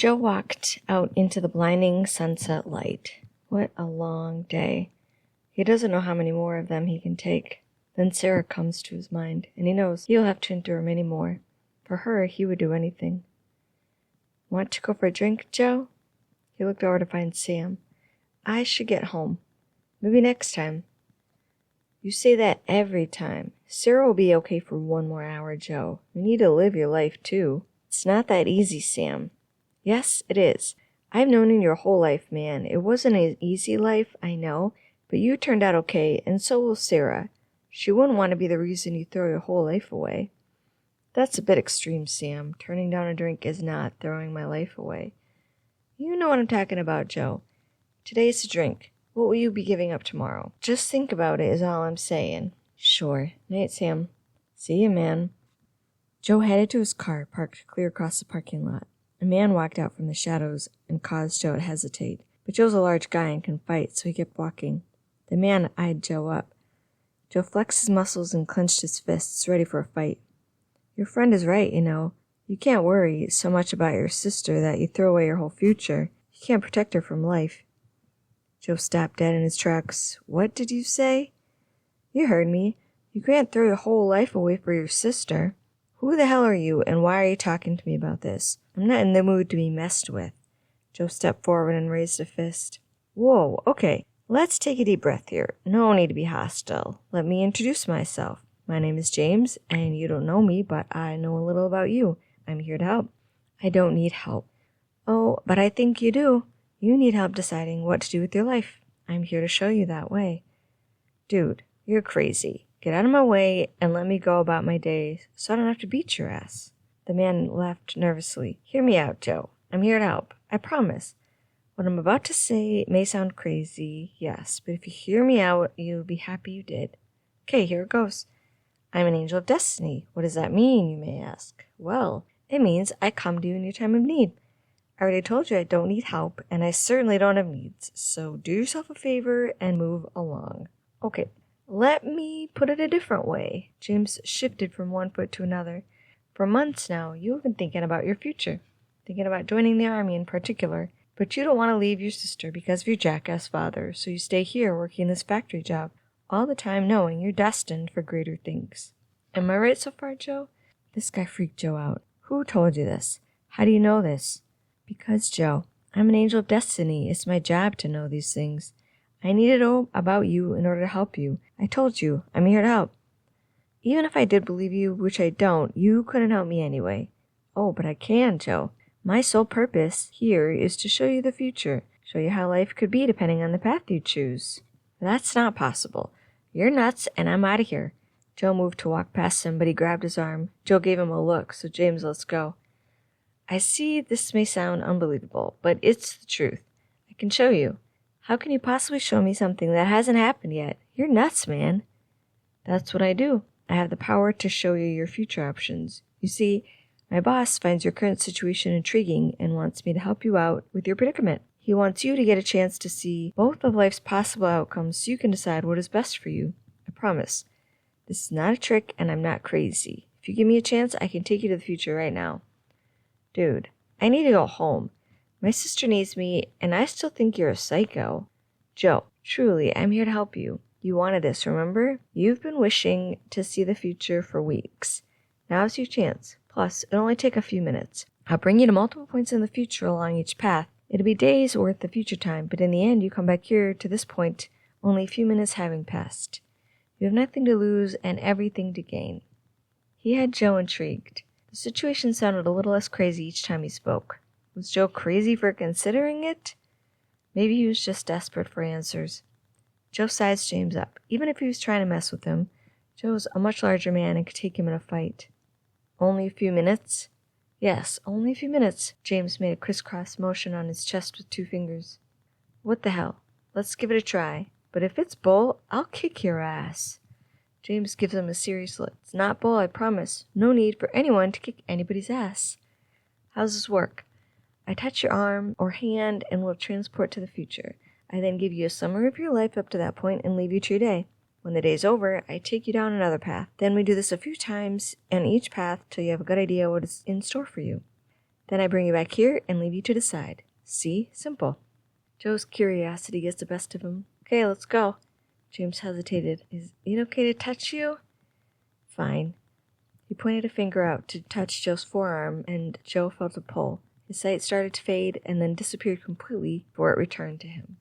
Joe walked out into the blinding sunset light. What a long day. He doesn't know how many more of them he can take. Then Sarah comes to his mind, and he knows he'll have to endure many more. For her, he would do anything. Want to go for a drink, Joe? He looked over to find Sam. I should get home. Maybe next time. You say that every time. Sarah will be okay for 1 more hour, Joe. You need to live your life, too. It's not that easy, Sam. Yes, it is. I've known you your whole life, man. It wasn't an easy life, I know, but you turned out okay, and so will Sarah. She wouldn't want to be the reason you throw your whole life away. That's a bit extreme, Sam. Turning down a drink is not throwing my life away. You know what I'm talking about, Joe. Today's a drink. What will you be giving up tomorrow? Just think about it is all I'm saying. Sure. Night, Sam. See you, man. Joe headed to his car, parked clear across the parking lot. A man walked out from the shadows and caused Joe to hesitate. But Joe's a large guy and can fight, so he kept walking. The man eyed Joe up. Joe flexed his muscles and clenched his fists, ready for a fight. Your friend is right, you know. You can't worry so much about your sister that you throw away your whole future. You can't protect her from life. Joe stopped dead in his tracks. What did you say? You heard me. You can't throw your whole life away for your sister. Who the hell are you, and why are you talking to me about this? I'm not in the mood to be messed with. Joe stepped forward and raised a fist. Whoa, okay. Let's take a deep breath here. No need to be hostile. Let me introduce myself. My name is James, and you don't know me, but I know a little about you. I'm here to help. I don't need help. Oh, but I think you do. You need help deciding what to do with your life. I'm here to show you that way. Dude, you're crazy. Get out of my way and let me go about my day so I don't have to beat your ass. The man laughed nervously. Hear me out, Joe. I'm here to help. I promise. What I'm about to say may sound crazy, yes, but if you hear me out, you'll be happy you did. Okay, here it goes. I'm an angel of destiny. What does that mean, you may ask? Well, it means I come to you in your time of need. I already told you I don't need help, and I certainly don't have needs, so do yourself a favor and move along. Okay, let me put it a different way. James shifted from one foot to another. For months now, you have been thinking about your future, thinking about joining the army in particular, but you don't want to leave your sister because of your jackass father, so you stay here working this factory job, all the time knowing you're destined for greater things. Am I right so far, Joe? This guy freaked Joe out. Who told you this? How do you know this? Because, Joe, I'm an angel of destiny. It's my job to know these things. I need to know about you in order to help you. I told you, I'm here to help. Even if I did believe you, which I don't, you couldn't help me anyway. Oh, but I can, Joe. My sole purpose here is to show you the future, show you how life could be depending on the path you choose. That's not possible. You're nuts, and I'm out of here. Joe moved to walk past him, but he grabbed his arm. Joe gave him a look, so James let's go. I see this may sound unbelievable, but it's the truth. I can show you. How can you possibly show me something that hasn't happened yet? You're nuts, man. That's what I do. I have the power to show you your future options. You see, my boss finds your current situation intriguing and wants me to help you out with your predicament. He wants you to get a chance to see both of life's possible outcomes so you can decide what is best for you. I promise. This is not a trick, and I'm not crazy. If you give me a chance, I can take you to the future right now. Dude, I need to go home. My sister needs me, and I still think you're a psycho. Joe, truly, I'm here to help you. You wanted this, remember? You've been wishing to see the future for weeks. Now's your chance. Plus, it'll only take a few minutes. I'll bring you to multiple points in the future along each path. It'll be days worth of future time, but in the end, you come back here to this point, only a few minutes having passed. You have nothing to lose and everything to gain. He had Joe intrigued. The situation sounded a little less crazy each time he spoke. Was Joe crazy for considering it? Maybe he was just desperate for answers. Joe sized James up. Even if he was trying to mess with him, Joe's a much larger man and could take him in a fight. Only a few minutes? Yes, only a few minutes. James made a crisscross motion on his chest with 2 fingers. What the hell? Let's give it a try. But if it's bull, I'll kick your ass. James gives him a serious look. It's not bull, I promise. No need for anyone to kick anybody's ass. How's this work? I touch your arm or hand and will transport to the future. I then give you a summary of your life up to that point and leave you to your day. When the day's over, I take you down another path. Then we do this a few times on each path till you have a good idea what is in store for you. Then I bring you back here and leave you to decide. See? Simple. Joe's curiosity gets the best of him. Okay, let's go. James hesitated. Is it okay to touch you? Fine. He pointed a finger out to touch Joe's forearm, and Joe felt a pull. His sight started to fade and then disappeared completely before it returned to him.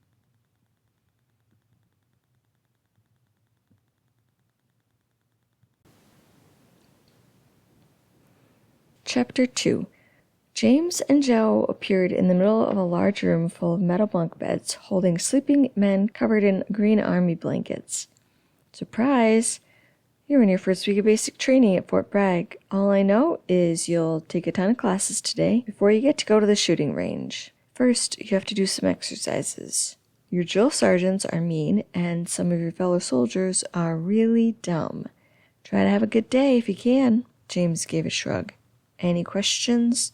Chapter 2. James and Joe appeared in the middle of a large room full of metal bunk beds, holding sleeping men covered in green army blankets. Surprise! You're in your first week of basic training at Fort Bragg. All I know is you'll take a ton of classes today before you get to go to the shooting range. First, you have to do some exercises. Your drill sergeants are mean, and some of your fellow soldiers are really dumb. Try to have a good day if you can. James gave a shrug. Any questions?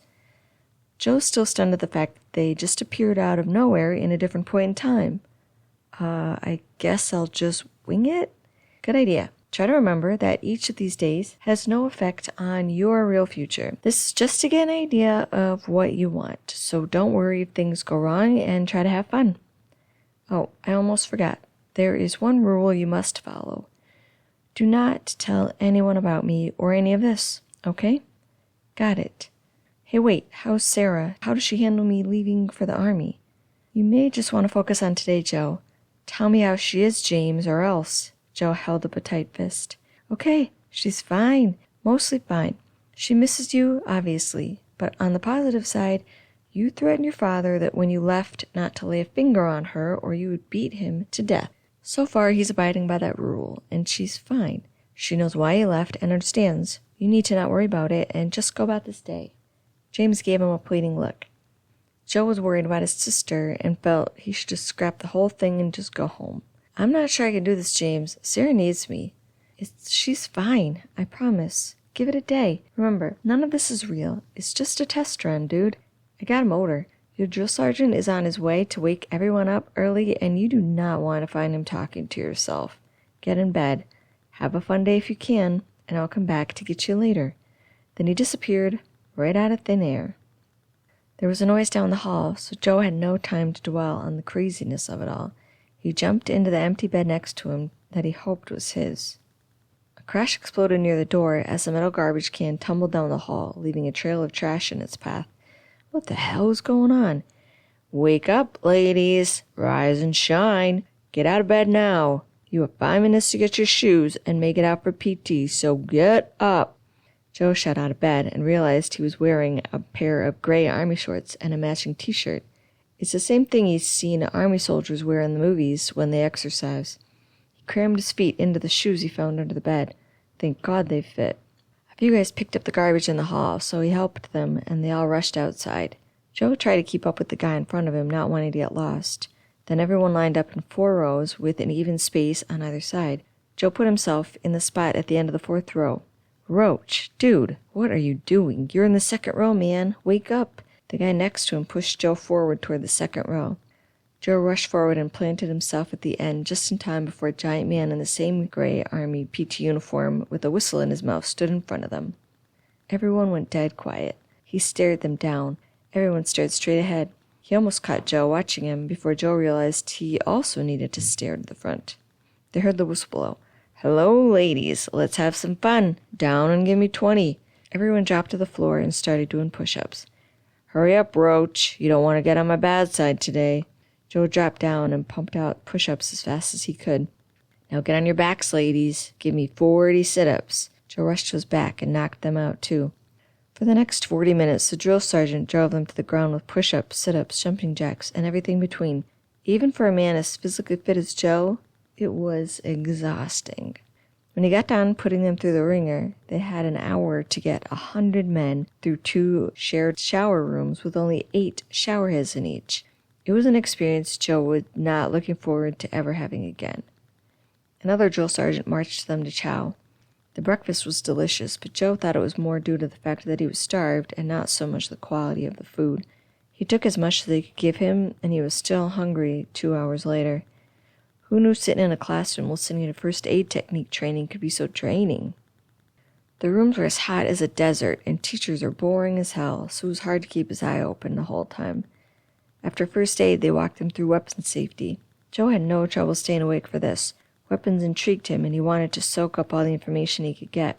Joe's still stunned at the fact that they just appeared out of nowhere in a different point in time. I guess I'll just wing it? Good idea. Try to remember that each of these days has no effect on your real future. This is just to get an idea of what you want, so don't worry if things go wrong and try to have fun. Oh, I almost forgot. There is one rule you must follow. Do not tell anyone about me or any of this, okay? Got it. Hey, wait, how's Sarah? How does she handle me leaving for the army? You may just want to focus on today, Joe. Tell me how she is, James, or else. Joe held up a tight fist. Okay, she's fine. Mostly fine. She misses you, obviously. But on the positive side, you threatened your father that when you left not to lay a finger on her or you would beat him to death. So far, he's abiding by that rule, and she's fine. She knows why you left and understands. You need to not worry about it and just go about this day. James gave him a pleading look. Joe was worried about his sister and felt he should just scrap the whole thing and just go home. I'm not sure I can do this, James. Sarah needs me. She's fine, I promise. Give it a day. Remember, none of this is real. It's just a test run, dude. I got a motor. Your drill sergeant is on his way to wake everyone up early, and you do not want to find him talking to yourself. Get in bed. Have a fun day if you can, and I'll come back to get you later. Then he disappeared, right out of thin air. There was a noise down the hall, so Joe had no time to dwell on the craziness of it all. He jumped into the empty bed next to him that he hoped was his. A crash exploded near the door as a metal garbage can tumbled down the hall, leaving a trail of trash in its path. What the hell is going on? Wake up, ladies. Rise and shine. Get out of bed now. You have 5 minutes to get your shoes and make it out for PT, so get up. Joe shot out of bed and realized he was wearing a pair of gray army shorts and a matching t-shirt. It's the same thing he's seen army soldiers wear in the movies when they exercise. He crammed his feet into the shoes he found under the bed. Thank God they fit. A few guys picked up the garbage in the hall, so he helped them, and they all rushed outside. Joe tried to keep up with the guy in front of him, not wanting to get lost. Then everyone lined up in 4 rows with an even space on either side. Joe put himself in the spot at the end of the 4th row. Roach, dude, what are you doing? You're in the 2nd row, man. Wake up. The guy next to him pushed Joe forward toward the 2nd row. Joe rushed forward and planted himself at the end just in time before a giant man in the same gray army PT uniform with a whistle in his mouth stood in front of them. Everyone went dead quiet. He stared them down. Everyone stared straight ahead. He almost caught Joe watching him before Joe realized he also needed to stare to the front. They heard the whistle blow. Hello, ladies. Let's have some fun. Down and give me 20. Everyone dropped to the floor and started doing push-ups. Hurry up, Roach. You don't want to get on my bad side today. Joe dropped down and pumped out push-ups as fast as he could. Now get on your backs, ladies. Give me 40 sit-ups. Joe rushed to his back and knocked them out, too. For the next 40 minutes, the drill sergeant drove them to the ground with push-ups, sit-ups, jumping jacks, and everything between. Even for a man as physically fit as Joe, it was exhausting. When he got done putting them through the ringer, they had an hour to get 100 men through 2 shared shower rooms with only 8 shower heads in each. It was an experience Joe was not looking forward to ever having again. Another drill sergeant marched them to chow. The breakfast was delicious, but Joe thought it was more due to the fact that he was starved and not so much the quality of the food. He took as much as they could give him, and he was still hungry 2 hours later. Who knew sitting in a classroom listening to first aid technique training could be so draining? The rooms were as hot as a desert, and teachers were boring as hell, so it was hard to keep his eye open the whole time. After first aid, they walked him through weapons safety. Joe had no trouble staying awake for this. Weapons intrigued him, and he wanted to soak up all the information he could get.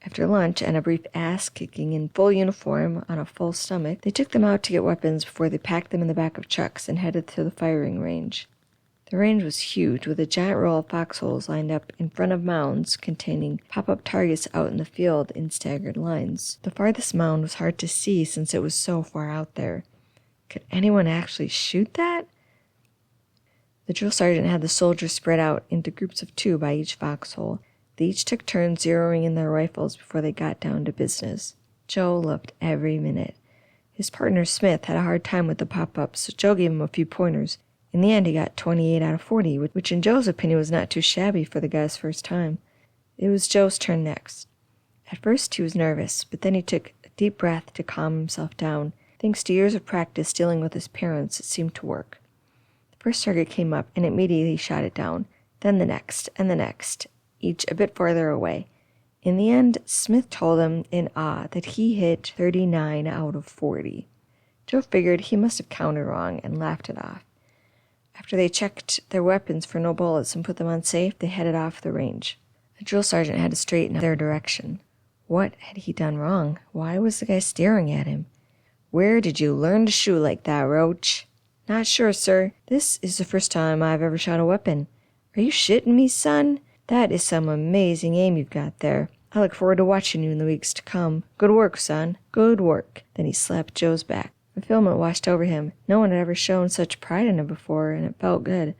After lunch and a brief ass-kicking in full uniform on a full stomach, they took them out to get weapons before they packed them in the back of trucks and headed to the firing range. The range was huge, with a giant row of foxholes lined up in front of mounds containing pop-up targets out in the field in staggered lines. The farthest mound was hard to see since it was so far out there. Could anyone actually shoot that? The drill sergeant had the soldiers spread out into groups of 2 by each foxhole. They each took turns zeroing in their rifles before they got down to business. Joe loved every minute. His partner Smith had a hard time with the pop-ups, so Joe gave him a few pointers. In the end, he got 28 out of 40, which in Joe's opinion was not too shabby for the guy's first time. It was Joe's turn next. At first, he was nervous, but then he took a deep breath to calm himself down. Thanks to years of practice dealing with his parents, it seemed to work. The first target came up, and immediately shot it down. Then the next, and the next, each a bit farther away. In the end, Smith told him in awe that he hit 39 out of 40. Joe figured he must have counted wrong and laughed it off. After they checked their weapons for no bullets and put them on safe, they headed off the range. The drill sergeant had to straighten their direction. What had he done wrong? Why was the guy staring at him? "Where did you learn to shoot like that, Roach?" "Not sure, sir. This is the first time I've ever shot a weapon." "Are you shitting me, son? That is some amazing aim you've got there. I look forward to watching you in the weeks to come. Good work, son. Good work." Then he slapped Joe's back. Fulfillment washed over him. No one had ever shown such pride in him before, and it felt good.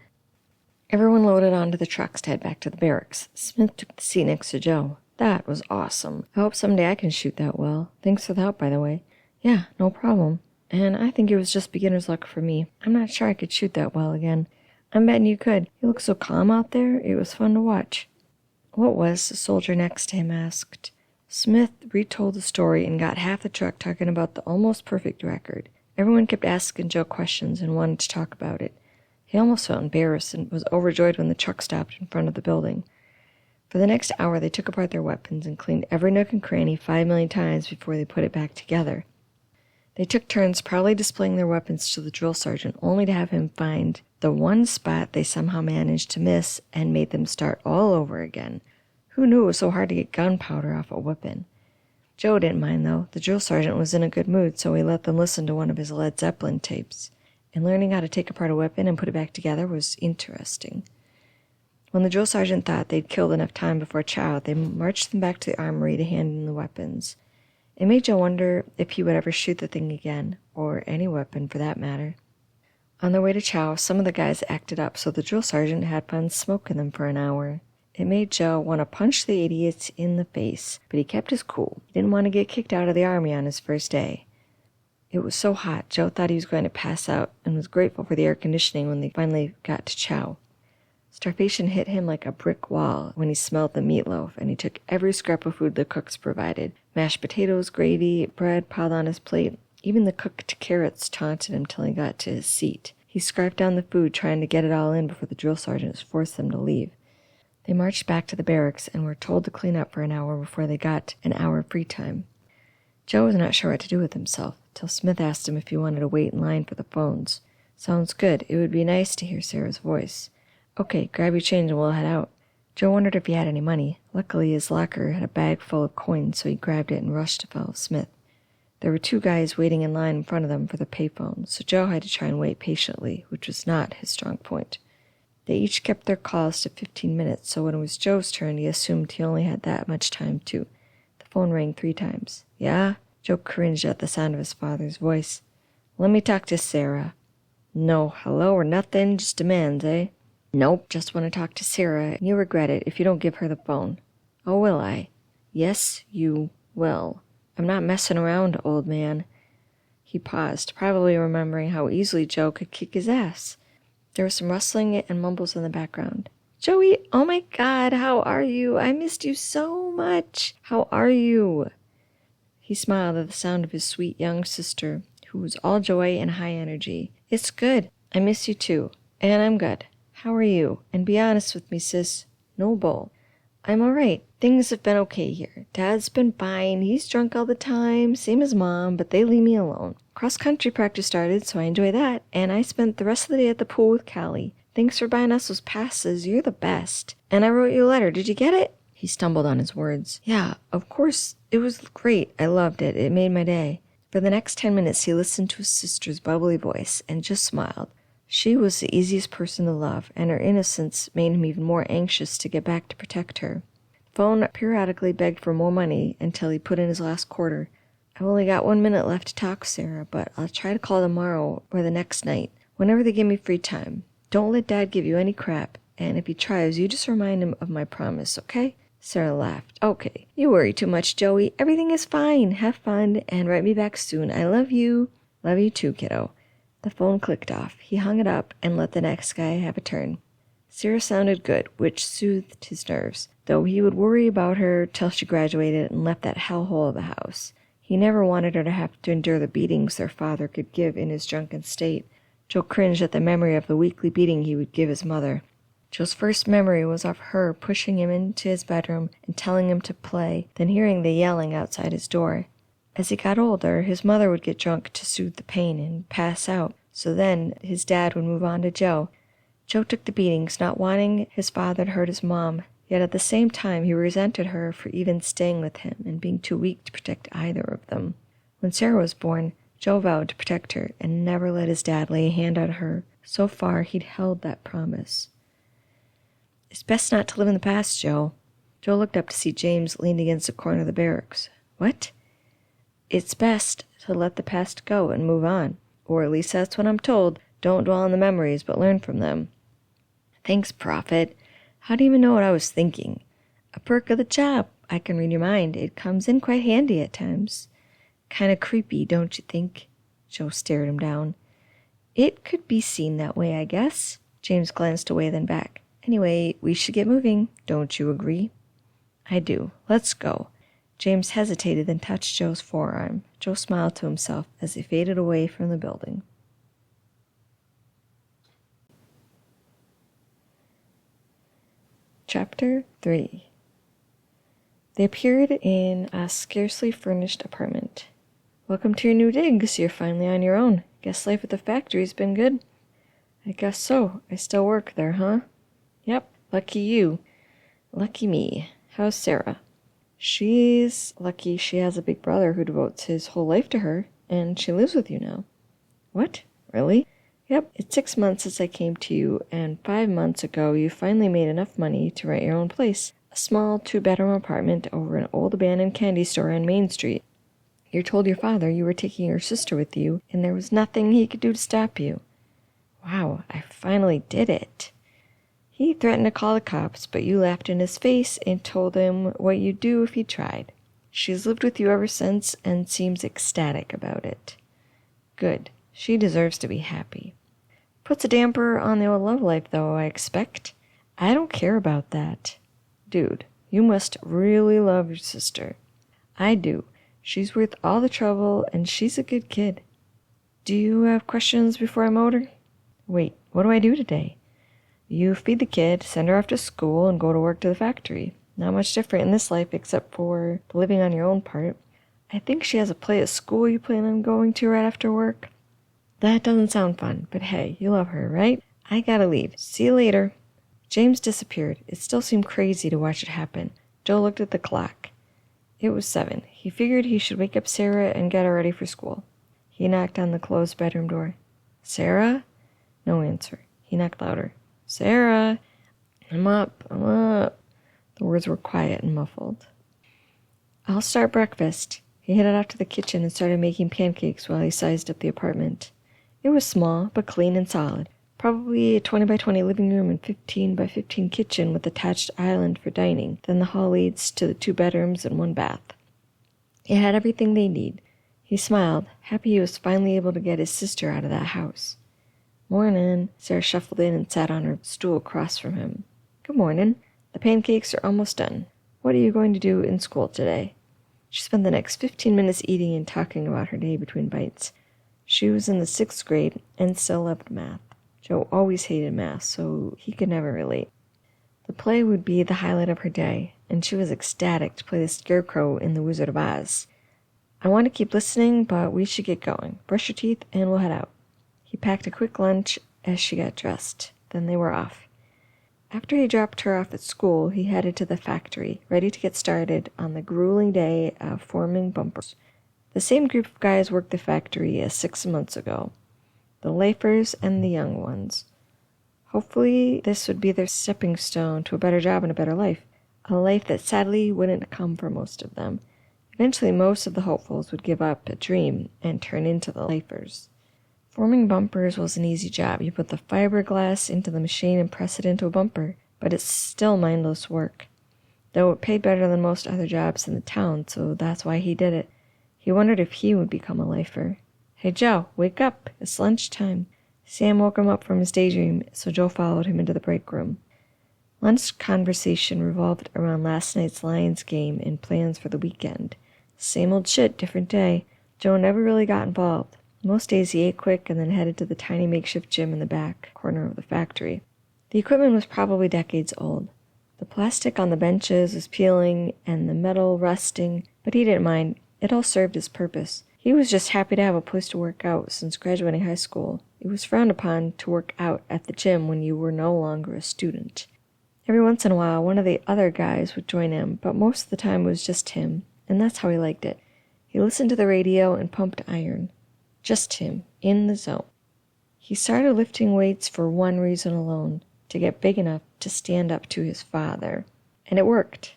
Everyone loaded onto the trucks to head back to the barracks. Smith took the seat next to Joe. "That was awesome. I hope someday I can shoot that well. Thanks for the help, by the way." "Yeah, no problem. And I think it was just beginner's luck for me. I'm not sure I could shoot that well again." "I'm betting you could. You look so calm out there. It was fun to watch." "What was?" the soldier next to him asked. Smith retold the story and got half the truck talking about the almost perfect record. Everyone kept asking Joe questions and wanted to talk about it. He almost felt embarrassed and was overjoyed when the truck stopped in front of the building. For the next hour, they took apart their weapons and cleaned every nook and cranny 5 million times before they put it back together. They took turns proudly displaying their weapons to the drill sergeant, only to have him find the one spot they somehow managed to miss and made them start all over again. Who knew it was so hard to get gunpowder off a weapon? Joe didn't mind, though. The drill sergeant was in a good mood, so he let them listen to one of his Led Zeppelin tapes. And learning how to take apart a weapon and put it back together was interesting. When the drill sergeant thought they'd killed enough time before chow, they marched them back to the armory to hand in the weapons. It made Joe wonder if he would ever shoot the thing again, or any weapon for that matter. On their way to chow, some of the guys acted up, so the drill sergeant had fun smoking them for an hour. It made Joe want to punch the idiots in the face, but he kept his cool. He didn't want to get kicked out of the army on his first day. It was so hot, Joe thought he was going to pass out, and was grateful for the air conditioning when they finally got to chow. Starvation hit him like a brick wall when he smelled the meatloaf, and he took every scrap of food the cooks provided. Mashed potatoes, gravy, bread piled on his plate. Even the cooked carrots taunted him till he got to his seat. He scarfed down the food, trying to get it all in before the drill sergeant forced them to leave. They marched back to the barracks and were told to clean up for an hour before they got an hour of free time. Joe was not sure what to do with himself, till Smith asked him if he wanted to wait in line for the phones. "Sounds good. It would be nice to hear Sarah's voice." "Okay, grab your change and we'll head out." Joe wondered if he had any money. Luckily, his locker had a bag full of coins, so he grabbed it and rushed to follow Smith. There were 2 guys waiting in line in front of them for the payphone, so Joe had to try and wait patiently, which was not his strong point. They each kept their calls to 15 minutes, so when it was Joe's turn, he assumed he only had that much time, too. The phone rang 3 times. "Yeah?" Joe cringed at the sound of his father's voice. "Let me talk to Sarah." "No hello or nothing, just demands, eh?" "Nope, just want to talk to Sarah, and you'll regret it if you don't give her the phone." "Oh, will I?" "Yes, you will. I'm not messing around, old man." He paused, probably remembering how easily Joe could kick his ass. There was some rustling and mumbles in the background. "Joey, oh my God, how are you? I missed you so much. How are you?" He smiled at the sound of his sweet young sister, who was all joy and high energy. "It's good. I miss you too. And I'm good. How are you? And be honest with me, sis. No bull." I'm all right. Things have been okay here. Dad's been fine. He's drunk all the time, same as Mom, but they leave me alone. Cross-country practice started, so I enjoy that, and I spent the rest of the day at the pool with Callie. Thanks for buying us those passes. You're the best. And I wrote you a letter. Did you get it? He stumbled on his words. Yeah, of course. It was great. I loved it. It made my day. For the next 10 minutes, he listened to his sister's bubbly voice and just smiled. She was the easiest person to love, and her innocence made him even more anxious to get back to protect her. The phone periodically begged for more money until he put in his last quarter. I've only got 1 minute left to talk, Sarah, but I'll try to call tomorrow or the next night, whenever they give me free time. Don't let Dad give you any crap, and if he tries, you just remind him of my promise, okay? Sarah laughed. Okay, you worry too much, Joey. Everything is fine. Have fun, and write me back soon. I love you. Love you too, kiddo. The phone clicked off. He hung it up and let the next guy have a turn. Sarah sounded good, which soothed his nerves, though he would worry about her till she graduated and left that hellhole of a house. He never wanted her to have to endure the beatings their father could give in his drunken state. Joe cringed at the memory of the weekly beating he would give his mother. Joe's first memory was of her pushing him into his bedroom and telling him to play, then hearing the yelling outside his door. As he got older, his mother would get drunk to soothe the pain and pass out, so then his dad would move on to Joe. Joe took the beatings, not wanting his father to hurt his mom, yet at the same time he resented her for even staying with him and being too weak to protect either of them. When Sarah was born, Joe vowed to protect her and never let his dad lay a hand on her. So far, he'd held that promise. It's best not to live in the past, Joe. Joe looked up to see James leaned against the corner of the barracks. What? It's best to let the past go and move on. Or at least that's what I'm told. Don't dwell on the memories, but learn from them. Thanks, Prophet. How do you even know what I was thinking? A perk of the job. I can read your mind. It comes in quite handy at times. Kind of creepy, don't you think? Joe stared him down. It could be seen that way, I guess. James glanced away, then back. Anyway, we should get moving. Don't you agree? I do. Let's go. James hesitated, then touched Joe's forearm. Joe smiled to himself as he faded away from the building. Chapter 3. They appeared in a scarcely furnished apartment. Welcome to your new digs. You're finally on your own. Guess life at the factory's been good. I guess so. I still work there, huh? Yep. Lucky you. Lucky me. How's Sarah? She's lucky she has a big brother who devotes his whole life to her, and she lives with you now. What? Really? Yep. It's 6 months since I came to you, and 5 months ago you finally made enough money to rent your own place. A small 2-bedroom apartment over an old abandoned candy store on Main Street. You told your father you were taking your sister with you, and there was nothing he could do to stop you. Wow, I finally did it. He threatened to call the cops, but you laughed in his face and told him what you'd do if he tried. She's lived with you ever since and seems ecstatic about it. Good. She deserves to be happy. Puts a damper on the old love life, though, I expect. I don't care about that. Dude, you must really love your sister. I do. She's worth all the trouble, and she's a good kid. Do you have questions before I motor? Wait, what do I do today? You feed the kid, send her off to school, and go to work to the factory. Not much different in this life except for the living on your own part. I think she has a play at school you plan on going to right after work. That doesn't sound fun, but hey, you love her, right? I gotta leave. See you later. James disappeared. It still seemed crazy to watch it happen. Joe looked at the clock. It was 7. He figured he should wake up Sarah and get her ready for school. He knocked on the closed bedroom door. Sarah? No answer. He knocked louder. Sarah! I'm up. The words were quiet and muffled. I'll start breakfast. He headed out to the kitchen and started making pancakes while he sized up the apartment. It was small, but clean and solid. Probably a 20 by 20 living room and 15 by 15 kitchen with attached island for dining. Then the hall leads to the 2 bedrooms and 1 bath. It had everything they need. He smiled, happy he was finally able to get his sister out of that house. Morning. Sarah shuffled in and sat on her stool across from him. Good morning. The pancakes are almost done. What are you going to do in school today? She spent the next 15 minutes eating and talking about her day between bites. She was in the 6th grade and still loved math. Joe always hated math, so he could never relate. The play would be the highlight of her day, and she was ecstatic to play the Scarecrow in The Wizard of Oz. "I want to keep listening, but we should get going. Brush your teeth, and we'll head out." He packed a quick lunch as she got dressed. Then they were off. After he dropped her off at school, he headed to the factory, ready to get started on the grueling day of forming bumpers. The same group of guys worked the factory as 6 months ago. The Lafers and the young ones. Hopefully, this would be their stepping stone to a better job and a better life. A life that sadly wouldn't come for most of them. Eventually, most of the hopefuls would give up a dream and turn into the Lafers. Forming bumpers was an easy job. You put the fiberglass into the machine and press it into a bumper, but it's still mindless work. Though it paid better than most other jobs in the town, so that's why he did it. He wondered if he would become a lifer. "Hey, Joe, wake up. It's lunchtime." Sam woke him up from his daydream, so Joe followed him into the break room. Lunch conversation revolved around last night's Lions game and plans for the weekend. Same old shit, different day. Joe never really got involved. Most days he ate quick and then headed to the tiny makeshift gym in the back corner of the factory. The equipment was probably decades old. The plastic on the benches was peeling and the metal rusting, but he didn't mind. It all served his purpose. He was just happy to have a place to work out since graduating high school. It was frowned upon to work out at the gym when you were no longer a student. Every once in a while, one of the other guys would join him, but most of the time it was just him, and that's how he liked it. He listened to the radio and pumped iron. Just him, in the zone. He started lifting weights for one reason alone, to get big enough to stand up to his father. And it worked.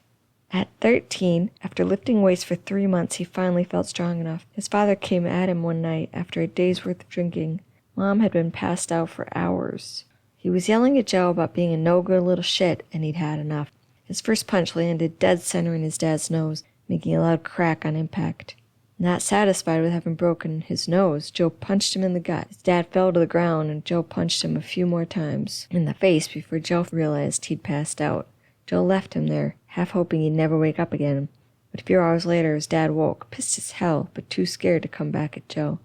At 13, after lifting weights for 3 months, he finally felt strong enough. His father came at him one night after a day's worth of drinking. Mom had been passed out for hours. He was yelling at Joe about being a no-good little shit, and he'd had enough. His first punch landed dead center in his dad's nose, making a loud crack on impact. Not satisfied with having broken his nose, Joe punched him in the gut. His dad fell to the ground, and Joe punched him a few more times in the face before Joe realized he'd passed out. Joe left him there, half hoping he'd never wake up again. But a few hours later, his dad woke, pissed as hell, but too scared to come back at Joe.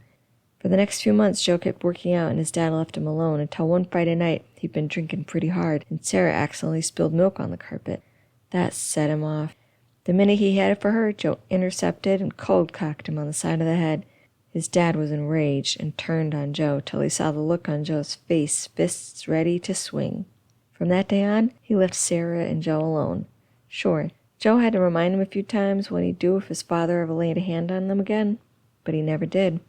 For the next few months, Joe kept working out, and his dad left him alone until one Friday night he'd been drinking pretty hard, and Sarah accidentally spilled milk on the carpet. That set him off. The minute he had it for her, Joe intercepted and cold-cocked him on the side of the head. His dad was enraged and turned on Joe till he saw the look on Joe's face, fists ready to swing. From that day on, he left Sarah and Joe alone. Sure, Joe had to remind him a few times what he'd do if his father ever laid a hand on them again, but he never did.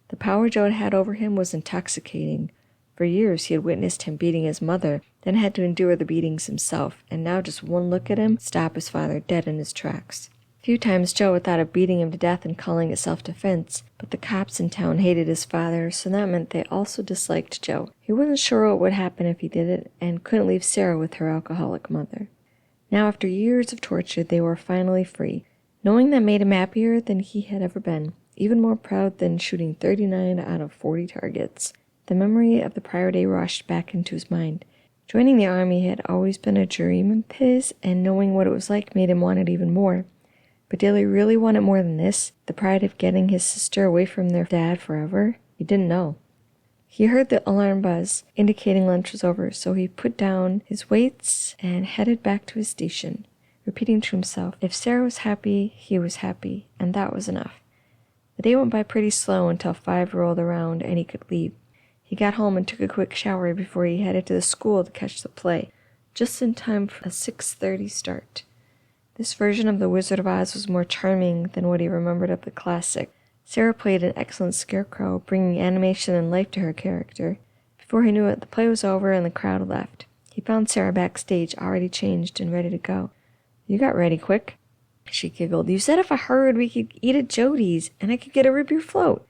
The power Joe had had over him was intoxicating. For years he had witnessed him beating his mother, then had to endure the beatings himself, and now just one look at him stopped his father dead in his tracks. A few times Joe had thought of beating him to death and calling it self-defense, but the cops in town hated his father, so that meant they also disliked Joe. He wasn't sure what would happen if he did it, and couldn't leave Sarah with her alcoholic mother. Now, after years of torture, they were finally free. Knowing that made him happier than he had ever been, even more proud than shooting 39 out of 40 targets. The memory of the prior day rushed back into his mind. Joining the army had always been a dream of his, and knowing what it was like made him want it even more. But did he really want it more than this? The pride of getting his sister away from their dad forever? He didn't know. He heard the alarm buzz, indicating lunch was over, so he put down his weights and headed back to his station, repeating to himself, if Sarah was happy, he was happy, and that was enough. The day went by pretty slow until 5 rolled around and he could leave. He got home and took a quick shower before he headed to the school to catch the play, just in time for a 6:30 start. This version of The Wizard of Oz was more charming than what he remembered of the classic. Sarah played an excellent scarecrow, bringing animation and life to her character. Before he knew it, the play was over and the crowd left. He found Sarah backstage, already changed and ready to go. "You got ready quick," she giggled. "You said if I hurried we could eat at Jody's, and I could get a root beer float."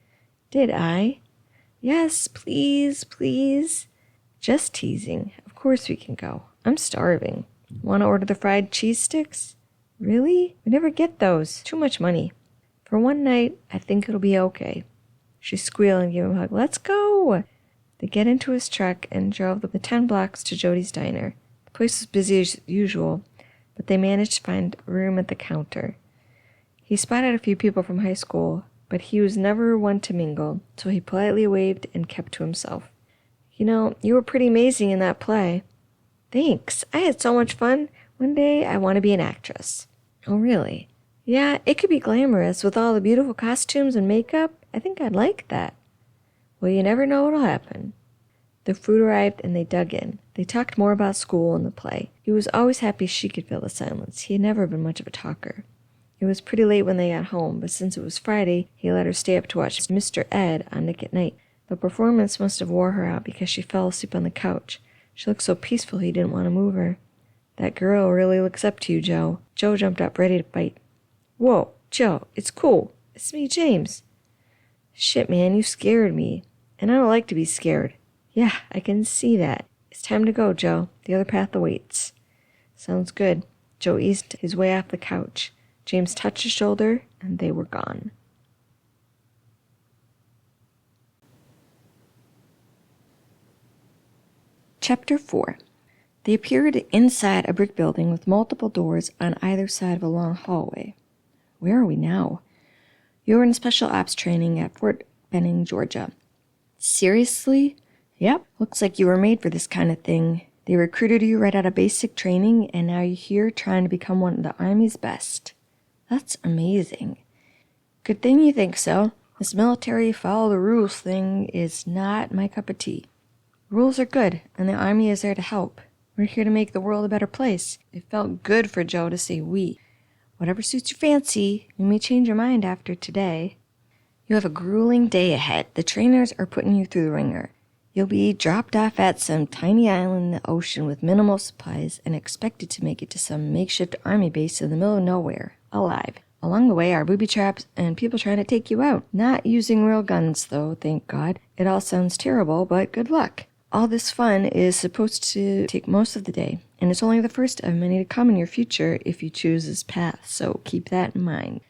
"Did I?" "Yes, please, please." "Just teasing. Of course we can go. I'm starving. Want to order the fried cheese sticks?" "Really? We never get those. Too much money." "For one night, I think it'll be okay." She squealed and gave him a hug. "Let's go." They get into his truck and drove the 10 blocks to Jody's diner. The place was busy as usual, but they managed to find room at the counter. He spotted a few people from high school, but he was never one to mingle, so he politely waved and kept to himself. "You know, you were pretty amazing in that play." Thanks. I had so much fun. One day I want to be an actress. Oh, really? Yeah, it could be glamorous with all the beautiful costumes and makeup. I think I'd like that. Well, you never know what'll happen. The food arrived and they dug in. They talked more about school and the play. He was always happy she could fill the silence. He had never been much of a talker. It was pretty late when they got home, but since it was Friday, he let her stay up to watch Mr. Ed on Nick at Night. The performance must have wore her out because she fell asleep on the couch. She looked so peaceful he didn't want to move her. That girl really looks up to you, Joe. Joe jumped up, ready to bite. Whoa, Joe, it's cool. It's me, James. Shit, man, you scared me. And I don't like to be scared. Yeah, I can see that. It's time to go, Joe. The other path awaits. Sounds good. Joe eased his way off the couch. James touched his shoulder, and they were gone. Chapter 4. They appeared inside a brick building with multiple doors on either side of a long hallway. Where are we now? You're in special ops training at Fort Benning, Georgia. Seriously? Yep. Looks like you were made for this kind of thing. They recruited you right out of basic training, and now you're here trying to become one of the Army's best. That's amazing. Good thing you think so. This military follow-the-rules thing is not my cup of tea. Rules are good, and the Army is there to help. We're here to make the world a better place. It felt good for Joe to say we. Whatever suits your fancy. You may change your mind after today. You have a grueling day ahead. The trainers are putting you through the ringer. You'll be dropped off at some tiny island in the ocean with minimal supplies and expected to make it to some makeshift army base in the middle of nowhere, alive. Along the way are booby traps and people trying to take you out. Not using real guns, though, thank God. It all sounds terrible, but good luck. All this fun is supposed to take most of the day, and it's only the first of many to come in your future if you choose this path, so keep that in mind.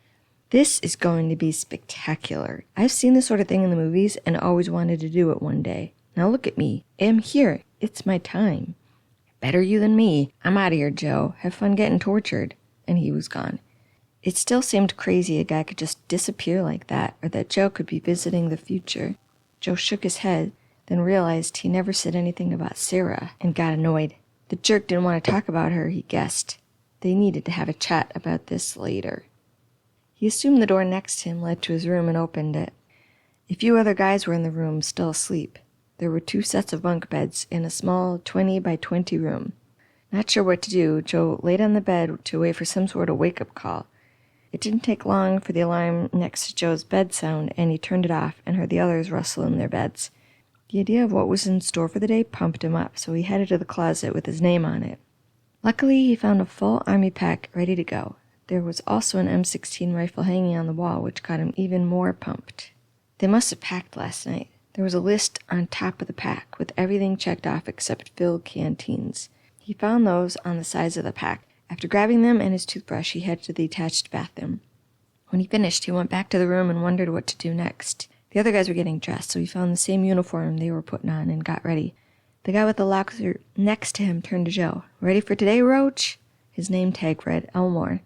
This is going to be spectacular. I've seen this sort of thing in the movies and always wanted to do it one day. Now look at me. I'm here. It's my time. Better you than me. I'm out of here, Joe. Have fun getting tortured. And he was gone. It still seemed crazy a guy could just disappear like that, or that Joe could be visiting the future. Joe shook his head, then realized he never said anything about Sarah, and got annoyed. The jerk didn't want to talk about her, he guessed. They needed to have a chat about this later. He assumed the door next to him led to his room and opened it. A few other guys were in the room, still asleep. There were 2 sets of bunk beds in a small 20 by 20 room. Not sure what to do, Joe laid on the bed to wait for some sort of wake-up call. It didn't take long for the alarm next to Joe's bed sound, and he turned it off and heard the others rustle in their beds. The idea of what was in store for the day pumped him up, so he headed to the closet with his name on it. Luckily, he found a full army pack ready to go. There was also an M16 rifle hanging on the wall, which got him even more pumped. They must have packed last night. There was a list on top of the pack, with everything checked off except filled canteens. He found those on the sides of the pack. After grabbing them and his toothbrush, he headed to the attached bathroom. When he finished, he went back to the room and wondered what to do next. The other guys were getting dressed, so he found the same uniform they were putting on and got ready. The guy with the locker next to him turned to Joe. Ready for today, Roach? His name tag read Elmore.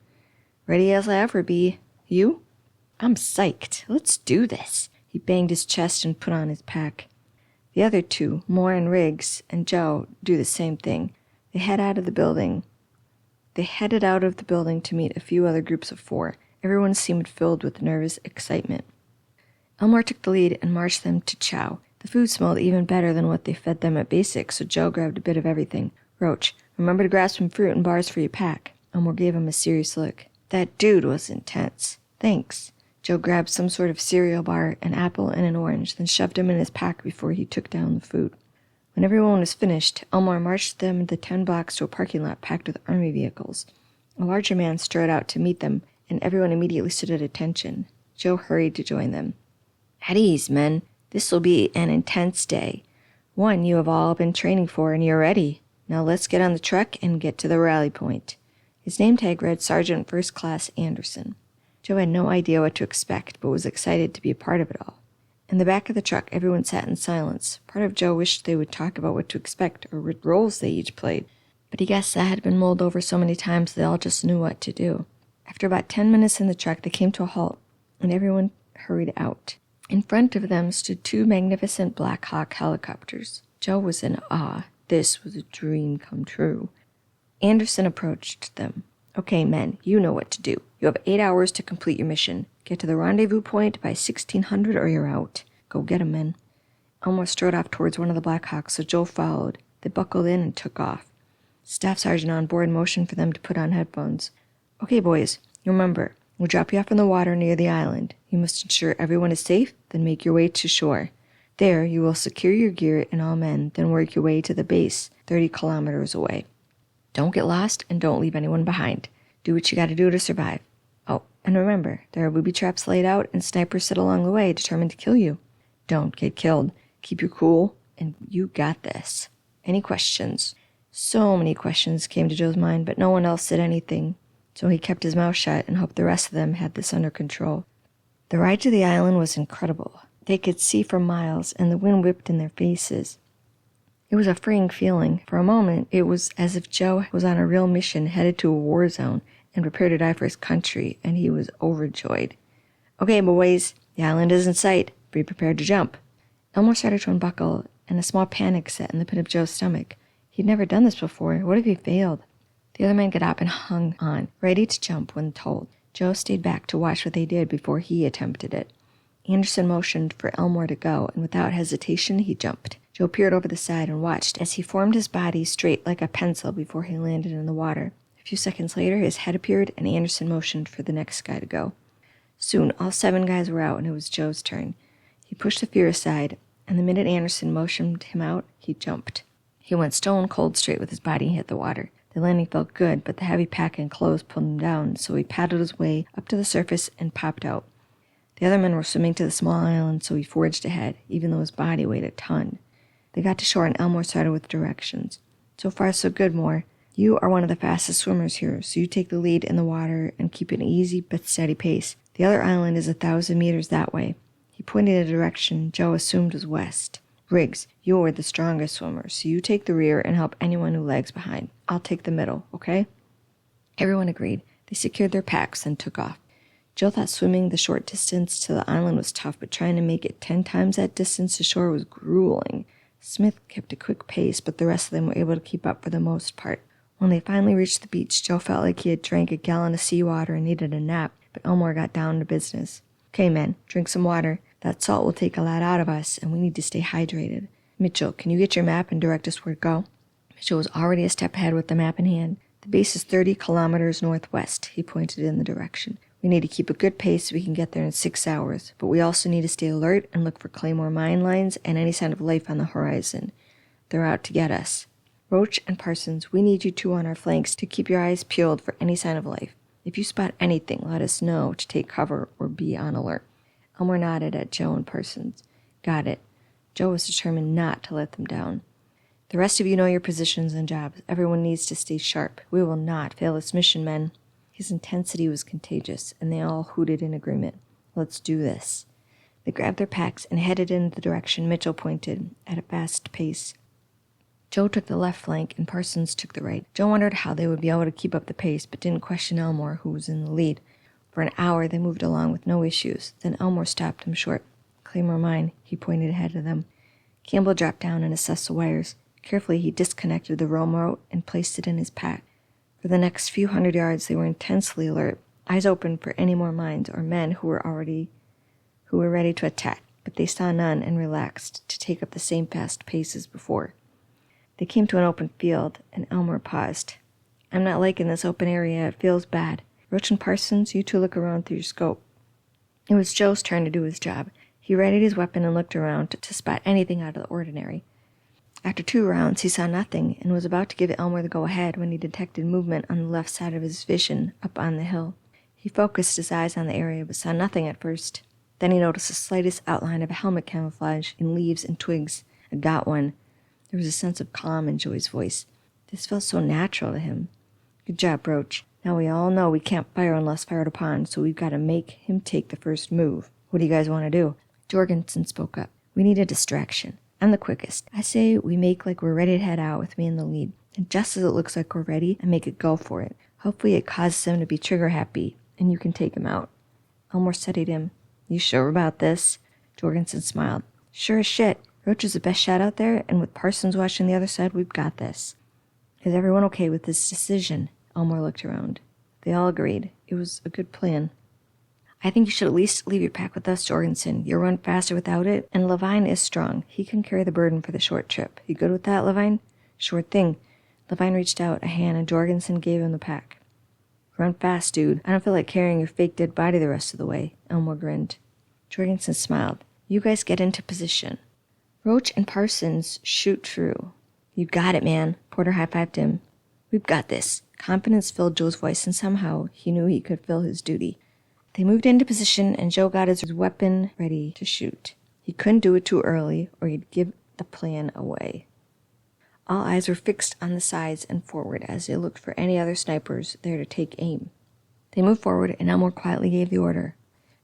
Ready as I ever be. You? I'm psyched. Let's do this. He banged his chest and put on his pack. The other 2, Moore and Riggs, and Joe, do the same thing. They headed out of the building to meet a few other groups of 4. Everyone seemed filled with nervous excitement. Elmore took the lead and marched them to chow. The food smelled even better than what they fed them at basic, so Joe grabbed a bit of everything. Roach, remember to grab some fruit and bars for your pack. Elmore gave him a serious look. That dude was intense. Thanks. Joe grabbed some sort of cereal bar, an apple, and an orange, then shoved them in his pack before he took down the food. When everyone was finished, Elmore marched them the 10 blocks to a parking lot packed with army vehicles. A larger man strode out to meet them, and everyone immediately stood at attention. Joe hurried to join them. At ease, men. This will be an intense day. One you have all been training for, and you're ready. Now let's get on the truck and get to the rally point. His name tag read Sergeant First Class Anderson. Joe had no idea what to expect, but was excited to be a part of it all. In the back of the truck, everyone sat in silence. Part of Joe wished they would talk about what to expect or what roles they each played, but he guessed that had been mulled over so many times they all just knew what to do. After about 10 minutes in the truck, they came to a halt, and everyone hurried out. In front of them stood 2 magnificent Black Hawk helicopters. Joe was in awe. This was a dream come true. Anderson approached them. Okay, men, you know what to do. You have 8 hours to complete your mission. Get to the rendezvous point by 1600 or you're out. Go get 'em, men. Elmore strode off towards one of the Blackhawks, so Joe followed. They buckled in and took off. Staff sergeant on board motioned for them to put on headphones. Okay, boys, remember, we'll drop you off in the water near the island. You must ensure everyone is safe, then make your way to shore. There, you will secure your gear and all men, then work your way to the base, 30 kilometers away. Don't get lost and don't leave anyone behind. Do what you gotta do to survive. Oh, and remember, there are booby traps laid out and snipers sit along the way determined to kill you. Don't get killed. Keep your cool, and you got this. Any questions? So many questions came to Joe's mind, but no one else said anything, so he kept his mouth shut and hoped the rest of them had this under control. The ride to the island was incredible. They could see for miles, and the wind whipped in their faces. It was a freeing feeling. For a moment, it was as if Joe was on a real mission headed to a war zone and prepared to die for his country, and he was overjoyed. Okay, boys, the island is in sight. Be prepared to jump. Elmore started to unbuckle, and a small panic set in the pit of Joe's stomach. He'd never done this before. What if he failed? The other men got up and hung on, ready to jump when told. Joe stayed back to watch what they did before he attempted it. Anderson motioned for Elmore to go, and without hesitation, he jumped. Joe peered over the side and watched as he formed his body straight like a pencil before he landed in the water. A few seconds later, his head appeared, and Anderson motioned for the next guy to go. Soon, all 7 guys were out, and it was Joe's turn. He pushed the fear aside, and the minute Anderson motioned him out, he jumped. He went stone cold straight with his body and hit the water. The landing felt good, but the heavy pack and clothes pulled him down, so he paddled his way up to the surface and popped out. The other men were swimming to the small island, so he forged ahead, even though his body weighed a ton. They got to shore, and Elmore started with directions. So far, so good, Moore. You are one of the fastest swimmers here, so you take the lead in the water and keep an easy but steady pace. The other island is 1,000 meters that way. He pointed a direction Joe assumed was west. Riggs, you're the strongest swimmer, so you take the rear and help anyone who lags behind. I'll take the middle, okay? Everyone agreed. They secured their packs and took off. Joe thought swimming the short distance to the island was tough, but trying to make it 10 times that distance to shore was grueling. Smith kept a quick pace, but the rest of them were able to keep up for the most part. When they finally reached the beach, Joe felt like he had drank a gallon of seawater and needed a nap, but Elmore got down to business. Okay, men, drink some water. That salt will take a lot out of us, and we need to stay hydrated. Mitchell, can you get your map and direct us where to go? Mitchell was already a step ahead with the map in hand. The base is 30 kilometers northwest. He pointed in the direction. We need to keep a good pace so we can get there in 6 hours, but we also need to stay alert and look for Claymore mine lines and any sign of life on the horizon. They're out to get us. Roach and Parsons, we need you two on our flanks to keep your eyes peeled for any sign of life. If you spot anything, let us know to take cover or be on alert. Elmore nodded at Joe and Parsons. Got it. Joe was determined not to let them down. The rest of you know your positions and jobs. Everyone needs to stay sharp. We will not fail this mission, men. His intensity was contagious, and they all hooted in agreement. Let's do this. They grabbed their packs and headed in the direction Mitchell pointed, at a fast pace. Joe took the left flank, and Parsons took the right. Joe wondered how they would be able to keep up the pace, but didn't question Elmore, who was in the lead. For an hour, they moved along with no issues. Then Elmore stopped him short. Claymore mine, he pointed ahead of them. Campbell dropped down and assessed the wires. Carefully, he disconnected the roam rope and placed it in his pack. For the next few hundred yards, they were intensely alert, eyes open for any more mines or men who were ready to attack, but they saw none and relaxed to take up the same fast pace as before. They came to an open field, and Elmore paused. I'm not liking this open area. It feels bad. Roach and Parsons, you two look around through your scope. It was Joe's turn to do his job. He readied his weapon and looked around to spot anything out of the ordinary. After 2 rounds, he saw nothing and was about to give Elmore the go-ahead when he detected movement on the left side of his vision up on the hill. He focused his eyes on the area but saw nothing at first. Then he noticed the slightest outline of a helmet camouflage in leaves and twigs. I got one. There was a sense of calm in Joey's voice. This felt so natural to him. Good job, Roach. Now we all know we can't fire unless fired upon, so we've got to make him take the first move. What do you guys want to do? Jorgensen spoke up. We need a distraction. I'm the quickest. I say we make like we're ready to head out with me in the lead. And just as it looks like we're ready, I make it go for it. Hopefully it causes him to be trigger happy, and you can take him out. Elmore studied him. You sure about this? Jorgensen smiled. Sure as shit. Roach is the best shot out there, and with Parsons watching the other side, we've got this. Is everyone okay with this decision? Elmore looked around. They all agreed. It was a good plan. I think you should at least leave your pack with us, Jorgensen. You'll run faster without it, and Levine is strong. He can carry the burden for the short trip. You good with that, Levine? Sure thing. Levine reached out a hand, and Jorgensen gave him the pack. Run fast, dude. I don't feel like carrying your fake dead body the rest of the way. Elmore grinned. Jorgensen smiled. You guys get into position. Roach and Parsons shoot through. You got it, man. Porter high-fived him. We've got this. Confidence filled Joe's voice, and somehow he knew he could fill his duty. They moved into position, and Joe got his weapon ready to shoot. He couldn't do it too early, or he'd give the plan away. All eyes were fixed on the sides and forward as they looked for any other snipers there to take aim. They moved forward, and Elmore quietly gave the order.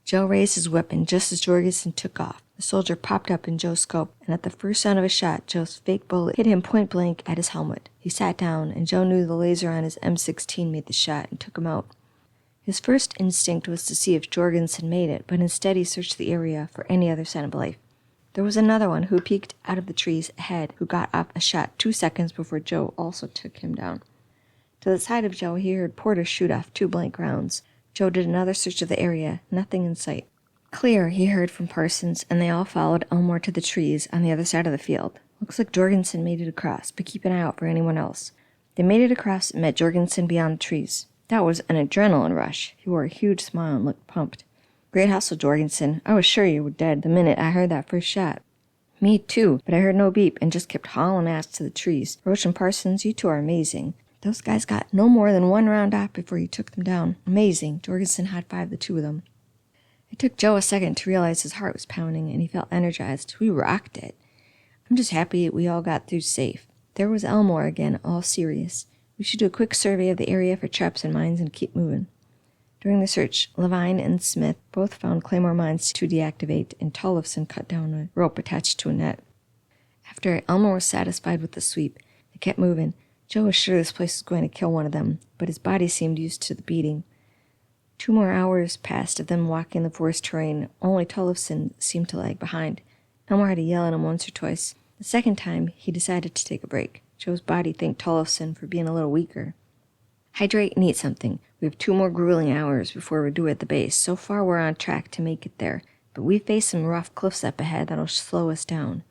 Joe raised his weapon just as Jorgensen took off. The soldier popped up in Joe's scope, and at the first sound of a shot, Joe's fake bullet hit him point blank at his helmet. He sat down, and Joe knew the laser on his M16 made the shot and took him out. His first instinct was to see if Jorgensen made it, but instead he searched the area for any other sign of life. There was another one who peeked out of the trees ahead, who got off a shot 2 seconds before Joe also took him down. To the side of Joe, he heard Porter shoot off 2 blank rounds. Joe did another search of the area, nothing in sight. Clear, he heard from Parsons, and they all followed Elmore to the trees on the other side of the field. Looks like Jorgensen made it across, but keep an eye out for anyone else. They made it across and met Jorgensen beyond the trees. That was an adrenaline rush. He wore a huge smile and looked pumped. Great hustle, Jorgensen. I was sure you were dead the minute I heard that first shot. Me too, but I heard no beep and just kept hauling ass to the trees. Roach and Parsons, you two are amazing. Those guys got no more than 1 round off before you took them down. Amazing. Jorgensen high-fived the 2 of them. It took Joe a second to realize his heart was pounding, and he felt energized. We rocked it. I'm just happy we all got through safe. There was Elmore again, all serious. We should do a quick survey of the area for traps and mines and keep moving. During the search, Levine and Smith both found Claymore mines to deactivate, and Tollefson cut down a rope attached to a net. After Elmore was satisfied with the sweep, they kept moving. Joe was sure this place was going to kill one of them, but his body seemed used to the beating. 2 more hours passed of them walking the forest terrain. Only Tollefson seemed to lag behind. Elmore had to yell at him once or twice. The second time, he decided to take a break. Joe's body thanked Tollefson for being a little weaker. Hydrate and eat something. We have 2 more grueling hours before we're due at the base. So far, we're on track to make it there, but we face some rough cliffs up ahead that'll slow us down.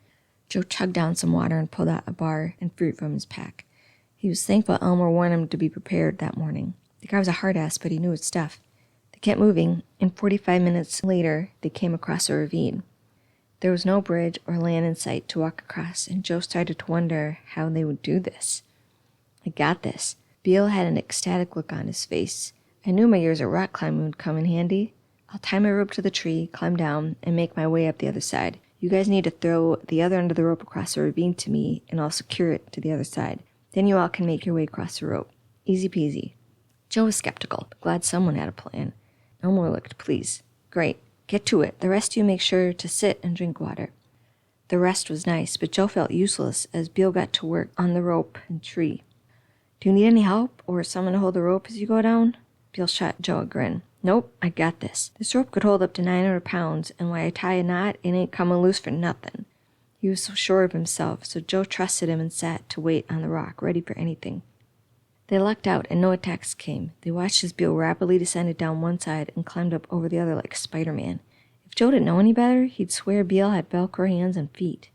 Joe chugged down some water and pulled out a bar and fruit from his pack. He was thankful Elmore wanted him to be prepared that morning. The guy was a hard-ass, but he knew his stuff. They kept moving, and 45 minutes later, they came across a ravine. There was no bridge or land in sight to walk across, and Joe started to wonder how they would do this. I got this. Beale had an ecstatic look on his face. I knew my years at rock climbing would come in handy. I'll tie my rope to the tree, climb down, and make my way up the other side. You guys need to throw the other end of the rope across the ravine to me, and I'll secure it to the other side. Then you all can make your way across the rope. Easy peasy. Joe was skeptical, but glad someone had a plan. Elmore looked pleased. Great. Get to it. The rest of you make sure to sit and drink water. The rest was nice, but Joe felt useless as Beale got to work on the rope and tree. Do you need any help, or someone to hold the rope as you go down? Beale shot Joe a grin. Nope, I got this. This rope could hold up to 900 pounds, and when I tie a knot, it ain't coming loose for nothing. He was so sure of himself, so Joe trusted him and sat to wait on the rock, ready for anything. They lucked out, and no attacks came. They watched as Beale rapidly descended down one side and climbed up over the other like Spider-Man. If Joe didn't know any better, he'd swear Beale had Velcro hands and feet.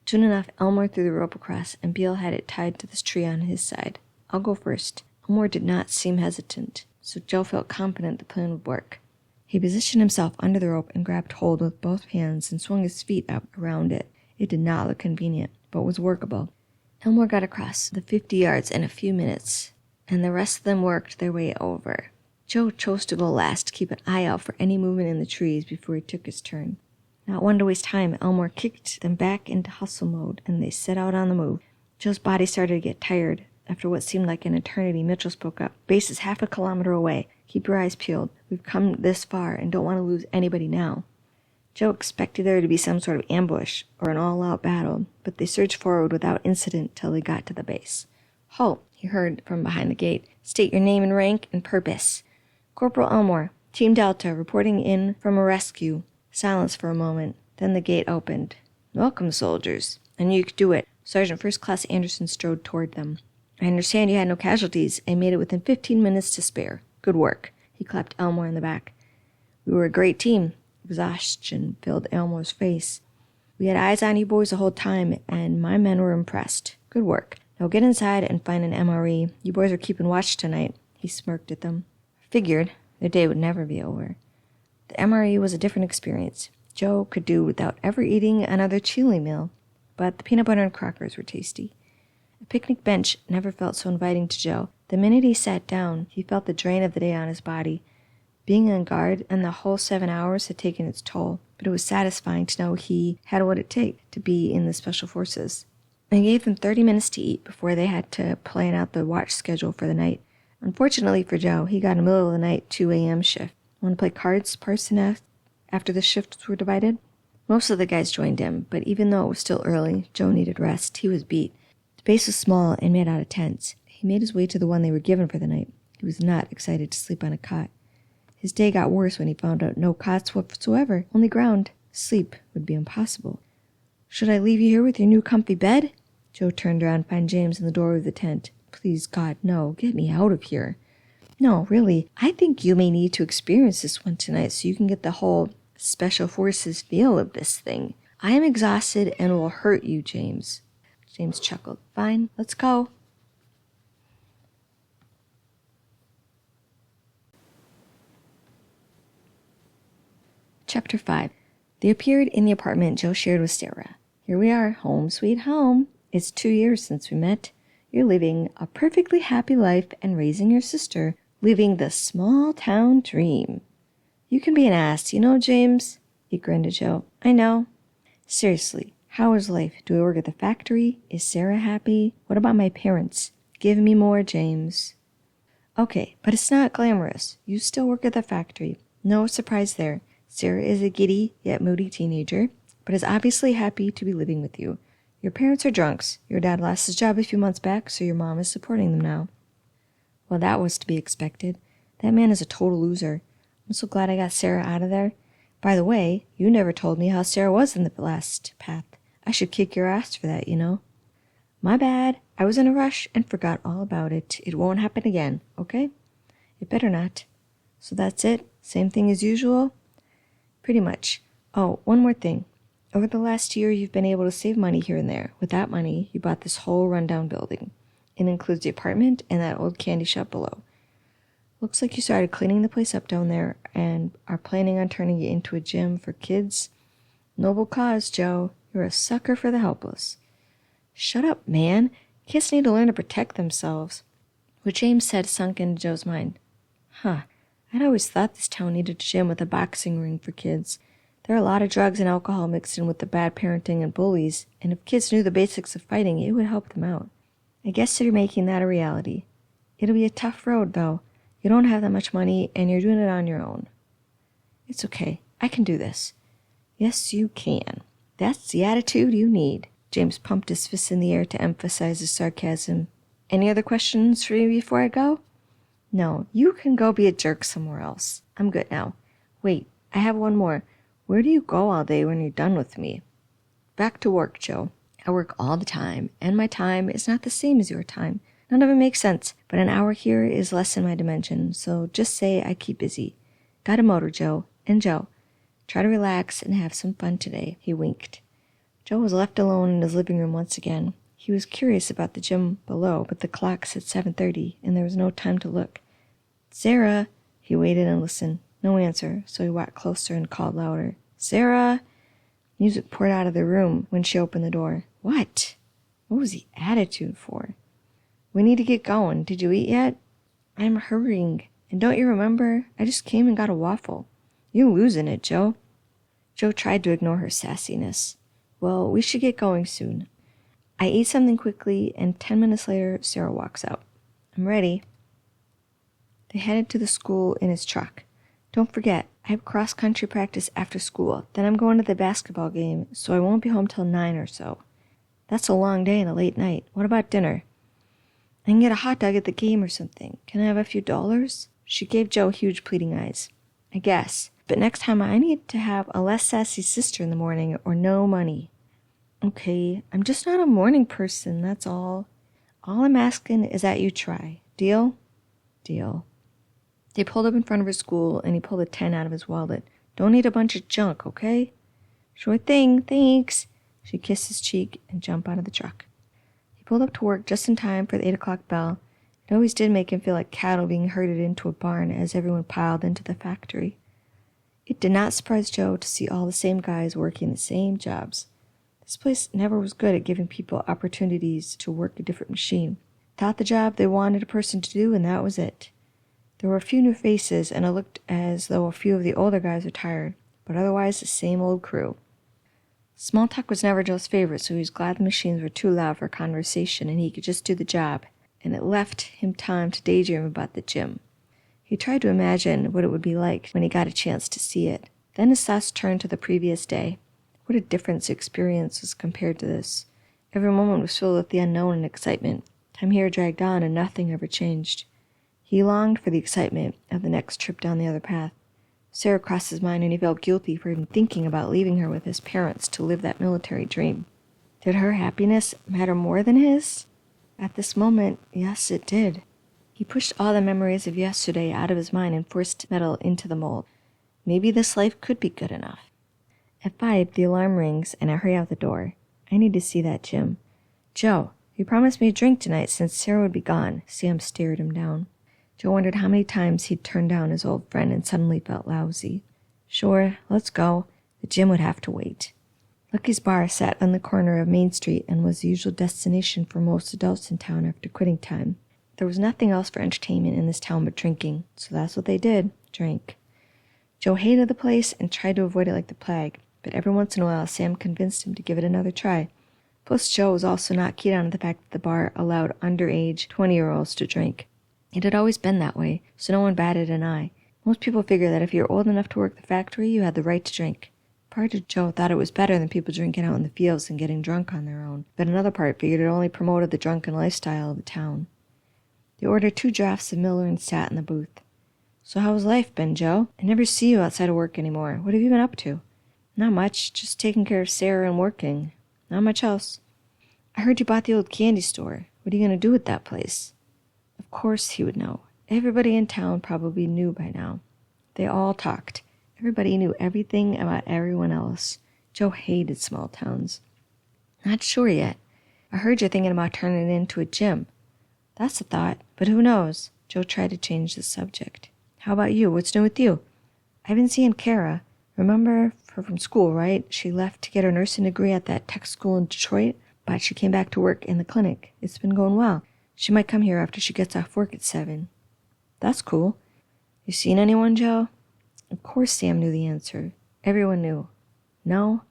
Soon enough, Elmore threw the rope across, and Beale had it tied to this tree on his side. I'll go first. Elmore did not seem hesitant, so Joe felt confident the plan would work. He positioned himself under the rope and grabbed hold with both hands and swung his feet up around it. It did not look convenient, but was workable. Elmore got across the 50 yards in a few minutes, and the rest of them worked their way over. Joe chose to go last to keep an eye out for any movement in the trees before he took his turn. Not one to waste time, Elmore kicked them back into hustle mode, and they set out on the move. Joe's body started to get tired. After what seemed like an eternity, Mitchell spoke up. Base is half a kilometer away. Keep your eyes peeled. We've come this far and don't want to lose anybody now. Joe expected there to be some sort of ambush or an all-out battle, but they surged forward without incident till they got to the base. Halt, he heard from behind the gate. State your name and rank and purpose. Corporal Elmore, Team Delta, reporting in from a rescue. Silence for a moment. Then the gate opened. Welcome, soldiers. I knew you could do it. Sergeant First Class Anderson strode toward them. I understand you had no casualties and made it within 15 minutes to spare. Good work. He clapped Elmore in the back. We were a great team. Exhaustion filled Elmore's face. We had eyes on you boys the whole time, and my men were impressed. Good work. Now get inside and find an MRE. You boys are keeping watch tonight. He smirked at them. Figured their day would never be over. The MRE was a different experience. Joe could do without ever eating another chili meal, but the peanut butter and crackers were tasty. A picnic bench never felt so inviting to Joe. The minute he sat down, he felt the drain of the day on his body. Being on guard and the whole 7 hours had taken its toll, but it was satisfying to know he had what it takes to be in the Special Forces. I gave them 30 minutes to eat before they had to plan out the watch schedule for the night. Unfortunately for Joe, he got a middle of the night 2 a.m. shift. Want to play cards, Parson? After the shifts were divided? Most of the guys joined him, but even though it was still early, Joe needed rest. He was beat. The base was small and made out of tents. He made his way to the one they were given for the night. He was not excited to sleep on a cot. His day got worse when he found out no cots whatsoever, only ground. Sleep would be impossible. Should I leave you here with your new comfy bed? Joe turned around to find James in the doorway of the tent. Please, God, no. Get me out of here. No, really. I think you may need to experience this one tonight so you can get the whole Special Forces feel of this thing. I am exhausted and will hurt you, James. James chuckled. Fine, let's go. Chapter 5. They appeared in the apartment Joe shared with Sarah. Here we are, home sweet home. It's 2 years since we met. You're living a perfectly happy life and raising your sister, living the small town dream. You can be an ass, you know, James? He grinned at Joe. I know. Seriously, how is life? Do I work at the factory? Is Sarah happy? What about my parents? Give me more, James. Okay, but it's not glamorous. You still work at the factory. No surprise there. Sarah is a giddy yet moody teenager, but is obviously happy to be living with you. Your parents are drunks. Your dad lost his job a few months back, so your mom is supporting them now. Well, that was to be expected. That man is a total loser. I'm so glad I got Sarah out of there. By the way, you never told me how Sarah was in the last path. I should kick your ass for that, you know. My bad. I was in a rush and forgot all about it. It won't happen again, okay? It better not. So that's it? Same thing as usual? Pretty much. Oh, one more thing. Over the last year, you've been able to save money here and there. With that money, you bought this whole rundown building. It includes the apartment and that old candy shop below. Looks like you started cleaning the place up down there and are planning on turning it into a gym for kids. Noble cause, Joe. You're a sucker for the helpless. Shut up, man. Kids need to learn to protect themselves. What James said sunk into Joe's mind. I'd always thought this town needed a gym with a boxing ring for kids. There are a lot of drugs and alcohol mixed in with the bad parenting and bullies, and if kids knew the basics of fighting, it would help them out. I guess you're making that a reality. It'll be a tough road, though. You don't have that much money, and you're doing it on your own. It's okay. I can do this. Yes, you can. That's the attitude you need. James pumped his fist in the air to emphasize his sarcasm. Any other questions for me before I go? No, you can go be a jerk somewhere else. I'm good now. Wait, I have one more. Where do you go all day when you're done with me? Back to work, Joe. I work all the time, and my time is not the same as your time. None of it makes sense, but an hour here is less in my dimension, so just say I keep busy. Got a motor, Joe. And Joe, try to relax and have some fun today. He winked. Joe was left alone in his living room once again. He was curious about the gym below, but the clock said 7:30, and there was no time to look. Sarah! He waited and listened. No answer, so he walked closer and called louder. Sarah! Music poured out of the room when she opened the door. What? What was the attitude for? We need to get going. Did you eat yet? I'm hurrying. And don't you remember? I just came and got a waffle. You're losing it, Joe. Joe tried to ignore her sassiness. Well, we should get going soon. I ate something quickly, and 10 minutes later, Sarah walks out. I'm ready. They headed to the school in his truck. Don't forget, I have cross-country practice after school. Then I'm going to the basketball game, so I won't be home till 9 or so. That's a long day and a late night. What about dinner? I can get a hot dog at the game or something. Can I have a few dollars? She gave Joe huge pleading eyes. I guess. But next time I need to have a less sassy sister in the morning or no money. Okay, I'm just not a morning person, that's all. All I'm asking is that you try. Deal? Deal. They pulled up in front of her school, and he pulled a 10 out of his wallet. Don't need a bunch of junk, okay? Sure thing, thanks. She kissed his cheek and jumped out of the truck. He pulled up to work just in time for the 8 o'clock bell. It always did make him feel like cattle being herded into a barn as everyone piled into the factory. It did not surprise Joe to see all the same guys working the same jobs. This place never was good at giving people opportunities to work a different machine. Taught the job they wanted a person to do, and that was it. There were a few new faces, and it looked as though a few of the older guys were tired, but otherwise the same old crew. Small talk was never Joe's favorite, so he was glad the machines were too loud for conversation and he could just do the job, and it left him time to daydream about the gym. He tried to imagine what it would be like when he got a chance to see it. Then his thoughts turned to the previous day. What a difference the experience was compared to this. Every moment was filled with the unknown and excitement. Time here dragged on and nothing ever changed. He longed for the excitement of the next trip down the other path. Sarah crossed his mind and he felt guilty for even thinking about leaving her with his parents to live that military dream. Did her happiness matter more than his? At this moment, yes, it did. He pushed all the memories of yesterday out of his mind and forced metal into the mold. Maybe this life could be good enough. At 5, the alarm rings and I hurry out the door. I need to see that gym. Joe, you promised me a drink tonight since Sarah would be gone. Sam stared him down. Joe wondered how many times he'd turned down his old friend and suddenly felt lousy. Sure, let's go. The gym would have to wait. Lucky's Bar sat on the corner of Main Street and was the usual destination for most adults in town after quitting time. There was nothing else for entertainment in this town but drinking, so that's what they did, drank. Joe hated the place and tried to avoid it like the plague, but every once in a while Sam convinced him to give it another try. Plus Joe was also not keyed on the fact that the bar allowed underage 20-year-olds to drink. It had always been that way, so no one batted an eye. Most people figure that if you're old enough to work the factory, you had the right to drink. Part of Joe thought it was better than people drinking out in the fields and getting drunk on their own, but another part figured it only promoted the drunken lifestyle of the town. They ordered 2 drafts of Miller and sat in the booth. So how's life been, Joe? I never see you outside of work anymore. What have you been up to? Not much, just taking care of Sarah and working. Not much else. I heard you bought the old candy store. What are you going to do with that place? Of course he would know. Everybody in town probably knew by now. They all talked. Everybody knew everything about everyone else. Joe hated small towns. Not sure yet. I heard you're thinking about turning it into a gym. That's a thought, but who knows? Joe tried to change the subject. How about you? What's new with you? I've been seeing Kara. Remember her from school, right? She left to get her nursing degree at that tech school in Detroit, but she came back to work in the clinic. It's been going well. She might come here after she gets off work at 7. That's cool. You seen anyone, Joe? Of course Sam knew the answer. Everyone knew. No?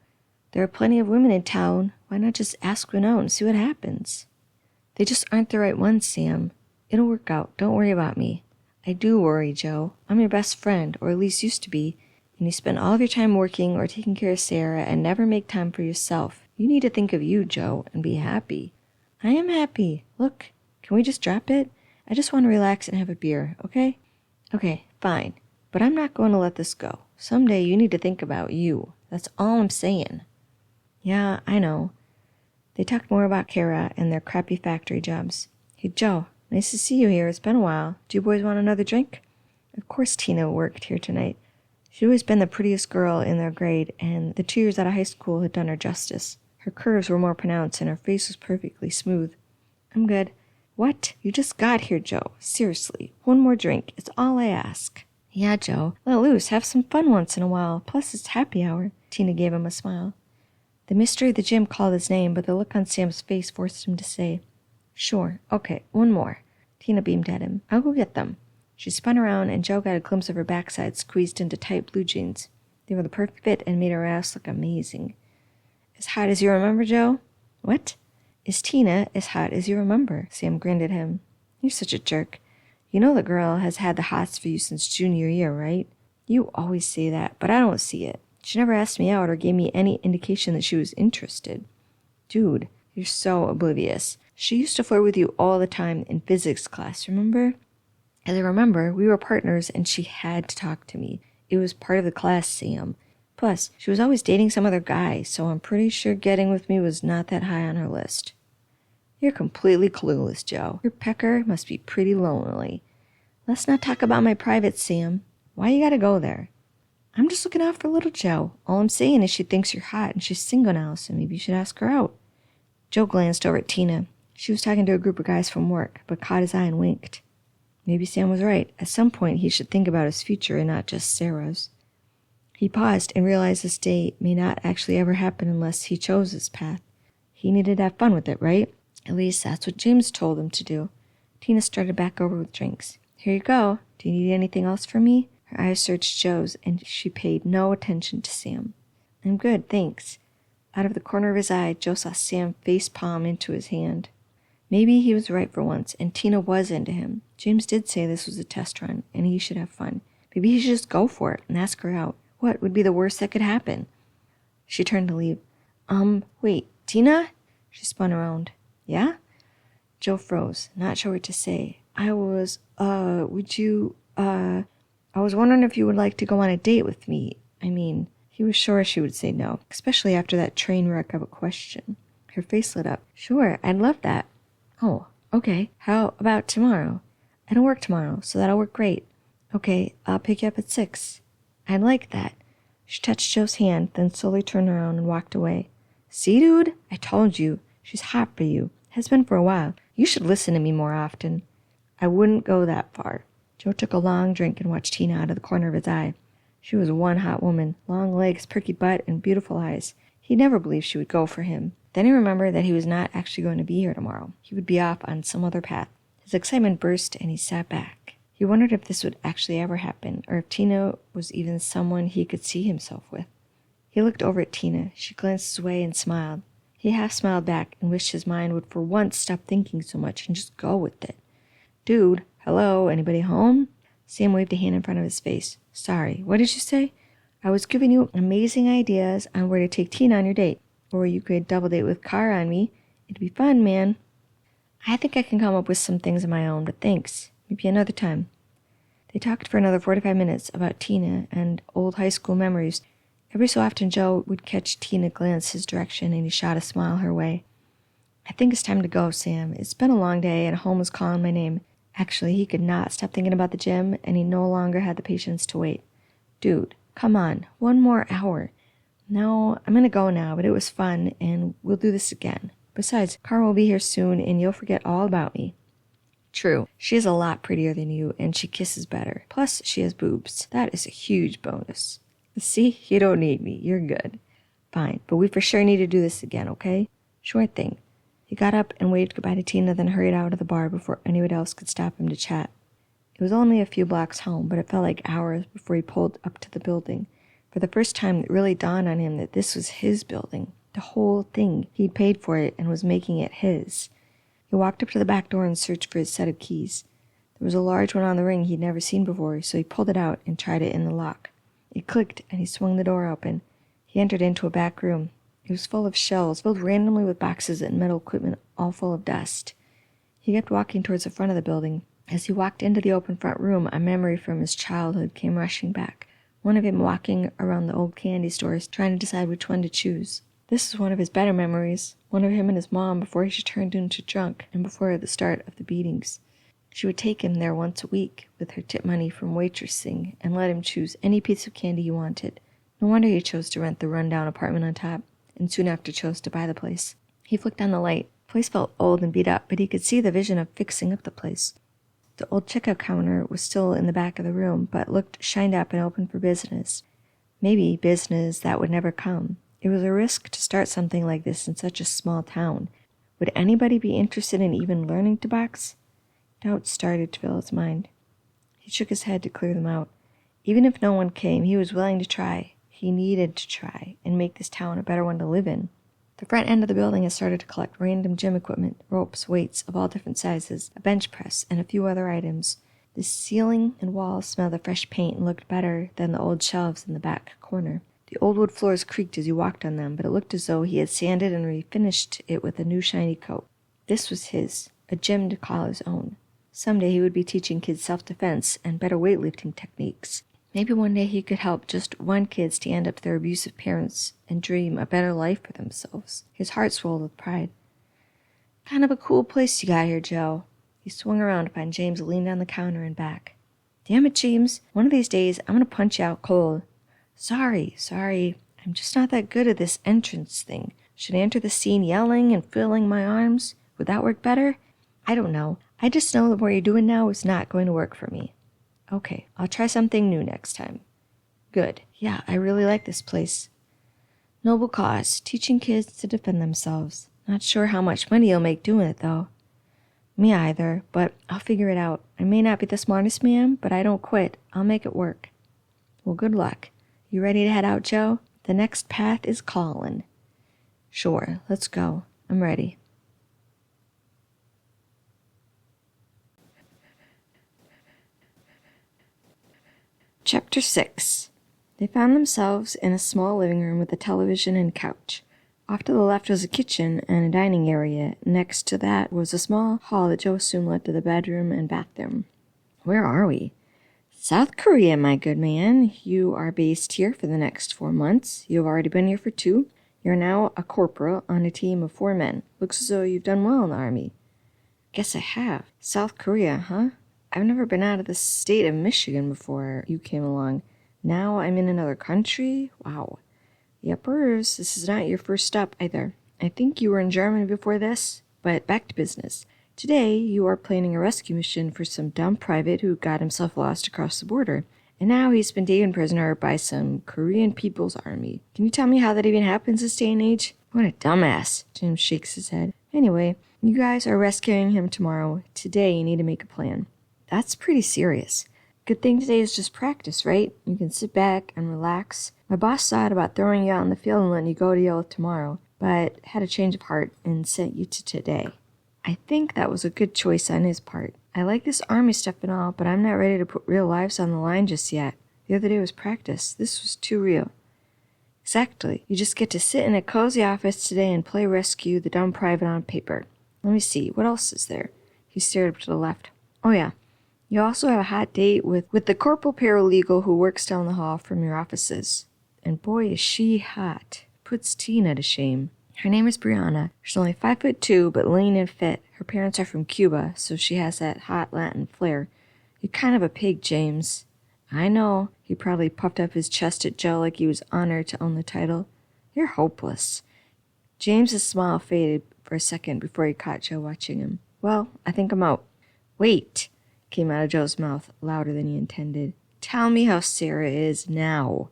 There are plenty of women in town. Why not just ask one out and see what happens? They just aren't the right ones, Sam. It'll work out. Don't worry about me. I do worry, Joe. I'm your best friend, or at least used to be, and you spend all of your time working or taking care of Sarah and never make time for yourself. You need to think of you, Joe, and be happy. I am happy. Look, can we just drop it? I just want to relax and have a beer, okay? Okay, fine. But I'm not going to let this go. Someday you need to think about you. That's all I'm saying. Yeah, I know. They talked more about Kara and their crappy factory jobs. Hey, Joe, nice to see you here. It's been a while. Do you boys want another drink? Of course Tina worked here tonight. She'd always been the prettiest girl in their grade, and the 2 years out of high school had done her justice. Her curves were more pronounced, and her face was perfectly smooth. I'm good. What? You just got here, Joe. Seriously. One more drink. It's all I ask. Yeah, Joe. Let loose. Have some fun once in a while. Plus, it's happy hour. Tina gave him a smile. The mystery of the gym called his name, but the look on Sam's face forced him to say, Sure. Okay, one more. Tina beamed at him. I'll go get them. She spun around, and Joe got a glimpse of her backside squeezed into tight blue jeans. They were the perfect fit and made her ass look amazing. As hot as you remember, Joe? What? Is Tina as hot as you remember? Sam grinned at him. You're such a jerk. You know the girl has had the hots for you since junior year, right? You always say that, but I don't see it. She never asked me out or gave me any indication that she was interested. Dude, you're so oblivious. She used to flirt with you all the time in physics class, remember? As I remember, we were partners and she had to talk to me. It was part of the class, Sam. Plus, she was always dating some other guy, so I'm pretty sure getting with me was not that high on her list. You're completely clueless, Joe. Your pecker must be pretty lonely. Let's not talk about my privates, Sam. Why you gotta go there? I'm just looking out for little Joe. All I'm saying is she thinks you're hot and she's single now, so maybe you should ask her out. Joe glanced over at Tina. She was talking to a group of guys from work, but caught his eye and winked. Maybe Sam was right. At some point, he should think about his future and not just Sarah's. He paused and realized this day may not actually ever happen unless he chose this path. He needed to have fun with it, right? At least that's what James told him to do. Tina started back over with drinks. Here you go. Do you need anything else from me? Her eyes searched Joe's, and she paid no attention to Sam. I'm good, thanks. Out of the corner of his eye, Joe saw Sam face palm into his hand. Maybe he was right for once, and Tina was into him. James did say this was a test run, and he should have fun. Maybe he should just go for it and ask her out. What would be the worst that could happen? She turned to leave. Wait, Tina? She spun around. Yeah? Joe froze, not sure what to say. I was wondering if you would like to go on a date with me. He was sure she would say no, especially after that train wreck of a question. Her face lit up. Sure, I'd love that. Oh, okay. How about tomorrow? I don't work tomorrow, so that'll work great. Okay, I'll pick you up at 6. I'd like that. She touched Joe's hand, then slowly turned around and walked away. See, dude? I told you. She's hot for you. Has been for a while. You should listen to me more often. I wouldn't go that far. Joe took a long drink and watched Tina out of the corner of his eye. She was one hot woman, long legs, perky butt, and beautiful eyes. He never believed she would go for him. Then he remembered that he was not actually going to be here tomorrow. He would be off on some other path. His excitement burst, and he sat back. He wondered if this would actually ever happen, or if Tina was even someone he could see himself with. He looked over at Tina. She glanced his way and smiled. He half smiled back and wished his mind would for once stop thinking so much and just go with it. Dude, hello, anybody home? Sam waved a hand in front of his face. Sorry, what did you say? I was giving you amazing ideas on where to take Tina on your date. Or you could double date with Car on me. It'd be fun, man. I think I can come up with some things of my own, but thanks. Maybe another time. They talked for another 45 minutes about Tina and old high school memories. Every so often Joe would catch Tina glance his direction, and he shot a smile her way. I think it's time to go, Sam. It's been a long day, and home is calling my name. Actually, he could not stop thinking about the gym, and he no longer had the patience to wait. Dude, come on. 1 more hour. No, I'm gonna go now, but it was fun, and we'll do this again. Besides, Carl will be here soon, and you'll forget all about me. True, she is a lot prettier than you, and she kisses better. Plus, she has boobs. That is a huge bonus. See, you don't need me. You're good. Fine, but we for sure need to do this again, okay? Sure thing. He got up and waved goodbye to Tina, then hurried out of the bar before anyone else could stop him to chat. It was only a few blocks home, but it felt like hours before he pulled up to the building. For the first time, it really dawned on him that this was his building. The whole thing. He'd paid for it and was making it his. He walked up to the back door and searched for his set of keys. There was a large one on the ring he'd never seen before, so he pulled it out and tried it in the lock. It clicked, and he swung the door open. He entered into a back room. It was full of shelves, filled randomly with boxes and metal equipment, all full of dust. He kept walking towards the front of the building. As he walked into the open front room, a memory from his childhood came rushing back. One of him walking around the old candy stores, trying to decide which one to choose. This was one of his better memories, one of him and his mom before she turned into drunk and before the start of the beatings. She would take him there once a week with her tip money from waitressing and let him choose any piece of candy he wanted. No wonder he chose to rent the rundown apartment on top, and soon after chose to buy the place. He flicked on the light. The place felt old and beat up, but he could see the vision of fixing up the place. The old checkout counter was still in the back of the room, but looked shined up and open for business. Maybe business that would never come. It was a risk to start something like this in such a small town. Would anybody be interested in even learning to box? Doubts started to fill his mind. He shook his head to clear them out. Even if no one came, he was willing to try. He needed to try and make this town a better one to live in. The front end of the building had started to collect random gym equipment, ropes, weights of all different sizes, a bench press, and a few other items. The ceiling and walls smelled of fresh paint and looked better than the old shelves in the back corner. The old wood floors creaked as he walked on them, but it looked as though he had sanded and refinished it with a new shiny coat. This was his, a gym to call his own. Someday he would be teaching kids self-defense and better weightlifting techniques. Maybe one day he could help just one kid stand up to their abusive parents and dream a better life for themselves. His heart swelled with pride. Kind of a cool place you got here, Joe. He swung around to find James leaned on the counter and back. Damn it, James. One of these days, I'm going to punch you out cold. Sorry. I'm just not that good at this entrance thing. Should I enter the scene yelling and flailing my arms? Would that work better? I don't know. I just know that what you're doing now is not going to work for me. Okay, I'll try something new next time. Good. Yeah, I really like this place. Noble cause, teaching kids to defend themselves. Not sure how much money you'll make doing it, though. Me either, but I'll figure it out. I may not be the smartest man, but I don't quit. I'll make it work. Well, good luck. You ready to head out, Joe? The next path is callin'. Sure, let's go. I'm ready. Chapter 6. They found themselves in a small living room with a television and couch. Off to the left was a kitchen and a dining area. Next to that was a small hall that Joe assumed led to the bedroom and bathroom. Where are we? South Korea, my good man. You are based here for the next 4 months. You have already been here for 2. You're now a corporal on a team of 4 men. Looks as though you've done well in the army. Guess I have. South Korea, huh? I've never been out of the state of Michigan before you came along. Now I'm in another country? Wow. Yepers, this is not your first stop either. I think you were in Germany before this, but back to business. Today, you are planning a rescue mission for some dumb private who got himself lost across the border. And now he's been taken prisoner by some Korean People's Army. Can you tell me how that even happens this day and age? What a dumbass. James shakes his head. Anyway, you guys are rescuing him tomorrow. Today, you need to make a plan. That's pretty serious. Good thing today is just practice, right? You can sit back and relax. My boss thought about throwing you out in the field and letting you go to Yale tomorrow, but had a change of heart and sent you to today. I think that was a good choice on his part. I like this army stuff and all, but I'm not ready to put real lives on the line just yet. The other day was practice. This was too real. Exactly. You just get to sit in a cozy office today and play rescue the dumb private on paper. Let me see. What else is there? He stared up to the left. Oh, yeah. You also have a hot date with the corporal paralegal who works down the hall from your offices. And boy, is she hot. Puts Tina to shame. Her name is Brianna. She's only 5'2", but lean and fit. Her parents are from Cuba, so she has that hot Latin flair. You're kind of a pig, James. I know. He probably puffed up his chest at Joe like he was honored to own the title. You're hopeless. James's smile faded for a second before he caught Joe watching him. Well, I think I'm out. Wait, came out of Joe's mouth, louder than he intended. Tell me how Sarah is now.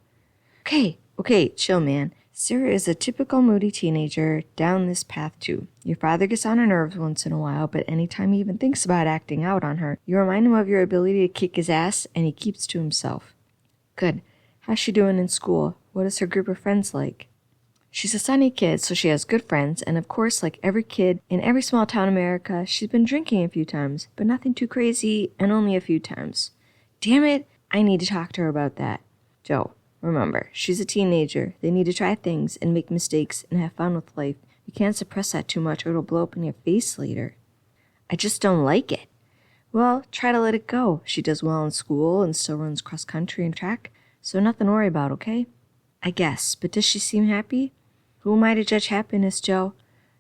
Okay, chill, man. Sarah is a typical moody teenager down this path, too. Your father gets on her nerves once in a while, but anytime he even thinks about acting out on her, you remind him of your ability to kick his ass, and he keeps to himself. Good. How's she doing in school? What is her group of friends like? She's a sunny kid, so she has good friends, and of course, like every kid in every small town in America, she's been drinking a few times, but nothing too crazy, and only a few times. Damn it, I need to talk to her about that. Joe, remember, she's a teenager. They need to try things and make mistakes and have fun with life. You can't suppress that too much or it'll blow up in your face later. I just don't like it. Well, try to let it go. She does well in school and still runs cross-country and track, so nothing to worry about, okay? I guess, but does she seem happy? Who am I to judge happiness, Joe?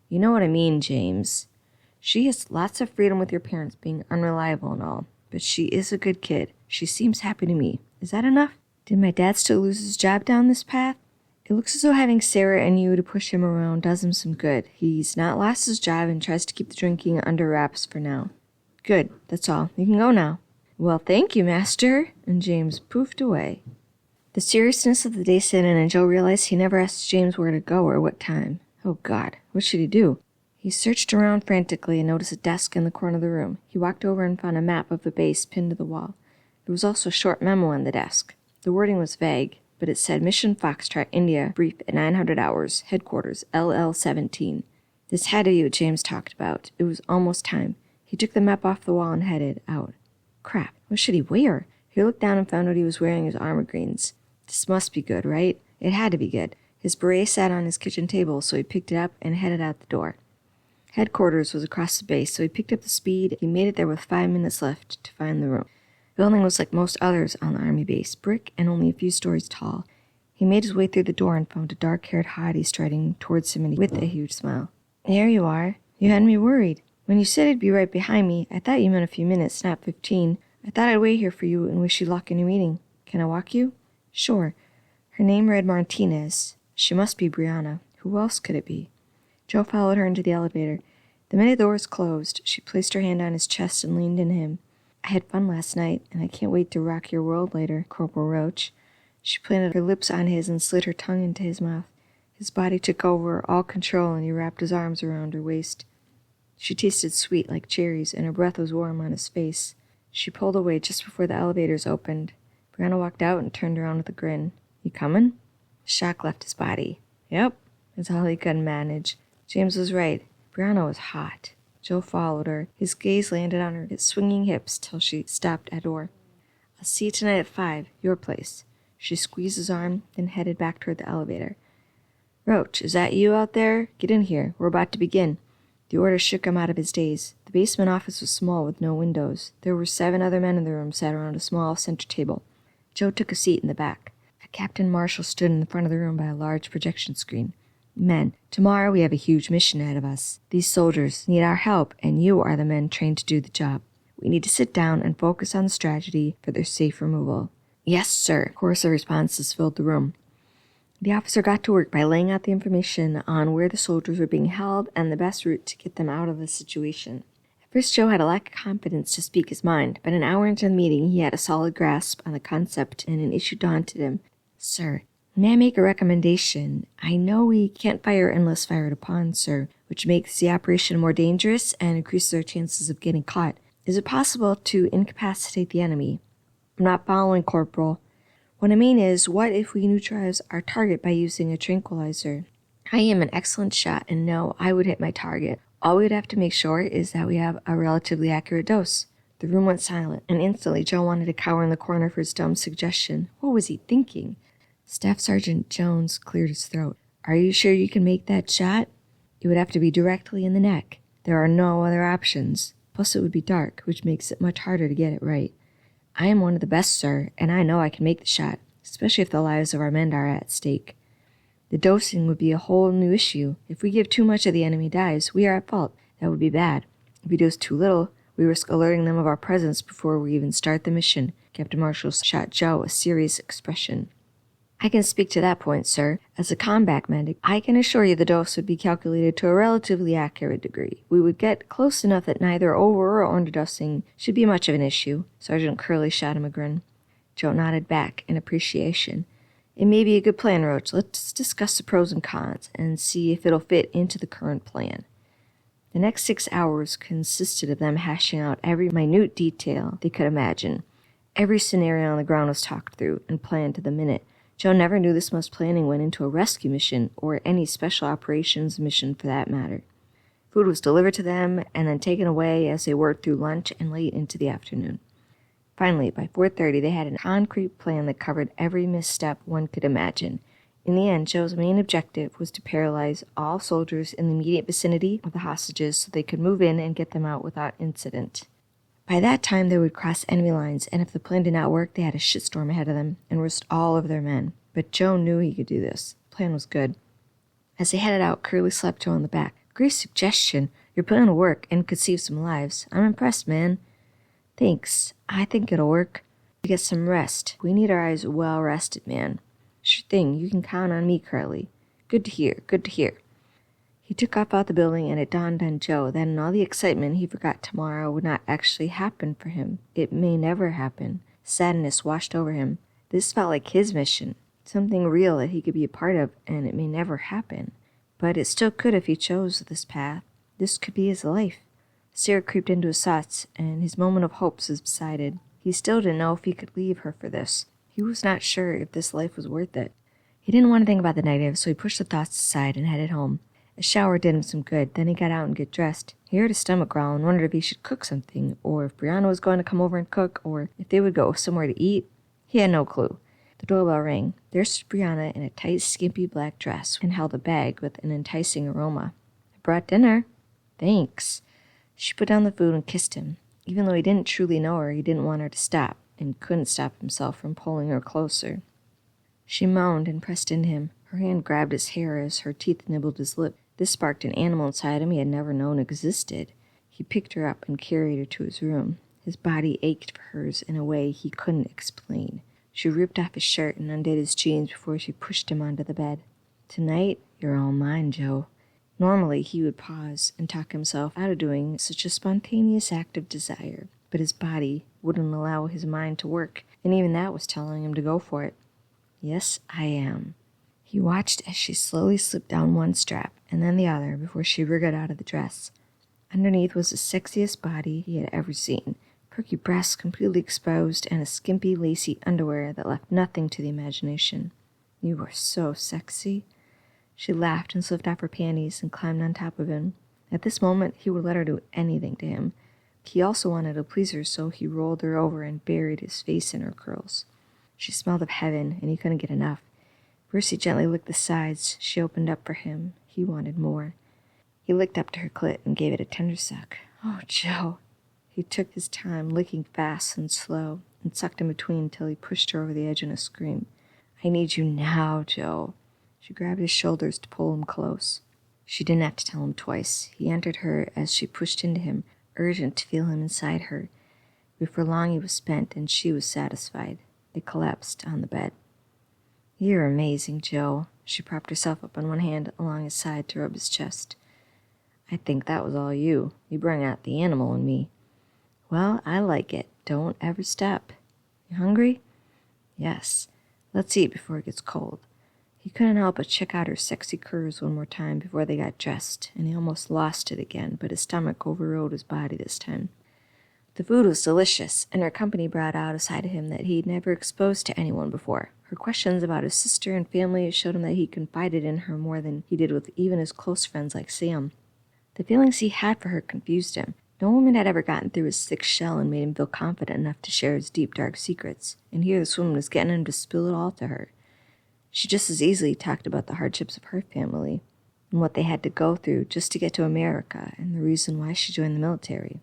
You know what I mean, James. She has lots of freedom with your parents being unreliable and all, but she is a good kid. She seems happy to me. Is that enough? Did my dad still lose his job down this path? It looks as though having Sarah and you to push him around does him some good. He's not lost his job and tries to keep the drinking under wraps for now. Good, that's all. You can go now. Well, thank you, master. And James poofed away. The seriousness of the day set in, and Joe realized he never asked James where to go or what time. Oh, God, what should he do? He searched around frantically and noticed a desk in the corner of the room. He walked over and found a map of the base pinned to the wall. There was also a short memo on the desk. The wording was vague, but it said, Mission Foxtrot, India, brief at 900 hours, headquarters, LL-17. This had to be what James talked about. It was almost time. He took the map off the wall and headed out. Crap, what should he wear? He looked down and found out he was wearing his armor greens. This must be good, right? It had to be good. His beret sat on his kitchen table, so he picked it up and headed out the door. Headquarters was across the base, so he picked up the speed. He made it there with 5 minutes left to find the room. The building was like most others on the army base, brick and only a few stories tall. He made his way through the door and found a dark-haired hottie striding towards him with a huge smile. "There you are. You had me worried. When you said it'd be right behind me, I thought you meant a few minutes, not 15. I thought I'd wait here for you and wish you luck in your meeting. Can I walk you?" "Sure." Her name read Martinez. She must be Brianna. Who else could it be? Joe followed her into the elevator. The minute the doors closed, she placed her hand on his chest and leaned into him. "I had fun last night, and I can't wait to rock your world later, Corporal Roach." She planted her lips on his and slid her tongue into his mouth. His body took over all control, and he wrapped his arms around her waist. She tasted sweet like cherries, and her breath was warm on his face. She pulled away just before the elevators opened. Brianna walked out and turned around with a grin. "You coming?" Shock left his body. "Yep," that's all he could manage. James was right. Brianna was hot. Joe followed her. His gaze landed on her swinging hips till she stopped at the door. "I'll see you tonight at 5, your place." She squeezed his arm, then headed back toward the elevator. "Roach, is that you out there? Get in here. We're about to begin." The order shook him out of his daze. The basement office was small with no windows. There were 7 other men in the room sat around a small center table. Joe took a seat in the back. A captain marshal stood in the front of the room by a large projection screen. "Men, tomorrow we have a huge mission ahead of us. These soldiers need our help, and you are the men trained to do the job. We need to sit down and focus on the strategy for their safe removal." "Yes, sir." Chorus of responses filled the room. The officer got to work by laying out the information on where the soldiers were being held and the best route to get them out of the situation. At first, Joe had a lack of confidence to speak his mind, but an hour into the meeting, he had a solid grasp on the concept, and an issue dawned to him. "Sir, may I make a recommendation? I know we can't fire unless fired upon, sir, which makes the operation more dangerous and increases our chances of getting caught. Is it possible to incapacitate the enemy?" "I'm not following, Corporal." "What I mean is, what if we neutralize our target by using a tranquilizer?" "I am an excellent shot, and no, I would hit my target. All we would have to make sure is that we have a relatively accurate dose." The room went silent, and instantly Joe wanted to cower in the corner for his dumb suggestion. What was he thinking? Staff Sergeant Jones cleared his throat. "Are you sure you can make that shot?" "It would have to be directly in the neck. There are no other options. Plus it would be dark, which makes it much harder to get it right." "I am one of the best, sir, and I know I can make the shot, especially if the lives of our men are at stake." "The dosing would be a whole new issue. If we give too much of the enemy dives, we are at fault. That would be bad. If we dose too little, we risk alerting them of our presence before we even start the mission." Captain Marshall shot Joe a serious expression. "I can speak to that point, sir. As a combat medic, I can assure you the dose would be calculated to a relatively accurate degree. We would get close enough that neither over or underdosing should be much of an issue." Sergeant Curley shot him a grin. Joe nodded back in appreciation. "It may be a good plan, Roach. Let's discuss the pros and cons and see if it'll fit into the current plan." The next 6 hours consisted of them hashing out every minute detail they could imagine. Every scenario on the ground was talked through and planned to the minute. Joe never knew this much planning went into a rescue mission, or any special operations mission for that matter. Food was delivered to them and then taken away as they worked through lunch and late into the afternoon. Finally, by 4:30, they had a concrete plan that covered every misstep one could imagine. In the end, Joe's main objective was to paralyze all soldiers in the immediate vicinity of the hostages so they could move in and get them out without incident. By that time, they would cross enemy lines, and if the plan did not work, they had a shitstorm ahead of them and risked all of their men. But Joe knew he could do this. The plan was good. As they headed out, Curly slapped Joe on the back. "Great suggestion. Your plan will work and could save some lives. I'm impressed, man." "Thanks. I think it'll work. We get some rest. We need our eyes well rested, man." "Sure thing. You can count on me, Curly." "Good to hear. Good to hear." He took off out the building, and it dawned on Joe that in all the excitement he forgot tomorrow would not actually happen for him. It may never happen. Sadness washed over him. This felt like his mission, something real that he could be a part of, and it may never happen. But it still could if he chose this path. This could be his life. Sarah creeped into his thoughts, and his moment of hope subsided. He still didn't know if he could leave her for this. He was not sure if this life was worth it. He didn't want to think about the negative, so he pushed the thoughts aside and headed home. A shower did him some good. Then he got out and got dressed. He heard his stomach growl and wondered if he should cook something, or if Brianna was going to come over and cook, or if they would go somewhere to eat. He had no clue. The doorbell rang. There stood Brianna in a tight, skimpy black dress and held a bag with an enticing aroma. "I brought dinner." "Thanks." She put down the food and kissed him. Even though he didn't truly know her, he didn't want her to stop. and couldn't stop himself from pulling her closer. She moaned and pressed into him. Her hand grabbed his hair as her teeth nibbled his lip. This sparked an animal inside him he had never known existed. He picked her up and carried her to his room. His body ached for hers in a way he couldn't explain. She ripped off his shirt and undid his jeans before she pushed him onto the bed. "Tonight, you're all mine, Joe." Normally, he would pause and talk himself out of doing such a spontaneous act of desire, but his body wouldn't allow his mind to work, and even that was telling him to go for it. "Yes, I am." He watched as she slowly slipped down one strap and then the other before she wriggled out of the dress. Underneath was the sexiest body he had ever seen, perky breasts completely exposed and a skimpy, lacy underwear that left nothing to the imagination. "You are so sexy." She laughed and slipped off her panties and climbed on top of him. At this moment, he would let her do anything to him. He also wanted to please her, so he rolled her over and buried his face in her curls. She smelled of heaven, and he couldn't get enough. First he gently licked the sides. She opened up for him. He wanted more. He licked up to her clit and gave it a tender suck. "Oh, Joe." He took his time, licking fast and slow, and sucked in between until he pushed her over the edge in a scream. "I need you now, Joe." She grabbed his shoulders to pull him close. She didn't have to tell him twice. He entered her as she pushed into him, urgent to feel him inside her. Before long he was spent, and she was satisfied. They collapsed on the bed. "You're amazing, Joe." She propped herself up on one hand along his side to rub his chest. "I think that was all you. You bring out the animal in me." "Well, I like it. Don't ever stop. You hungry?" "Yes. Let's eat before it gets cold." He couldn't help but check out her sexy curves one more time before they got dressed, and he almost lost it again, but his stomach overrode his body this time. The food was delicious, and her company brought out a side of him that he'd never exposed to anyone before. Her questions about his sister and family showed him that he confided in her more than he did with even his close friends like Sam. The feelings he had for her confused him. No woman had ever gotten through his thick shell and made him feel confident enough to share his deep, dark secrets, and here this woman was getting him to spill it all to her. She just as easily talked about the hardships of her family and what they had to go through just to get to America and the reason why she joined the military.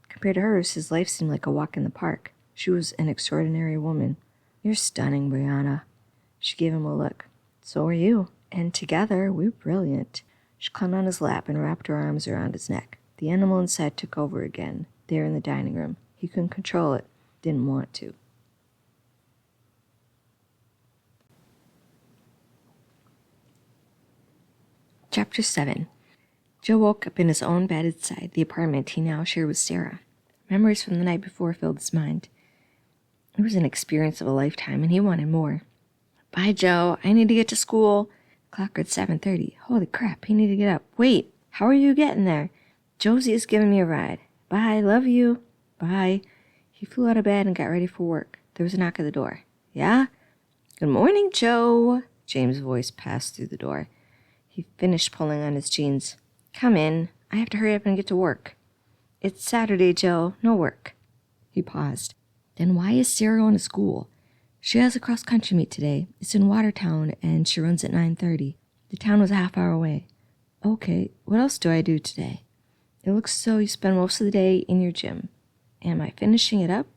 Compared to hers, his life seemed like a walk in the park. She was an extraordinary woman. "You're stunning, Brianna." She gave him a look. "So are you. And together, we're brilliant." She climbed on his lap and wrapped her arms around his neck. The animal inside took over again, there in the dining room. He couldn't control it, didn't want to. Chapter 7. Joe woke up in his own bed inside the apartment he now shared with Sarah. Memories from the night before filled his mind. It was an experience of a lifetime, and he wanted more. "Bye, Joe. I need to get to school." Clock read 7:30. Holy crap, he needed to get up. "Wait, how are you getting there?" "Josie is giving me a ride." "Bye, love you." "Bye." He flew out of bed and got ready for work. There was a knock at the door. "Yeah?" "Good morning, Joe." James' voice passed through the door. He finished pulling on his jeans. "Come in. I have to hurry up and get to work." "It's Saturday, Joe. No work." He paused. "Then why is Sarah going to school?" "She has a cross-country meet today. It's in Watertown, and she runs at 9:30. The town was a half hour away." "Okay, what else do I do today?" "It looks as though you spend most of the day in your gym." "Am I finishing it up?"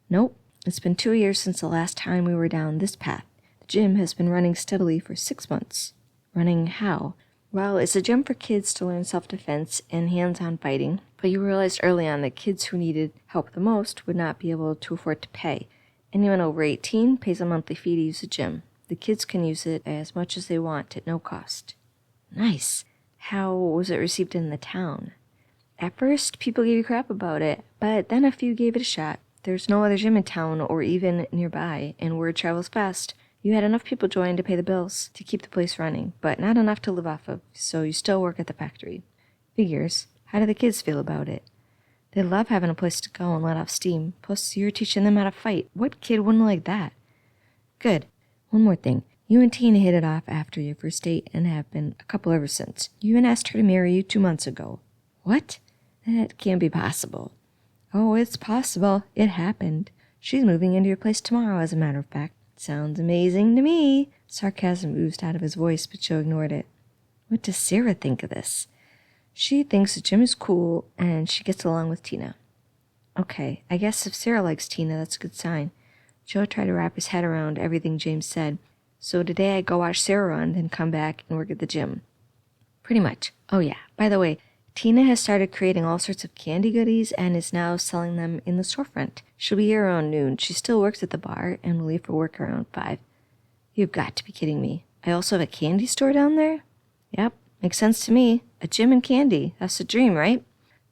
"Nope. It's been 2 years since the last time we were down this path. The gym has been running steadily for 6 months. "Running how?" "Well, it's a gym for kids to learn self-defense and hands-on fighting, but you realized early on that kids who needed help the most would not be able to afford to pay. Anyone over 18 pays a monthly fee to use the gym. The kids can use it as much as they want at no cost." "Nice. How was it received in the town?" "At first, people gave you crap about it, but then a few gave it a shot. There's no other gym in town or even nearby, and word travels fast. You had enough people join to pay the bills to keep the place running, but not enough to live off of, so you still work at the factory." "Figures. How do the kids feel about it?" "They love having a place to go and let off steam. Plus, you're teaching them how to fight. What kid wouldn't like that?" "Good. One more thing. You and Tina hit it off after your first date and have been a couple ever since. You even asked her to marry you 2 months ago." "What?" "That can't be possible." "Oh, it's possible. It happened. She's moving into your place tomorrow, as a matter of fact." "Sounds amazing to me." Sarcasm oozed out of his voice, but Joe ignored it. "What does Sarah think of this?" "She thinks the gym is cool, and she gets along with Tina." "Okay, I guess if Sarah likes Tina, that's a good sign. Joe tried to wrap his head around everything James said. So today I go watch Sarah run, then come back and work at the gym. Pretty much. Oh yeah, by the way, Tina has started creating all sorts of candy goodies and is now selling them in the storefront. She'll be here around noon. She still works at the bar and will leave for work around 5. You've got to be kidding me. I also have a candy store down there? Yep, makes sense to me. A gym and candy. That's the dream, right?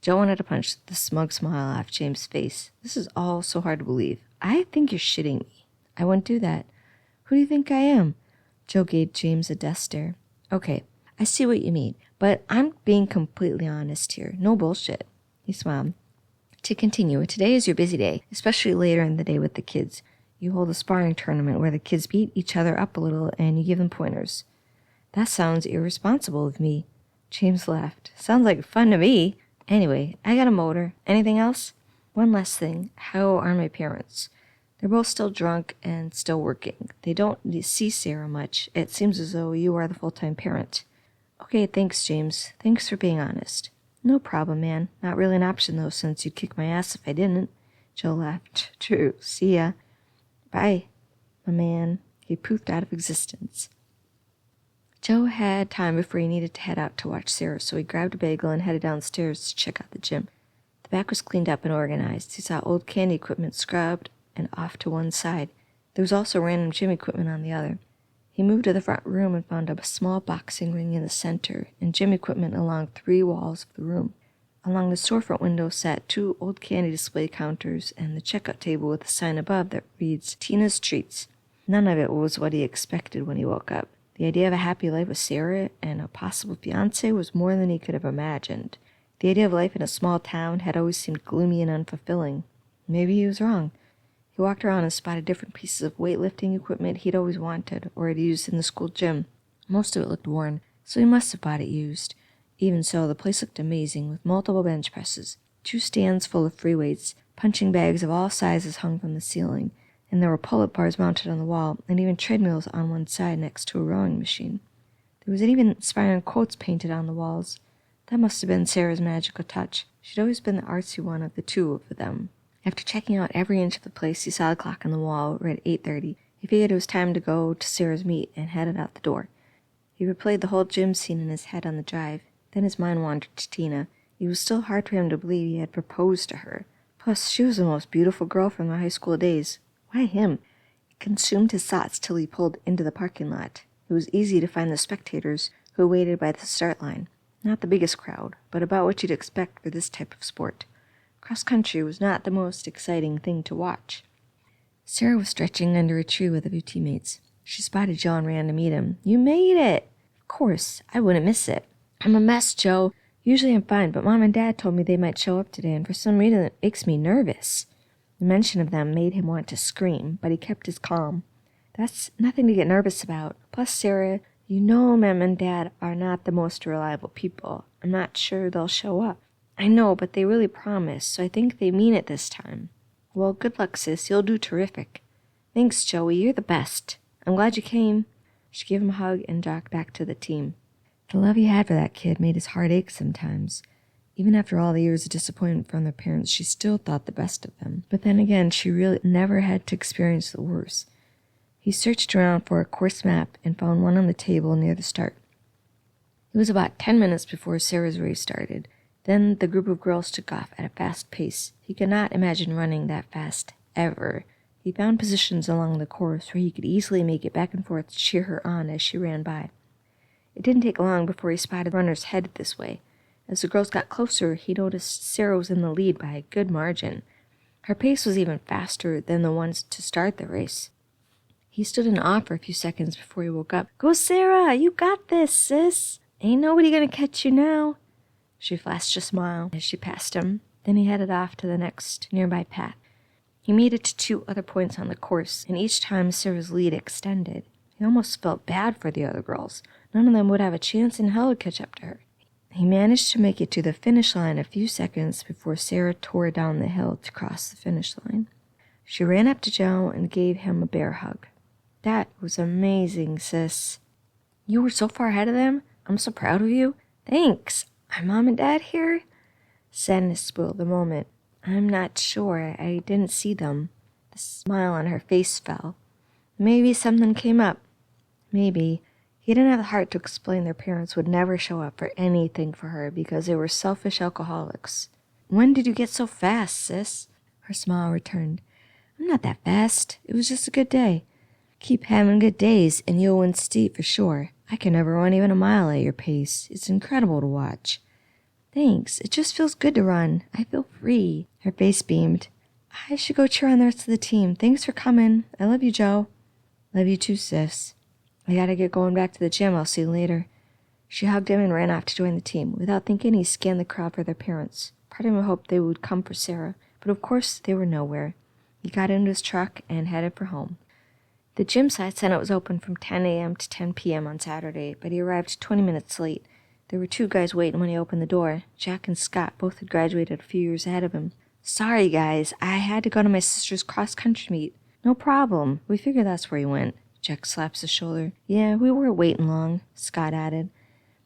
Joe wanted to punch the smug smile off James' face. This is all so hard to believe. I think you're shitting me. I wouldn't do that. Who do you think I am? Joe gave James a death stare. Okay, I see what you mean, but I'm being completely honest here. No bullshit. He smiled. To continue, today is your busy day, especially later in the day with the kids. You hold a sparring tournament where the kids beat each other up a little and you give them pointers. That sounds irresponsible of me. James laughed. Sounds like fun to me. Anyway, I got a motor. Anything else? One last thing. How are my parents? They're both still drunk and still working. They don't see Sarah much. It seems as though you are the full-time parent. Okay, thanks, James. Thanks for being honest. No problem, man. Not really an option, though, since you'd kick my ass if I didn't. Joe laughed. True. See ya. Bye, my man. He poofed out of existence. Joe had time before he needed to head out to watch Sarah, so he grabbed a bagel and headed downstairs to check out the gym. The back was cleaned up and organized. He saw old candy equipment scrubbed and off to one side. There was also random gym equipment on the other. He moved to the front room and found a small boxing ring in the center and gym equipment along 3 walls of the room. Along the storefront window sat 2 old candy display counters and the checkout table with a sign above that reads, Tina's Treats. None of it was what he expected when he woke up. The idea of a happy life with Sarah and a possible fiancé was more than he could have imagined. The idea of life in a small town had always seemed gloomy and unfulfilling. Maybe he was wrong. He walked around and spotted different pieces of weightlifting equipment he'd always wanted or had used in the school gym. Most of it looked worn, so he must have bought it used. Even so, the place looked amazing, with multiple bench presses, 2 stands full of free weights, punching bags of all sizes hung from the ceiling, and there were pull-up bars mounted on the wall, and even treadmills on one side next to a rowing machine. There was even inspiring quotes painted on the walls. That must have been Sarah's magical touch. She'd always been the artsy one of the 2 of them. After checking out every inch of the place, he saw the clock on the wall read 8:30. He figured it was time to go to Sarah's meet and headed out the door. He replayed the whole gym scene in his head on the drive. Then his mind wandered to Tina. It was still hard for him to believe he had proposed to her. Plus, she was the most beautiful girl from their high school days. Why him? It consumed his thoughts till he pulled into the parking lot. It was easy to find the spectators who waited by the start line. Not the biggest crowd, but about what you'd expect for this type of sport. Cross-country was not the most exciting thing to watch. Sarah was stretching under a tree with a few teammates. She spotted Joe and ran to meet him. You made it! Of course, I wouldn't miss it. I'm a mess, Joe. Usually I'm fine, but Mom and Dad told me they might show up today, and for some reason it makes me nervous. The mention of them made him want to scream, but he kept his calm. That's nothing to get nervous about. Plus, Sarah, you know Mom and Dad are not the most reliable people. I'm not sure they'll show up. I know, but they really promised, so I think they mean it this time. Well, good luck, sis. You'll do terrific. Thanks, Joey. You're the best. I'm glad you came. She gave him a hug and jogged back to the team. The love he had for that kid made his heart ache sometimes. Even after all the years of disappointment from their parents, she still thought the best of them. But then again, she really never had to experience the worst. He searched around for a course map and found one on the table near the start. It was about 10 minutes before Sarah's race started. Then the group of girls took off at a fast pace. He could not imagine running that fast, ever. He found positions along the course where he could easily make it back and forth to cheer her on as she ran by. It didn't take long before he spotted runners headed this way. As the girls got closer, he noticed Sarah was in the lead by a good margin. Her pace was even faster than the ones to start the race. He stood in awe for a few seconds before he woke up. Go, Sarah! You got this, sis! Ain't nobody gonna catch you now. She flashed a smile as she passed him. Then he headed off to the next nearby path. He made it to 2 other points on the course, and each time Sarah's lead extended. He almost felt bad for the other girls. None of them would have a chance in hell to catch up to her. He managed to make it to the finish line a few seconds before Sarah tore down the hill to cross the finish line. She ran up to Joe and gave him a bear hug. That was amazing, sis. You were so far ahead of them. I'm so proud of you. Thanks. Are Mom and Dad here? Sadness spoiled the moment. I'm not sure. I didn't see them. The smile on her face fell. Maybe something came up. Maybe. He didn't have the heart to explain their parents would never show up for anything for her because they were selfish alcoholics. When did you get so fast, sis? Her smile returned. I'm not that fast. It was just a good day. Keep having good days and you'll win state for sure. I can never run even a mile at your pace. It's incredible to watch. Thanks. It just feels good to run. I feel free. Her face beamed. I should go cheer on the rest of the team. Thanks for coming. I love you, Joe. Love you too, sis. I gotta get going back to the gym. I'll see you later. She hugged him and ran off to join the team. Without thinking, he scanned the crowd for their parents. Part of him hoped they would come for Sarah, but of course they were nowhere. He got into his truck and headed for home. The gym site said it was open from 10 a.m. to 10 p.m. on Saturday, but he arrived 20 minutes late. There were two guys waiting when he opened the door. Jack and Scott both had graduated a few years ahead of him. Sorry, guys. I had to go to my sister's cross-country meet. No problem. We figured that's where you went. Jack slaps his shoulder. Yeah, we weren't waiting long, Scott added.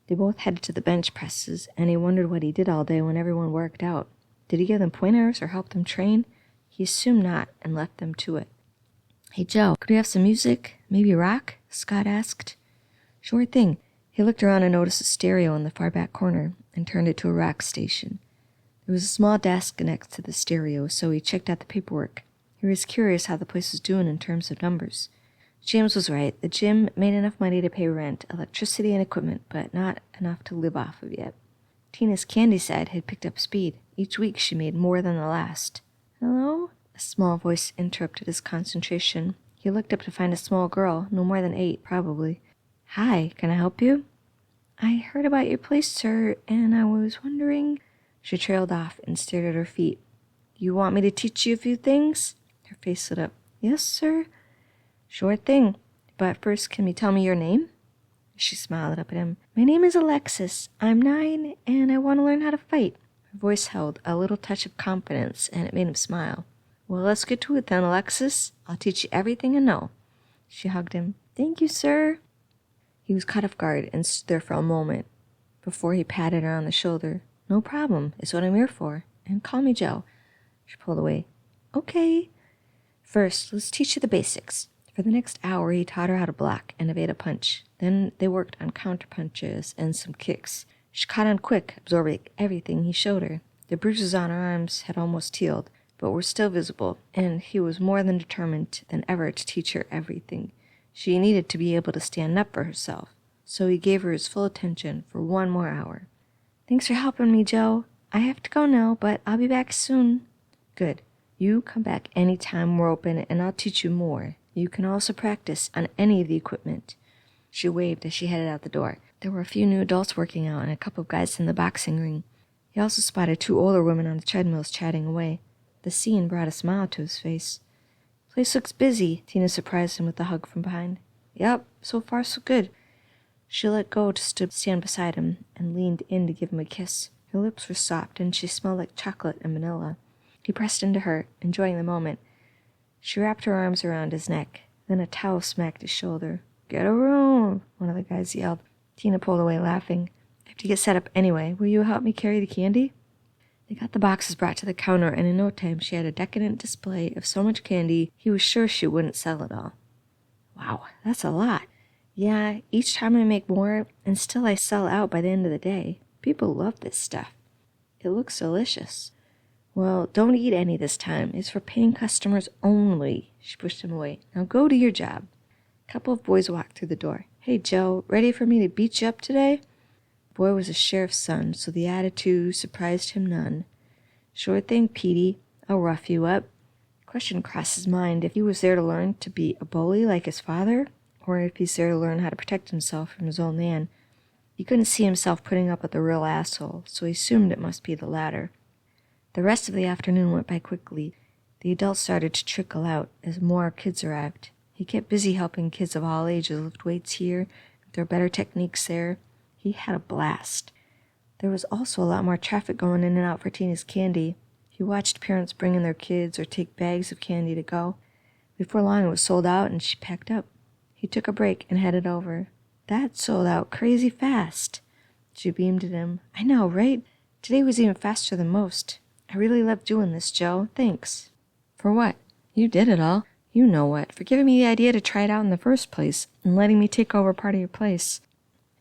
They both headed to the bench presses, and he wondered what he did all day when everyone worked out. Did he give them pointers or help them train? He assumed not, and left them to it. Hey, Joe, could we have some music? Maybe rock? Scott asked. Sure thing. He looked around and noticed a stereo in the far back corner, and turned it to a rock station. There was a small desk next to the stereo, so he checked out the paperwork. He was curious how the place was doing in terms of numbers. James was right. The gym made enough money to pay rent, electricity, and equipment, but not enough to live off of yet. Tina's candy side had picked up speed. Each week she made more than the last. Hello? A small voice interrupted his concentration. He looked up to find a small girl, no more than 8, probably. Hi, can I help you? I heard about your place, sir, and I was wondering... She trailed off and stared at her feet. You want me to teach you a few things? Her face lit up. Yes, sir. Sure thing. But first, can you tell me your name? She smiled up at him. My name is Alexis. I'm 9, and I want to learn how to fight. Her voice held a little touch of confidence, and it made him smile. Well, let's get to it then, Alexis. I'll teach you everything I know. She hugged him. Thank you, sir. He was caught off guard and stood there for a moment before he patted her on the shoulder. No problem. It's what I'm here for. And call me Joe. She pulled away. Okay. First, let's teach you the basics. For the next hour, he taught her how to block and evade a punch. Then they worked on counter punches and some kicks. She caught on quick, absorbing everything he showed her. The bruises on her arms had almost healed, but were still visible, and he was more than determined than ever to teach her everything. She needed to be able to stand up for herself, so he gave her his full attention for 1 more hour. Thanks for helping me, Joe. I have to go now, but I'll be back soon. Good. You come back any time we're open, and I'll teach you more. You can also practice on any of the equipment. She waved as she headed out the door. There were a few new adults working out and a couple of guys in the boxing ring. He also spotted 2 older women on the treadmills chatting away. The scene brought a smile to his face. Place looks busy, Tina surprised him with a hug from behind. Yep, so far so good. She let go to stand beside him and leaned in to give him a kiss. Her lips were soft and she smelled like chocolate and vanilla. He pressed into her, enjoying the moment. She wrapped her arms around his neck. Then a towel smacked his shoulder. Get a room, one of the guys yelled. Tina pulled away, laughing. I have to get set up anyway. Will you help me carry the candy? They got the boxes brought to the counter, and in no time she had a decadent display of so much candy he was sure she wouldn't sell it all. Wow, that's a lot. Yeah, each time I make more, and still I sell out by the end of the day. People love this stuff. It looks delicious. Well, don't eat any this time. It's for paying customers only. She pushed him away. Now go do your job. A couple of boys walked through the door. Hey, Joe, ready for me to beat you up today? The boy was a sheriff's son, so the attitude surprised him none. Sure thing, Petey. I'll rough you up. The question crossed his mind if he was there to learn to be a bully like his father, or if he's there to learn how to protect himself from his old man. He couldn't see himself putting up with a real asshole, so he assumed it must be the latter. The rest of the afternoon went by quickly. The adults started to trickle out as more kids arrived. He kept busy helping kids of all ages lift weights here, throw better techniques there. He had a blast. There was also a lot more traffic going in and out for Tina's candy. He watched parents bring in their kids or take bags of candy to go. Before long it was sold out and she packed up. He took a break and headed over. That sold out crazy fast. She beamed at him. I know, right? Today was even faster than most. I really love doing this, Joe. Thanks. For what? You did it all. You know what, for giving me the idea to try it out in the first place and letting me take over part of your place.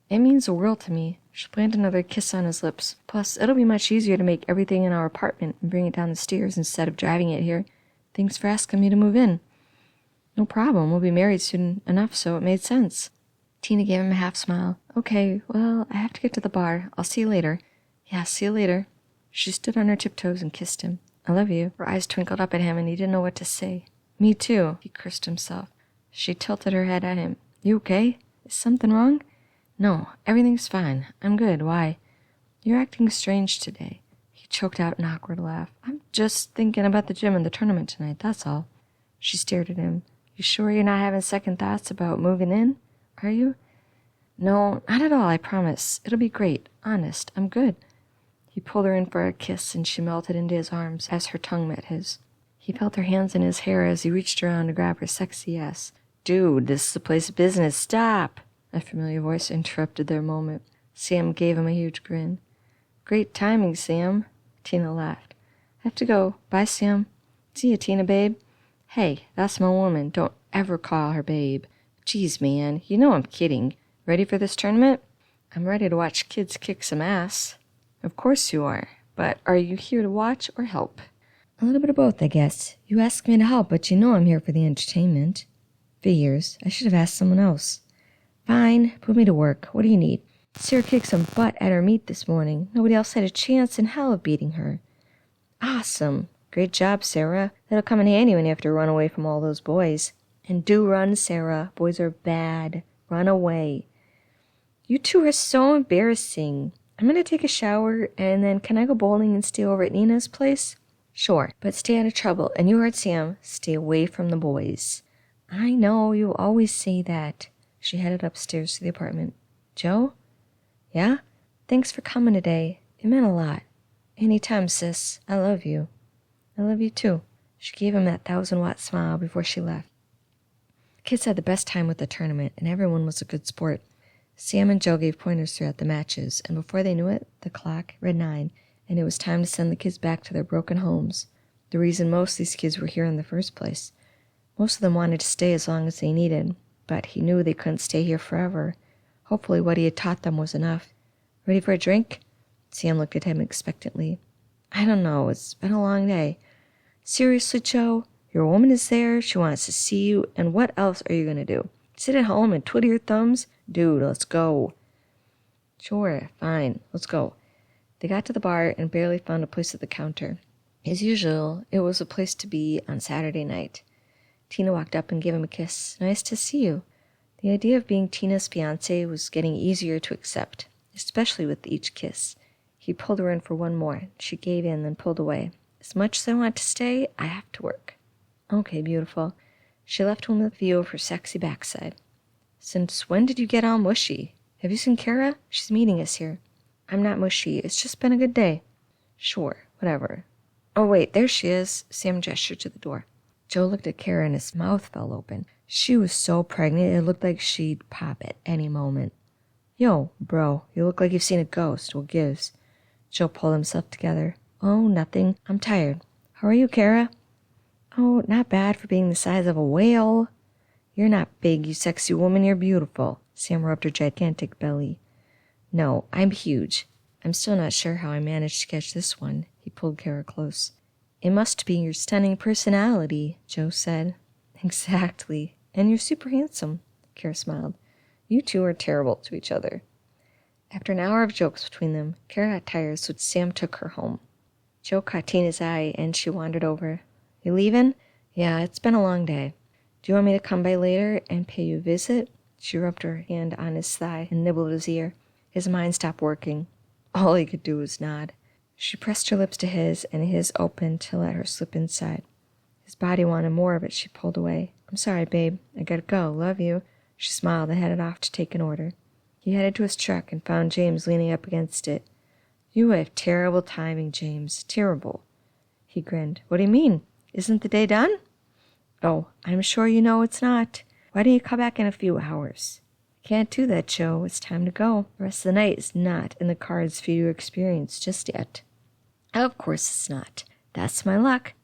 It means the world to me. She planted another kiss on his lips. Plus, it'll be much easier to make everything in our apartment and bring it down the stairs instead of driving it here. Thanks for asking me to move in. No problem. We'll be married soon enough, so it made sense. Tina gave him a half smile. Okay, well, I have to get to the bar. I'll see you later. Yeah, see you later. She stood on her tiptoes and kissed him. I love you. Her eyes twinkled up at him, and he didn't know what to say. Me too, he cursed himself. She tilted her head at him. You okay? Is something wrong? No, everything's fine. I'm good. Why? You're acting strange today. He choked out an awkward laugh. I'm just thinking about the gym and the tournament tonight, that's all. She stared at him. You sure you're not having second thoughts about moving in? Are you? No, not at all, I promise. It'll be great. Honest, I'm good. He pulled her in for a kiss, and she melted into his arms as her tongue met his. He felt her hands in his hair as he reached around to grab her sexy ass. Dude, this is the place of business. Stop! A familiar voice interrupted their moment. Sam gave him a huge grin. Great timing, Sam. Tina laughed. I have to go. Bye, Sam. See ya, Tina, babe. Hey, that's my woman. Don't ever call her babe. Jeez, man, you know I'm kidding. Ready for this tournament? I'm ready to watch kids kick some ass. Of course you are. But are you here to watch or help? A little bit of both, I guess. You asked me to help, but you know I'm here for the entertainment. Figures. I should have asked someone else. Fine. Put me to work. What do you need? Sarah kicked some butt at her meet this morning. Nobody else had a chance in hell of beating her. Awesome. Great job, Sarah. That'll come in handy when you have to run away from all those boys. And do run, Sarah. Boys are bad. Run away. You two are so embarrassing. I'm going to take a shower, and then can I go bowling and stay over at Nina's place? Sure, but stay out of trouble. And you heard Sam, stay away from the boys. I know, you always say that. She headed upstairs to the apartment. Joe? Yeah? Thanks for coming today. It meant a lot. Anytime, sis. I love you. I love you too. She gave him that 1,000-watt smile before she left. The kids had the best time with the tournament, and everyone was a good sport. Sam and Joe gave pointers throughout the matches, and before they knew it, the clock read 9, and it was time to send the kids back to their broken homes. The reason most of these kids were here in the first place. Most of them wanted to stay as long as they needed, but he knew they couldn't stay here forever. Hopefully what he had taught them was enough. Ready for a drink? Sam looked at him expectantly. I don't know, it's been a long day. Seriously, Joe? Your woman is there, she wants to see you, and what else are you going to do? Sit at home and twiddle your thumbs? Dude, let's go. Sure, fine, let's go. They got to the bar and barely found a place at the counter. As usual, it was a place to be on Saturday night. Tina walked up and gave him a kiss. Nice to see you. The idea of being Tina's fiancé was getting easier to accept, especially with each kiss. He pulled her in for one more. She gave in, then pulled away. As much as I want to stay, I have to work. Okay, beautiful. She left him with a view of her sexy backside. Since when did you get all mushy? Have you seen Kara? She's meeting us here. I'm not mushy. It's just been a good day. Sure, whatever. Oh, wait, there she is. Sam gestured to the door. Joe looked at Kara and his mouth fell open. She was so pregnant it looked like she'd pop at any moment. Yo, bro, you look like you've seen a ghost. What gives? Joe pulled himself together. Oh, nothing. I'm tired. How are you, Kara? Oh, not bad for being the size of a whale. You're not big, you sexy woman. You're beautiful. Sam rubbed her gigantic belly. No, I'm huge. I'm still not sure how I managed to catch this one. He pulled Kara close. It must be your stunning personality, Joe said. Exactly. And you're super handsome, Kara smiled. You two are terrible to each other. After an hour of jokes between them, Kara got tired, so Sam took her home. Joe caught Tina's eye, and she wandered over. You leaving? Yeah, it's been a long day. Do you want me to come by later and pay you a visit? She rubbed her hand on his thigh and nibbled his ear. His mind stopped working. All he could do was nod. She pressed her lips to his, and his opened to let her slip inside. His body wanted more, but she pulled away. I'm sorry, babe. I gotta go. Love you. She smiled and headed off to take an order. He headed to his truck and found James leaning up against it. You have terrible timing, James. Terrible. He grinned. What do you mean? Isn't the day done? Oh, I'm sure you know it's not. Why don't you come back in a few hours? Can't do that, Joe. It's time to go. The rest of the night is not in the cards for you to experience just yet. Of course it's not. That's my luck.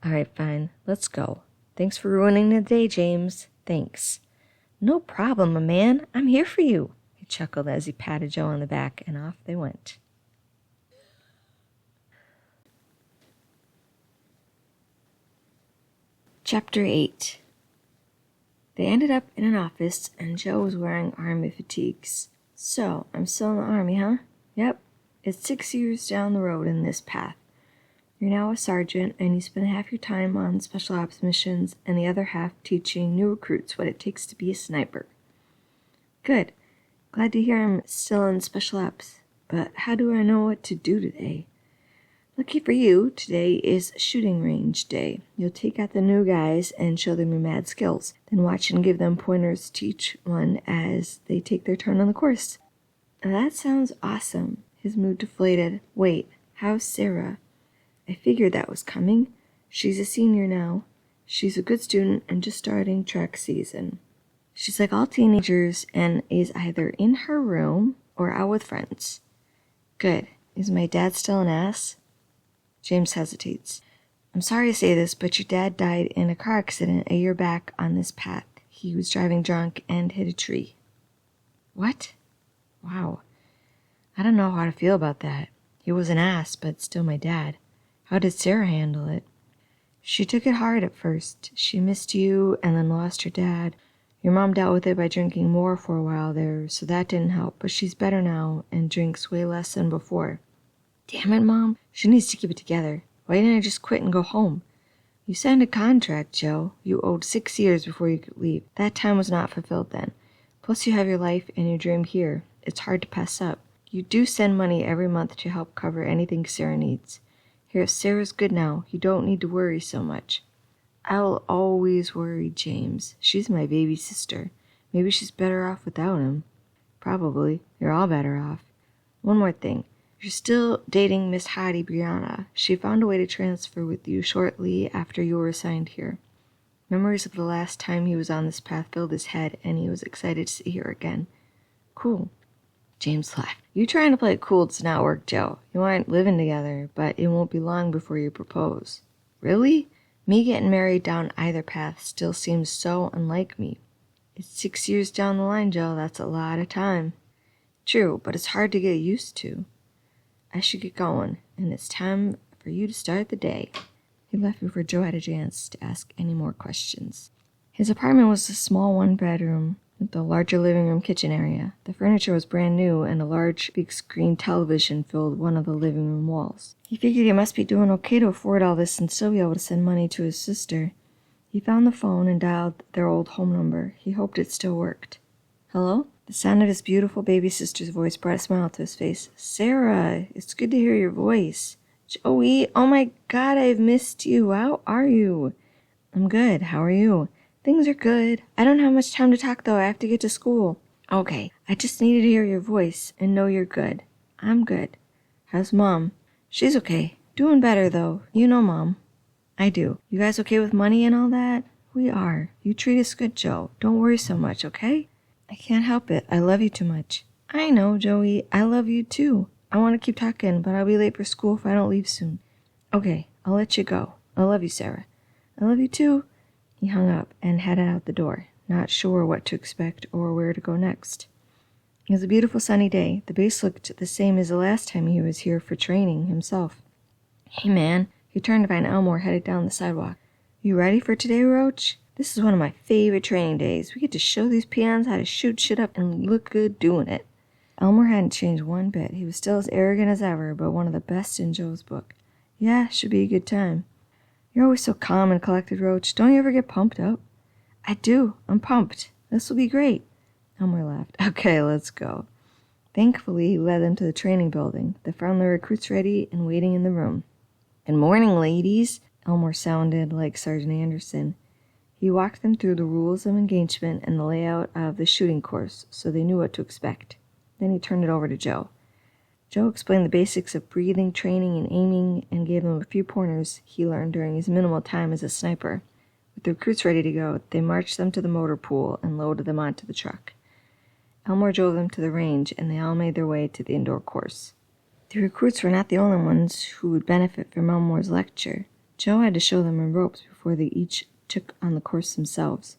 All right, fine. Let's go. Thanks for ruining the day, James. Thanks. No problem, my man. I'm here for you. He chuckled as he patted Joe on the back, and off they went. Chapter 8. They ended up in an office, and Joe was wearing army fatigues. So, I'm still in the army, huh? Yep. It's 6 years down the road in this path. You're now a sergeant, and you spend half your time on special ops missions and the other half teaching new recruits what it takes to be a sniper. Good. Glad to hear I'm still in special ops. But how do I know what to do today? Lucky for you, today is shooting range day. You'll take out the new guys and show them your mad skills, then watch and give them pointers to each one as they take their turn on the course. Now that sounds awesome. His mood deflated. Wait, how's Sarah? I figured that was coming. She's a senior now. She's a good student and just starting track season. She's like all teenagers and is either in her room or out with friends. Good. Is my dad still an ass? James hesitates. I'm sorry to say this, but your dad died in a car accident a year back on this path. He was driving drunk and hit a tree. What? Wow. I don't know how to feel about that. He was an ass, but still my dad. How did Sarah handle it? She took it hard at first. She missed you and then lost her dad. Your mom dealt with it by drinking more for a while there, so that didn't help, but she's better now and drinks way less than before. Damn it, Mom. She needs to keep it together. Why didn't I just quit and go home? You signed a contract, Joe. You owed 6 years before you could leave. That time was not fulfilled then. Plus you have your life and your dream here. It's hard to pass up. You do send money every month to help cover anything Sarah needs. Here, Sarah's good now. You don't need to worry so much. I'll always worry, James. She's my baby sister. Maybe she's better off without him. Probably. You're all better off. One more thing. You're still dating Miss Hattie Brianna. She found a way to transfer with you shortly after you were assigned here. Memories of the last time he was on this path filled his head, and he was excited to see her again. Cool. James laughed. You trying to play it cool does not work, Joe. You aren't living together, but it won't be long before you propose. Really? Me getting married down either path still seems so unlike me. It's 6 years down the line, Joe. That's a lot of time. True, but it's hard to get used to. I should get going, and it's time for you to start the day. He left before Joe had a chance to ask any more questions. His apartment was a small one-bedroom with a larger living room kitchen area. The furniture was brand new, and a large big-screen television filled one of the living room walls. He figured he must be doing okay to afford all this and still be able to send money to his sister. He found the phone and dialed their old home number. He hoped it still worked. Hello? The sound of his beautiful baby sister's voice brought a smile to his face. Sarah, it's good to hear your voice. Joey, oh my God, I've missed you. How are you? I'm good. How are you? Things are good. I don't have much time to talk, though. I have to get to school. Okay, I just needed to hear your voice and know you're good. I'm good. How's Mom? She's okay. Doing better, though. You know Mom. I do. You guys okay with money and all that? We are. You treat us good, Joe. Don't worry so much, okay? I can't help it. I love you too much. I know, Joey. I love you too. I want to keep talking, but I'll be late for school if I don't leave soon. Okay, I'll let you go. I love you, Sarah. I love you too. He hung up and headed out the door, not sure what to expect or where to go next. It was a beautiful sunny day. The base looked the same as the last time he was here for training himself. Hey, man. He turned to find Elmore headed down the sidewalk. You ready for today, Roach? This is one of my favorite training days. We get to show these peons how to shoot shit up and look good doing it. Elmore hadn't changed one bit. He was still as arrogant as ever, but one of the best in Joe's book. Yeah, should be a good time. You're always so calm and collected, Roach. Don't you ever get pumped up? I do. I'm pumped. This will be great. Elmore laughed. Okay, let's go. Thankfully, he led them to the training building. They found the recruits ready and waiting in the room. Good morning, ladies. Elmore sounded like Sergeant Anderson. He walked them through the rules of engagement and the layout of the shooting course so they knew what to expect. Then he turned it over to Joe. Joe explained the basics of breathing, training, and aiming, and gave them a few pointers he learned during his minimal time as a sniper. With the recruits ready to go, they marched them to the motor pool and loaded them onto the truck. Elmore drove them to the range, and they all made their way to the indoor course. The recruits were not the only ones who would benefit from Elmore's lecture. Joe had to show them in ropes before they each took on the course themselves.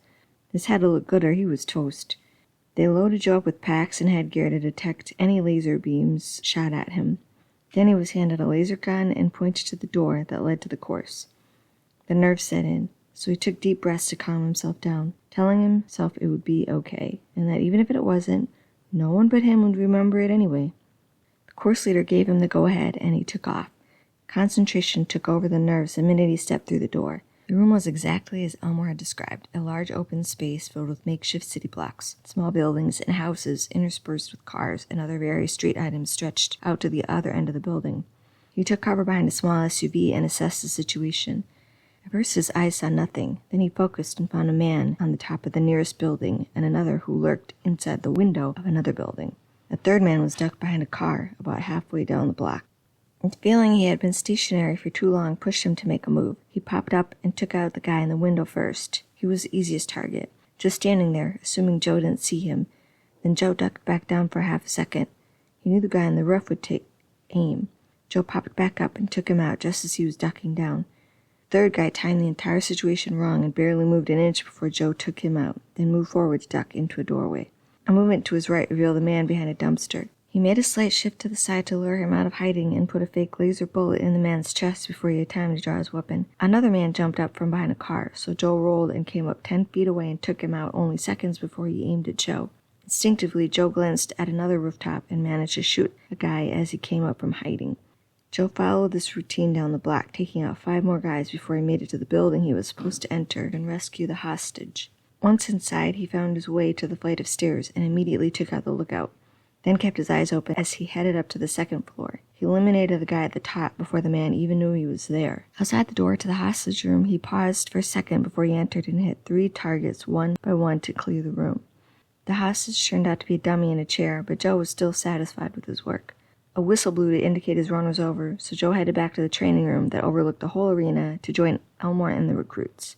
This had to look good or he was toast. They loaded Joe up with packs and headgear to detect any laser beams shot at him. Then he was handed a laser gun and pointed to the door that led to the course. The nerves set in, so he took deep breaths to calm himself down, telling himself it would be okay, and that even if it wasn't, no one but him would remember it anyway. The course leader gave him the go-ahead, and he took off. Concentration took over the nerves the minute he stepped through the door. The room was exactly as Elmore had described, a large open space filled with makeshift city blocks, small buildings and houses interspersed with cars and other various street items stretched out to the other end of the building. He took cover behind a small SUV and assessed the situation. At first his eyes saw nothing, then he focused and found a man on the top of the nearest building and another who lurked inside the window of another building. A third man was ducked behind a car about halfway down the block. The feeling he had been stationary for too long pushed him to make a move. He popped up and took out the guy in the window first. He was the easiest target, just standing there, assuming Joe didn't see him. Then Joe ducked back down for half a second. He knew the guy on the roof would take aim. Joe popped back up and took him out just as he was ducking down. The third guy timed the entire situation wrong and barely moved an inch before Joe took him out, then moved forward to duck into a doorway. A movement to his right revealed a man behind a dumpster. He made a slight shift to the side to lure him out of hiding and put a fake laser bullet in the man's chest before he had time to draw his weapon. Another man jumped up from behind a car, so Joe rolled and came up 10 feet away and took him out only seconds before he aimed at Joe. Instinctively, Joe glanced at another rooftop and managed to shoot a guy as he came up from hiding. Joe followed this routine down the block, taking out 5 more guys before he made it to the building he was supposed to enter and rescue the hostage. Once inside, he found his way to the flight of stairs and immediately took out the lookout. Then kept his eyes open as he headed up to the second floor. He eliminated the guy at the top before the man even knew he was there. Outside the door to the hostage room, he paused for a second before he entered and hit 3 targets one by one to clear the room. The hostage turned out to be a dummy in a chair, but Joe was still satisfied with his work. A whistle blew to indicate his run was over, so Joe headed back to the training room that overlooked the whole arena to join Elmore and the recruits.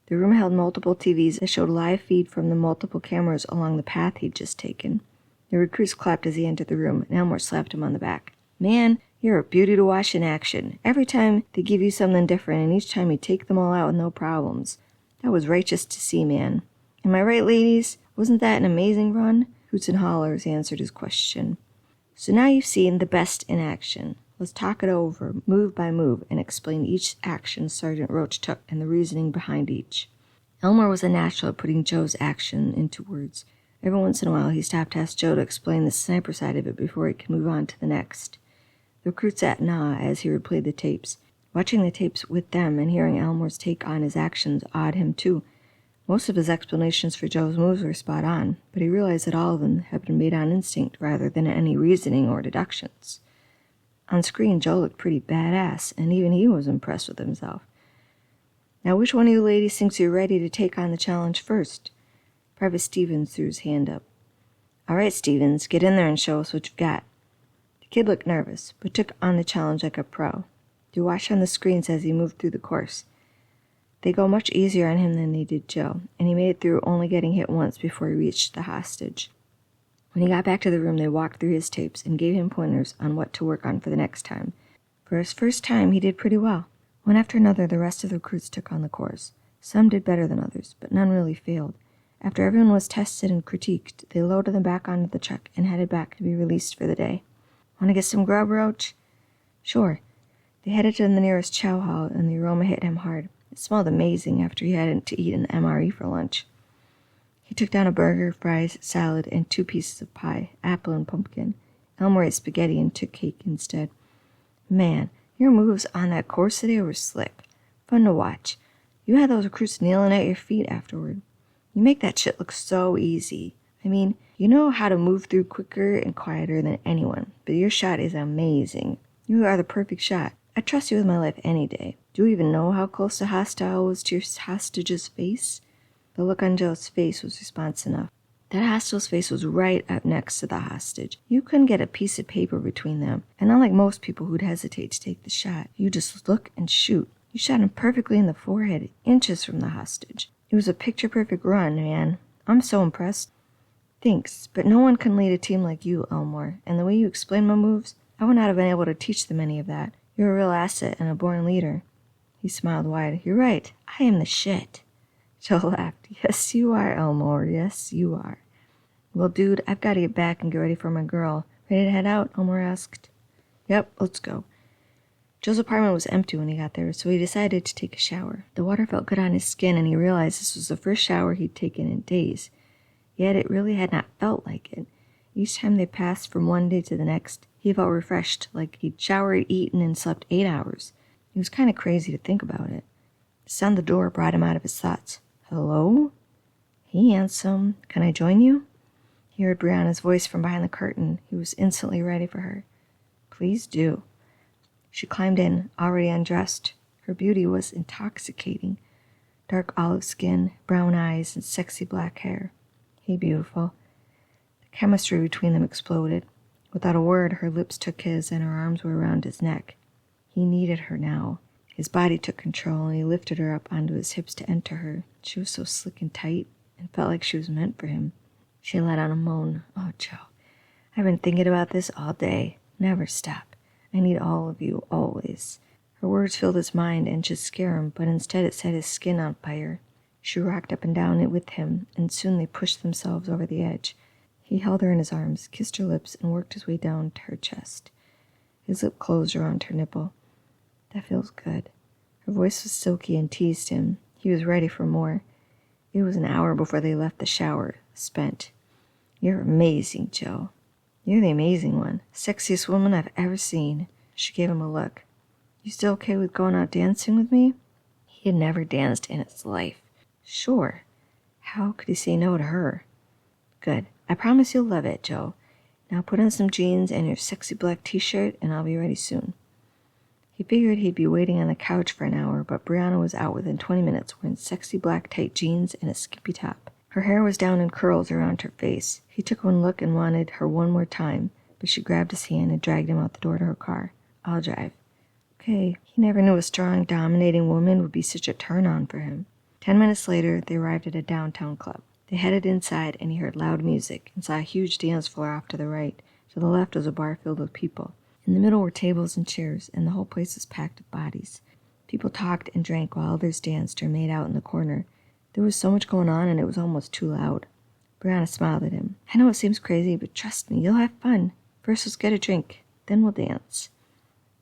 The room held multiple TVs that showed live feed from the multiple cameras along the path he'd just taken. The recruits clapped as he entered the room, and Elmore slapped him on the back. "Man, you're a beauty to watch in action. Every time they give you something different, and each time you take them all out with no problems. That was righteous to see, man. Am I right, ladies? Wasn't that an amazing run?" Hoots and hollers answered his question. "So now you've seen the best in action. Let's talk it over, move by move, and explain each action Sergeant Roach took and the reasoning behind each." Elmore was a natural at putting Joe's action into words. Every once in a while, he stopped to ask Joe to explain the sniper side of it before he could move on to the next. The recruits sat in awe as he replayed the tapes. Watching the tapes with them and hearing Elmore's take on his actions awed him too. Most of his explanations for Joe's moves were spot on, but he realized that all of them had been made on instinct rather than any reasoning or deductions. On screen, Joe looked pretty badass, and even he was impressed with himself. "Now, which one of you ladies thinks you're ready to take on the challenge first?" Private Stevens threw his hand up. "All right, Stevens, get in there and show us what you've got." The kid looked nervous, but took on the challenge like a pro. He watched on the screens as he moved through the course. They go much easier on him than they did Joe, and he made it through only getting hit once before he reached the hostage. When he got back to the room, they walked through his tapes and gave him pointers on what to work on for the next time. For his first time, he did pretty well. One after another, the rest of the recruits took on the course. Some did better than others, but none really failed. After everyone was tested and critiqued, they loaded them back onto the truck and headed back to be released for the day. "Want to get some grub, Roach?" "Sure." They headed to the nearest chow hall, and the aroma hit him hard. It smelled amazing after he had to eat an MRE for lunch. He took down a burger, fries, salad, and 2 pieces of pie, apple and pumpkin. Elmore ate spaghetti and took cake instead. "Man, your moves on that course today were slick. Fun to watch. You had those recruits kneeling at your feet afterward. You make that shit look so easy. I mean, you know how to move through quicker and quieter than anyone, but your shot is amazing. You are the perfect shot. I trust you with my life any day. Do you even know how close the hostile was to your hostage's face?" The look on Joe's face was response enough. That hostile's face was right up next to the hostage. You couldn't get a piece of paper between them, and unlike most people who'd hesitate to take the shot, you just look and shoot. You shot him perfectly in the forehead, inches from the hostage. It was a picture-perfect run, man. I'm so impressed. Thanks, but no one can lead a team like you, Elmore, and the way you explain my moves, I would not have been able to teach them any of that. You're a real asset and a born leader. He smiled wide. "You're right. I am the shit." Joe laughed. Yes, you are, Elmore. Yes, you are. Well, dude, I've got to get back and get ready for my girl. Ready to head out? Elmore asked. Yep, let's go. Joe's apartment was empty when he got there, so he decided to take a shower. The water felt good on his skin, and he realized this was the first shower he'd taken in days. Yet it really had not felt like it. Each time they passed from one day to the next, he felt refreshed, like he'd showered, eaten, and slept 8 hours. It was kind of crazy to think about it. The sound of the door brought him out of his thoughts. Hello? Hey, handsome. Can I join you? He heard Brianna's voice from behind the curtain. He was instantly ready for her. Please do. She climbed in, already undressed. Her beauty was intoxicating. Dark olive skin, brown eyes, and sexy black hair. Hey, beautiful. The chemistry between them exploded. Without a word, her lips took his and her arms were around his neck. He needed her now. His body took control, and he lifted her up onto his hips to enter her. She was so slick and tight, and felt like she was meant for him. She let out a moan. Oh, Joe, I've been thinking about this all day. Never stop. I need all of you, always. Her words filled his mind and should scare him, but instead it set his skin on fire. She rocked up and down it with him, and soon they pushed themselves over the edge. He held her in his arms, kissed her lips, and worked his way down to her chest. His lip closed around her nipple. That feels good. Her voice was silky and teased him. He was ready for more. It was an hour before they left the shower, spent. You're amazing, Joe. You're the amazing one. Sexiest woman I've ever seen. She gave him a look. You still okay with going out dancing with me? He had never danced in his life. Sure. How could he say no to her? Good. I promise you'll love it, Joe. Now put on some jeans and your sexy black t-shirt, and I'll be ready soon. He figured he'd be waiting on the couch for an hour, but Brianna was out within 20 minutes wearing sexy black tight jeans and a skimpy top. Her hair was down in curls around her face. He took one look and wanted her one more time, but she grabbed his hand and dragged him out the door to her car. I'll drive. Okay. He never knew a strong, dominating woman would be such a turn-on for him. 10 minutes later, they arrived at a downtown club. They headed inside, and he heard loud music and saw a huge dance floor off to the right. To the left was a bar filled with people. In the middle were tables and chairs, and the whole place was packed with bodies. People talked and drank while others danced or made out in the corner. There was so much going on, and it was almost too loud. Brianna smiled at him. I know it seems crazy, but trust me, you'll have fun. First, let's get a drink. Then we'll dance.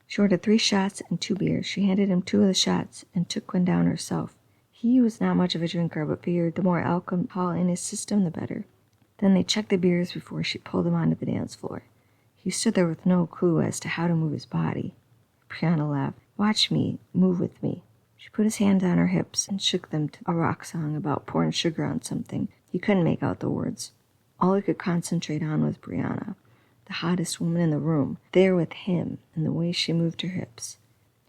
She ordered 3 shots and 2 beers. She handed him 2 of the shots and took one down herself. He was not much of a drinker, but figured the more alcohol in his system, the better. Then they checked the beers before she pulled him onto the dance floor. He stood there with no clue as to how to move his body. Brianna laughed. Watch me, move with me. She put his hands on her hips and shook them to a rock song about pouring sugar on something. He couldn't make out the words. All he could concentrate on was Brianna, the hottest woman in the room, there with him, and the way she moved her hips.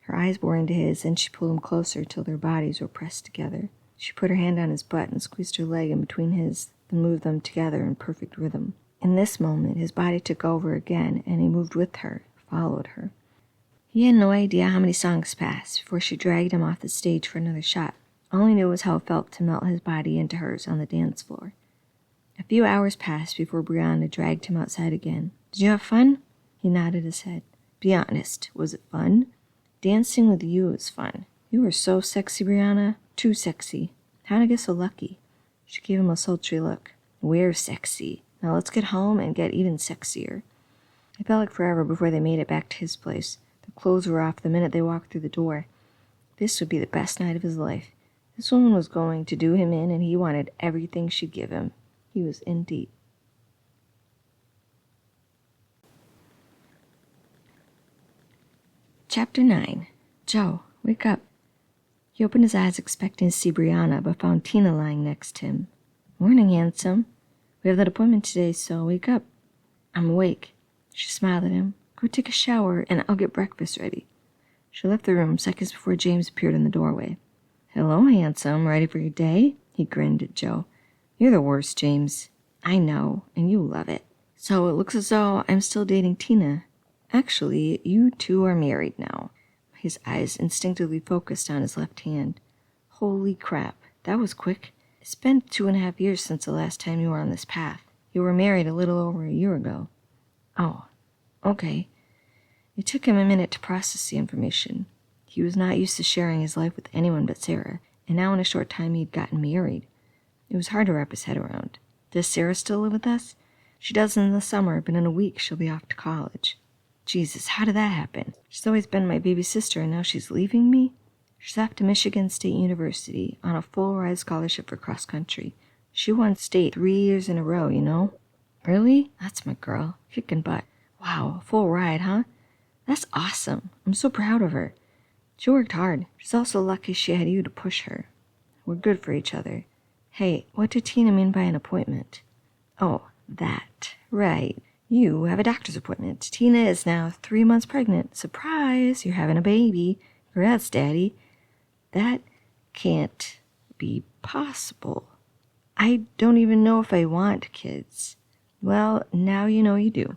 Her eyes bore into his, and she pulled him closer till their bodies were pressed together. She put her hand on his butt and squeezed her leg in between his, then moved them together in perfect rhythm. In this moment, his body took over again, and he moved with her, followed her. He had no idea how many songs passed before she dragged him off the stage for another shot. All he knew was how it felt to melt his body into hers on the dance floor. A few hours passed before Brianna dragged him outside again. Did you have fun? He nodded his head. Be honest, was it fun? Dancing with you was fun. You were so sexy, Brianna. Too sexy. How'd I get so lucky? She gave him a sultry look. We're sexy. Now let's get home and get even sexier. It felt like forever before they made it back to his place. The clothes were off the minute they walked through the door. This would be the best night of his life. This woman was going to do him in, and he wanted everything she'd give him. He was in deep. Chapter 9. Joe, wake up. He opened his eyes expecting to see Brianna, but found Tina lying next to him. Morning, handsome. We have that appointment today, so wake up. I'm awake. She smiled at him. Go take a shower, and I'll get breakfast ready. She left the room seconds before James appeared in the doorway. Hello, handsome. Ready for your day? He grinned at Joe. You're the worst, James. I know, and you love it. So it looks as though I'm still dating Tina. Actually, you two are married now. His eyes instinctively focused on his left hand. Holy crap, that was quick. It's been 2.5 years since the last time you were on this path. You were married a little over a year ago. Oh, okay. It took him a minute to process the information. He was not used to sharing his life with anyone but Sarah, and now in a short time he'd gotten married. It was hard to wrap his head around. Does Sarah still live with us? She does in the summer, but in a week she'll be off to college. Jesus, how did that happen? She's always been my baby sister, and now she's leaving me? She's off to Michigan State University on a full-ride scholarship for cross-country. She won state 3 years in a row, you know? Really? That's my girl. Kicking butt. Wow, a full ride, huh? That's awesome. I'm so proud of her. She worked hard. She's also lucky she had you to push her. We're good for each other. Hey, what did Tina mean by an appointment? Oh, that. Right. You have a doctor's appointment. Tina is now 3 months pregnant. Surprise, you're having a baby. Congrats, Daddy. That can't be possible. I don't even know if I want kids. Well, now you know you do.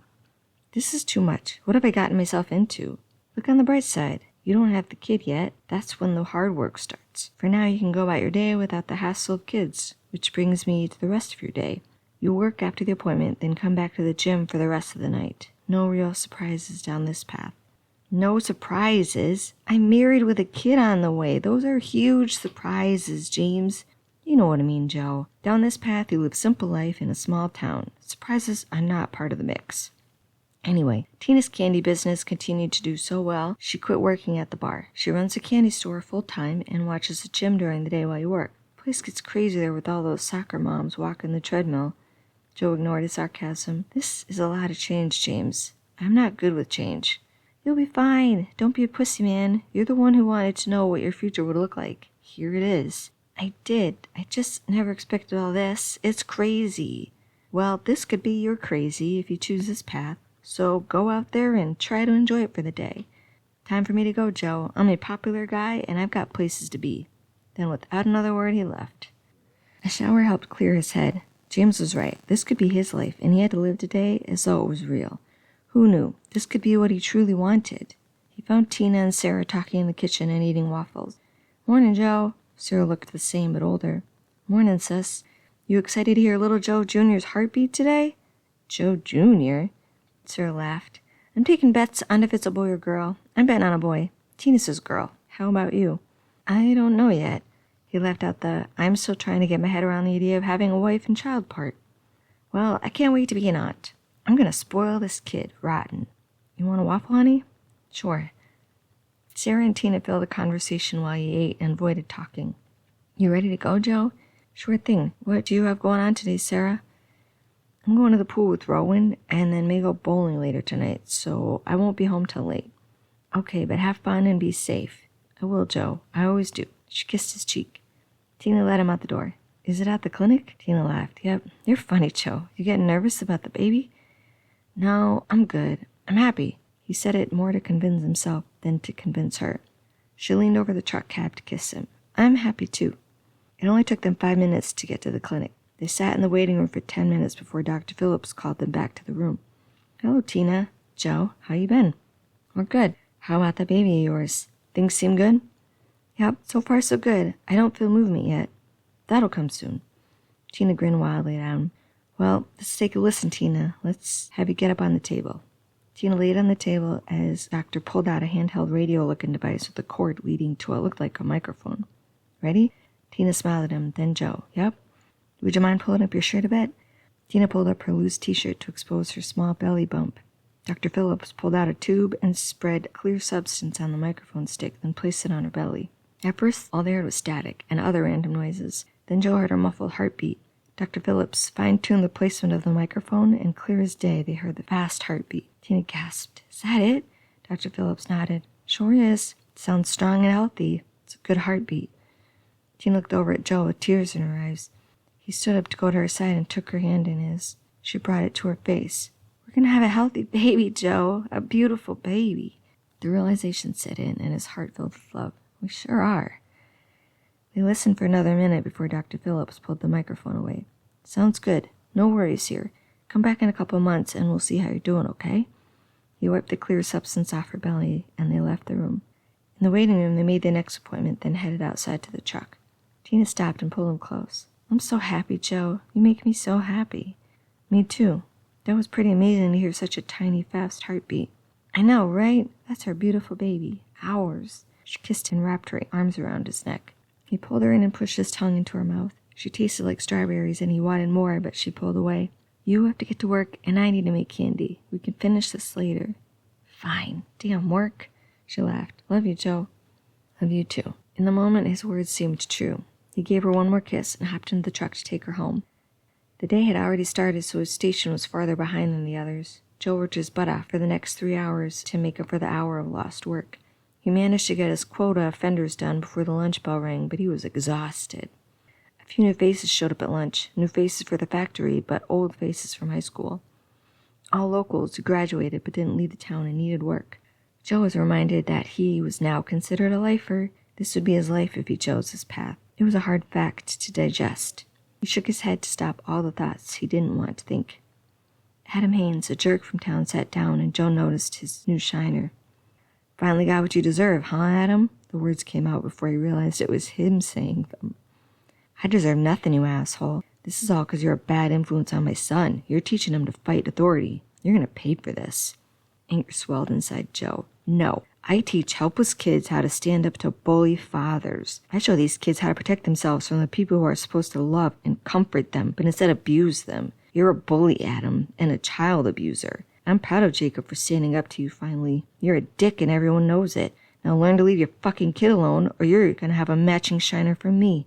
This is too much. What have I gotten myself into? Look on the bright side. You don't have the kid yet. That's when the hard work starts. For now, you can go about your day without the hassle of kids, which brings me to the rest of your day. You work after the appointment, then come back to the gym for the rest of the night. No real surprises down this path. No surprises? I'm married with a kid on the way. Those are huge surprises, James. You know what I mean, Joe. Down this path, you live simple life in a small town. Surprises are not part of the mix. Anyway, Tina's candy business continued to do so well, she quit working at the bar. She runs a candy store full-time and watches the gym during the day while you work. The place gets crazy there with all those soccer moms walking the treadmill. Joe ignored his sarcasm. This is a lot of change, James. I'm not good with change. You'll be fine. Don't be a pussy, man. You're the one who wanted to know what your future would look like. Here it is. I did. I just never expected all this. It's crazy. Well, this could be your crazy if you choose this path. So go out there and try to enjoy it for the day. Time for me to go, Joe. I'm a popular guy, and I've got places to be. Then without another word, he left. A shower helped clear his head. James was right. This could be his life, and he had to live today as though it was real. Who knew? This could be what he truly wanted. He found Tina and Sarah talking in the kitchen and eating waffles. Morning, Joe. Sarah looked the same but older. Morning, sis. You excited to hear little Joe Jr.'s heartbeat today? Joe Jr.? Sarah laughed. I'm taking bets on if it's a boy or girl. I'm betting on a boy. Tina says girl. How about you? I don't know yet. He left out the I'm still trying to get my head around the idea of having a wife and child part. Well, I can't wait to be an aunt. I'm going to spoil this kid rotten. You want a waffle, honey? Sure. Sarah and Tina filled the conversation while he ate and avoided talking. You ready to go, Joe? Sure thing. What do you have going on today, Sarah? I'm going to the pool with Rowan and then may go bowling later tonight, so I won't be home till late. Okay, but have fun and be safe. I will, Joe. I always do. She kissed his cheek. Tina led him out the door. Is it at the clinic? Tina laughed. Yep. You're funny, Joe. You getting nervous about the baby? No, I'm good. I'm happy. He said it more to convince himself than to convince her. She leaned over the truck cab to kiss him. I'm happy, too. It only took them 5 minutes to get to the clinic. They sat in the waiting room for 10 minutes before Dr. Phillips called them back to the room. Hello, Tina. Joe, how you been? We're good. How about that baby of yours? Things seem good? Yep, so far so good. I don't feel movement yet. That'll come soon. Tina grinned wildly at him. Well, let's take a listen, Tina. Let's have you get up on the table. Tina laid on the table as Doctor pulled out a handheld radio-looking device with a cord leading to what looked like a microphone. Ready? Tina smiled at him, then Joe. Yep. Would you mind pulling up your shirt a bit? Tina pulled up her loose t-shirt to expose her small belly bump. Dr. Phillips pulled out a tube and spread clear substance on the microphone stick, then placed it on her belly. At first, all they heard was static and other random noises. Then Joe heard her muffled heartbeat. Dr. Phillips fine-tuned the placement of the microphone, and clear as day they heard the fast heartbeat. Tina gasped. Is that it? Dr. Phillips nodded. Sure is. It sounds strong and healthy. It's a good heartbeat. Tina looked over at Joe with tears in her eyes. He stood up to go to her side and took her hand in his. She brought it to her face. We're going to have a healthy baby, Joe. A beautiful baby. The realization set in, and his heart filled with love. We sure are. They listened for another minute before Dr. Phillips pulled the microphone away. Sounds good. No worries here. Come back in a couple of months, and we'll see how you're doing, okay? He wiped the clear substance off her belly, and they left the room. In the waiting room, they made their next appointment, then headed outside to the truck. Tina stopped and pulled him close. I'm so happy, Joe. You make me so happy. Me too. That was pretty amazing to hear such a tiny, fast heartbeat. I know, right? That's our beautiful baby. Ours. She kissed and wrapped her arms around his neck. He pulled her in and pushed his tongue into her mouth. She tasted like strawberries, and he wanted more, but she pulled away. You have to get to work, and I need to make candy. We can finish this later. Fine. Damn work. She laughed. Love you, Joe. Love you, too. In the moment, his words seemed true. He gave her one more kiss and hopped into the truck to take her home. The day had already started, so his station was farther behind than the others. Joe worked his butt off for the next 3 hours to make up for the hour of lost work. He managed to get his quota of fenders done before the lunch bell rang, but he was exhausted. A few new faces showed up at lunch. New faces for the factory, but old faces from high school. All locals who graduated but didn't leave the town and needed work. Joe was reminded that he was now considered a lifer. This would be his life if he chose his path. It was a hard fact to digest. He shook his head to stop all the thoughts he didn't want to think. Adam Haynes, a jerk from town, sat down, and Joe noticed his new shiner. Finally got what you deserve, huh, Adam? The words came out before he realized it was him saying them. I deserve nothing, you asshole. This is all because you're a bad influence on my son. You're teaching him to fight authority. You're going to pay for this. Anger swelled inside Joe. No, I teach helpless kids how to stand up to bully fathers. I show these kids how to protect themselves from the people who are supposed to love and comfort them, but instead abuse them. You're a bully, Adam, and a child abuser. I'm proud of Jacob for standing up to you finally. You're a dick and everyone knows it. Now learn to leave your fucking kid alone, or you're going to have a matching shiner from me.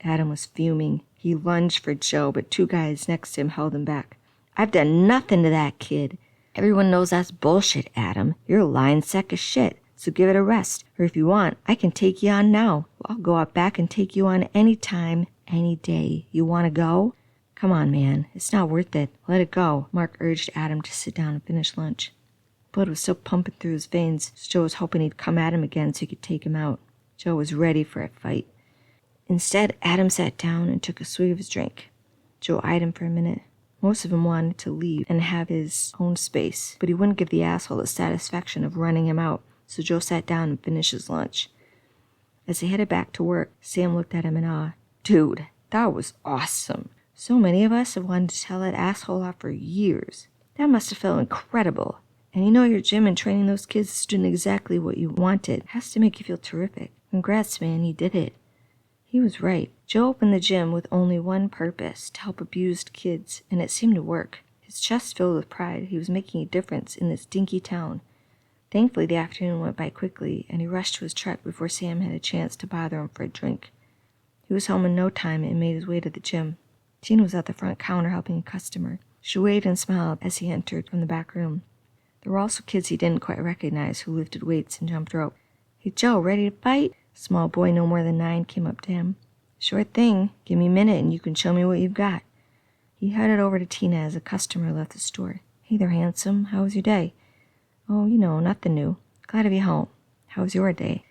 Adam was fuming. He lunged for Joe, but 2 guys next to him held him back. I've done nothing to that kid. Everyone knows that's bullshit, Adam. You're a lying sack of shit, so give it a rest. Or if you want, I can take you on now. I'll go out back and take you on any time, any day. You want to go? Come on, man. It's not worth it. Let it go. Mark urged Adam to sit down and finish lunch. Blood was still pumping through his veins, so Joe was hoping he'd come at him again so he could take him out. Joe was ready for a fight. Instead, Adam sat down and took a swig of his drink. Joe eyed him for a minute. Most of him wanted to leave and have his own space, but he wouldn't give the asshole the satisfaction of running him out, so Joe sat down and finished his lunch. As he headed back to work, Sam looked at him in awe. Dude, that was awesome. So many of us have wanted to tell that asshole off for years. That must have felt incredible. And you know your gym and training those kids is doing exactly what you wanted. It has to make you feel terrific. Congrats, man, you did it. He was right. Joe opened the gym with only one purpose, to help abused kids, and it seemed to work. His chest filled with pride. He was making a difference in this dinky town. Thankfully, the afternoon went by quickly, and he rushed to his truck before Sam had a chance to bother him for a drink. He was home in no time and made his way to the gym. Tina was at the front counter helping a customer. She waved and smiled as he entered from the back room. There were also kids he didn't quite recognize who lifted weights and jumped rope. Hey, Joe, ready to fight? A small boy no more than 9 came up to him. Sure thing. Give me a minute and you can show me what you've got. He headed over to Tina as a customer left the store. Hey there, handsome. How was your day? Oh, nothing new. Glad to be home. How was your day?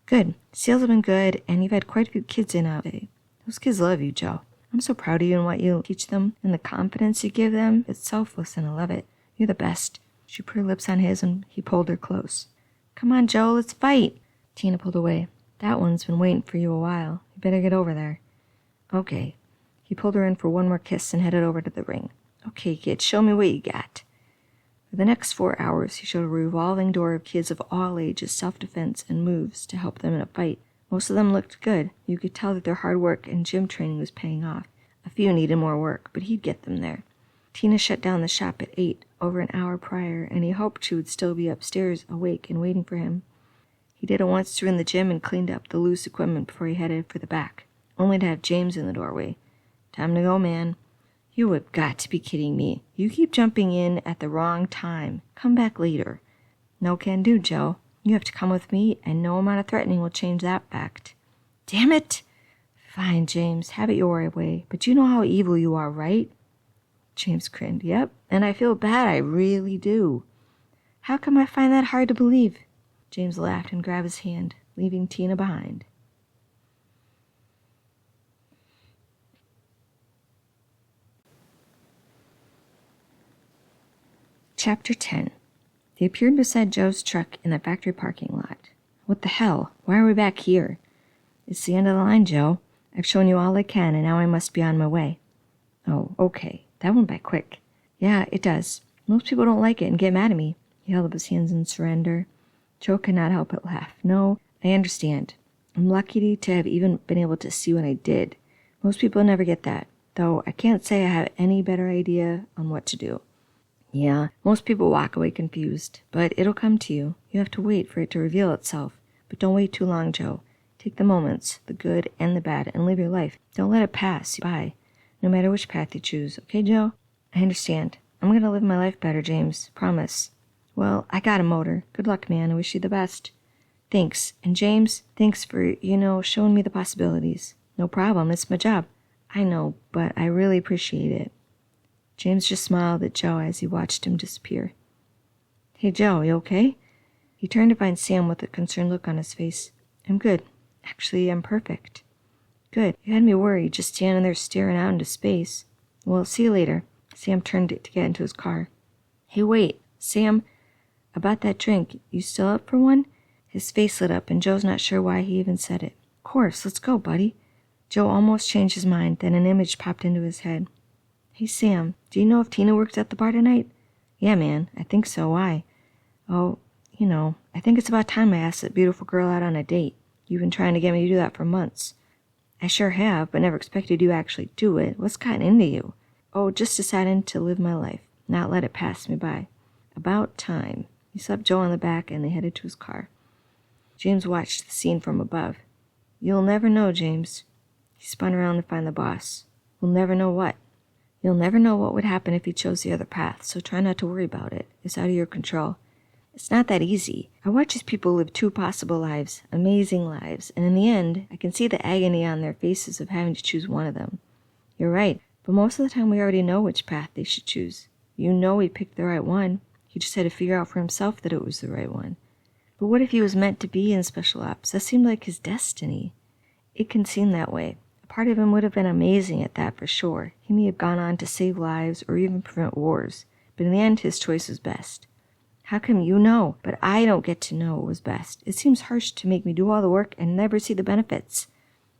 Good. Sales have been good, and you've had quite a few kids in today. Those kids love you, Joe. I'm so proud of you and what you teach them, and the confidence you give them. It's selfless, and I love it. You're the best. She put her lips on his, and he pulled her close. Come on, Joe, let's fight. Tina pulled away. That one's been waiting for you a while. You better get over there. Okay. He pulled her in for one more kiss and headed over to the ring. Okay, kid, show me what you got. For the next 4 hours, he showed a revolving door of kids of all ages, self-defense, and moves to help them in a fight. Most of them looked good. You could tell that their hard work and gym training was paying off. A few needed more work, but he'd get them there. Tina shut down the shop at 8, over an hour prior, and he hoped she would still be upstairs, awake and waiting for him. He did a once-through in the gym and cleaned up the loose equipment before he headed for the back, only to have James in the doorway. Time to go, man. You have got to be kidding me. You keep jumping in at the wrong time. Come back later. No can do, Joe. You have to come with me, and no amount of threatening will change that fact. Damn it! Fine, James, have it your way, but you know how evil you are, right? James grinned. Yep, and I feel bad, I really do. How come I find that hard to believe? James laughed and grabbed his hand, leaving Tina behind. Chapter 10. They appeared beside Joe's truck in the factory parking lot. What the hell? Why are we back here? It's the end of the line, Joe. I've shown you all I can, and now I must be on my way. Oh, okay. That went by quick. Yeah, it does. Most people don't like it and get mad at me. He held up his hands in surrender. Joe could not help but laugh. No, I understand. I'm lucky to have even been able to see what I did. Most people never get that, though I can't say I have any better idea on what to do. Yeah, most people walk away confused, but it'll come to you. You have to wait for it to reveal itself. But don't wait too long, Joe. Take the moments, the good and the bad, and live your life. Don't let it pass you by, no matter which path you choose. Okay, Joe? I understand. I'm going to live my life better, James. Promise. Well, I got a motor. Good luck, man. I wish you the best. Thanks. And James, thanks for, showing me the possibilities. No problem. It's my job. I know, but I really appreciate it. James just smiled at Joe as he watched him disappear. Hey, Joe, you okay? He turned to find Sam with a concerned look on his face. I'm good. Actually, I'm perfect. Good. You had me worried, just standing there staring out into space. Well, see you later. Sam turned to get into his car. Hey, wait. Sam, about that drink, you still up for one? His face lit up, and Joe's not sure why he even said it. Of course, let's go, buddy. Joe almost changed his mind, then an image popped into his head. Hey, Sam, do you know if Tina works at the bar tonight? Yeah, man, I think so. Why? Oh, I think it's about time I asked that beautiful girl out on a date. You've been trying to get me to do that for months. I sure have, but never expected you to actually do it. What's gotten into you? Oh, just deciding to live my life, not let it pass me by. About time. He slapped Joe on the back, and they headed to his car. James watched the scene from above. You'll never know, James. He spun around to find the boss. We'll never know what. You'll never know what would happen if he chose the other path, so try not to worry about it. It's out of your control. It's not that easy. I watch as people live two possible lives, amazing lives, and in the end, I can see the agony on their faces of having to choose one of them. You're right, but most of the time we already know which path they should choose. He picked the right one. He just had to figure out for himself that it was the right one. But what if he was meant to be in special ops? That seemed like his destiny. It can seem that way. A part of him would have been amazing at that for sure. He may have gone on to save lives or even prevent wars, but in the end his choice was best. How come you know, but I don't get to know what was best? It seems harsh to make me do all the work and never see the benefits.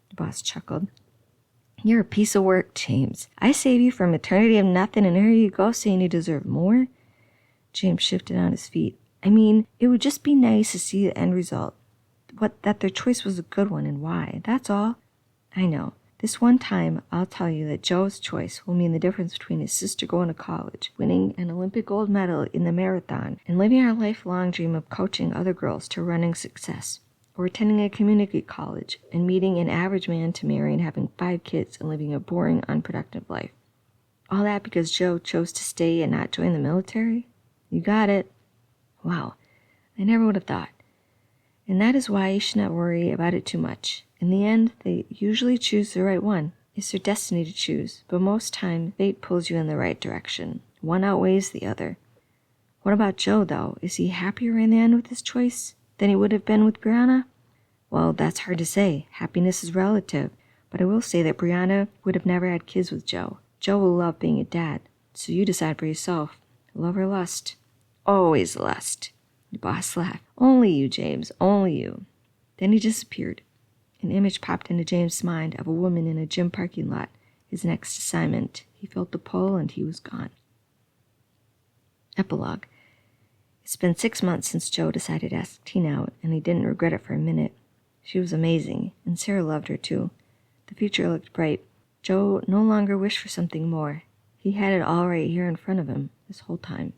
The boss chuckled. You're a piece of work, James. I save you from eternity of nothing, and here you go saying you deserve more? James shifted on his feet. I mean, it would just be nice to see the end result. That their choice was a good one and why. That's all. I know. This one time, I'll tell you that Joe's choice will mean the difference between his sister going to college, winning an Olympic gold medal in the marathon, and living our lifelong dream of coaching other girls to running success, or attending a community college and meeting an average man to marry and having 5 kids and living a boring, unproductive life. All that because Joe chose to stay and not join the military? You got it. Wow, I never would have thought. And that is why you should not worry about it too much. In the end, they usually choose the right one. It's their destiny to choose, but most time, fate pulls you in the right direction. One outweighs the other. What about Joe, though? Is he happier in the end with his choice than he would have been with Brianna? Well, that's hard to say. Happiness is relative. But I will say that Brianna would have never had kids with Joe. Joe will love being a dad. So you decide for yourself. Love or lust? Always lust. The boss laughed. Only you, James. Only you. Then he disappeared. An image popped into James' mind of a woman in a gym parking lot. His next assignment. He felt the pull and he was gone. Epilogue. It's been 6 months since Joe decided to ask Tina out, and he didn't regret it for a minute. She was amazing, and Sarah loved her too. The future looked bright. Joe no longer wished for something more. He had it all right here in front of him this whole time.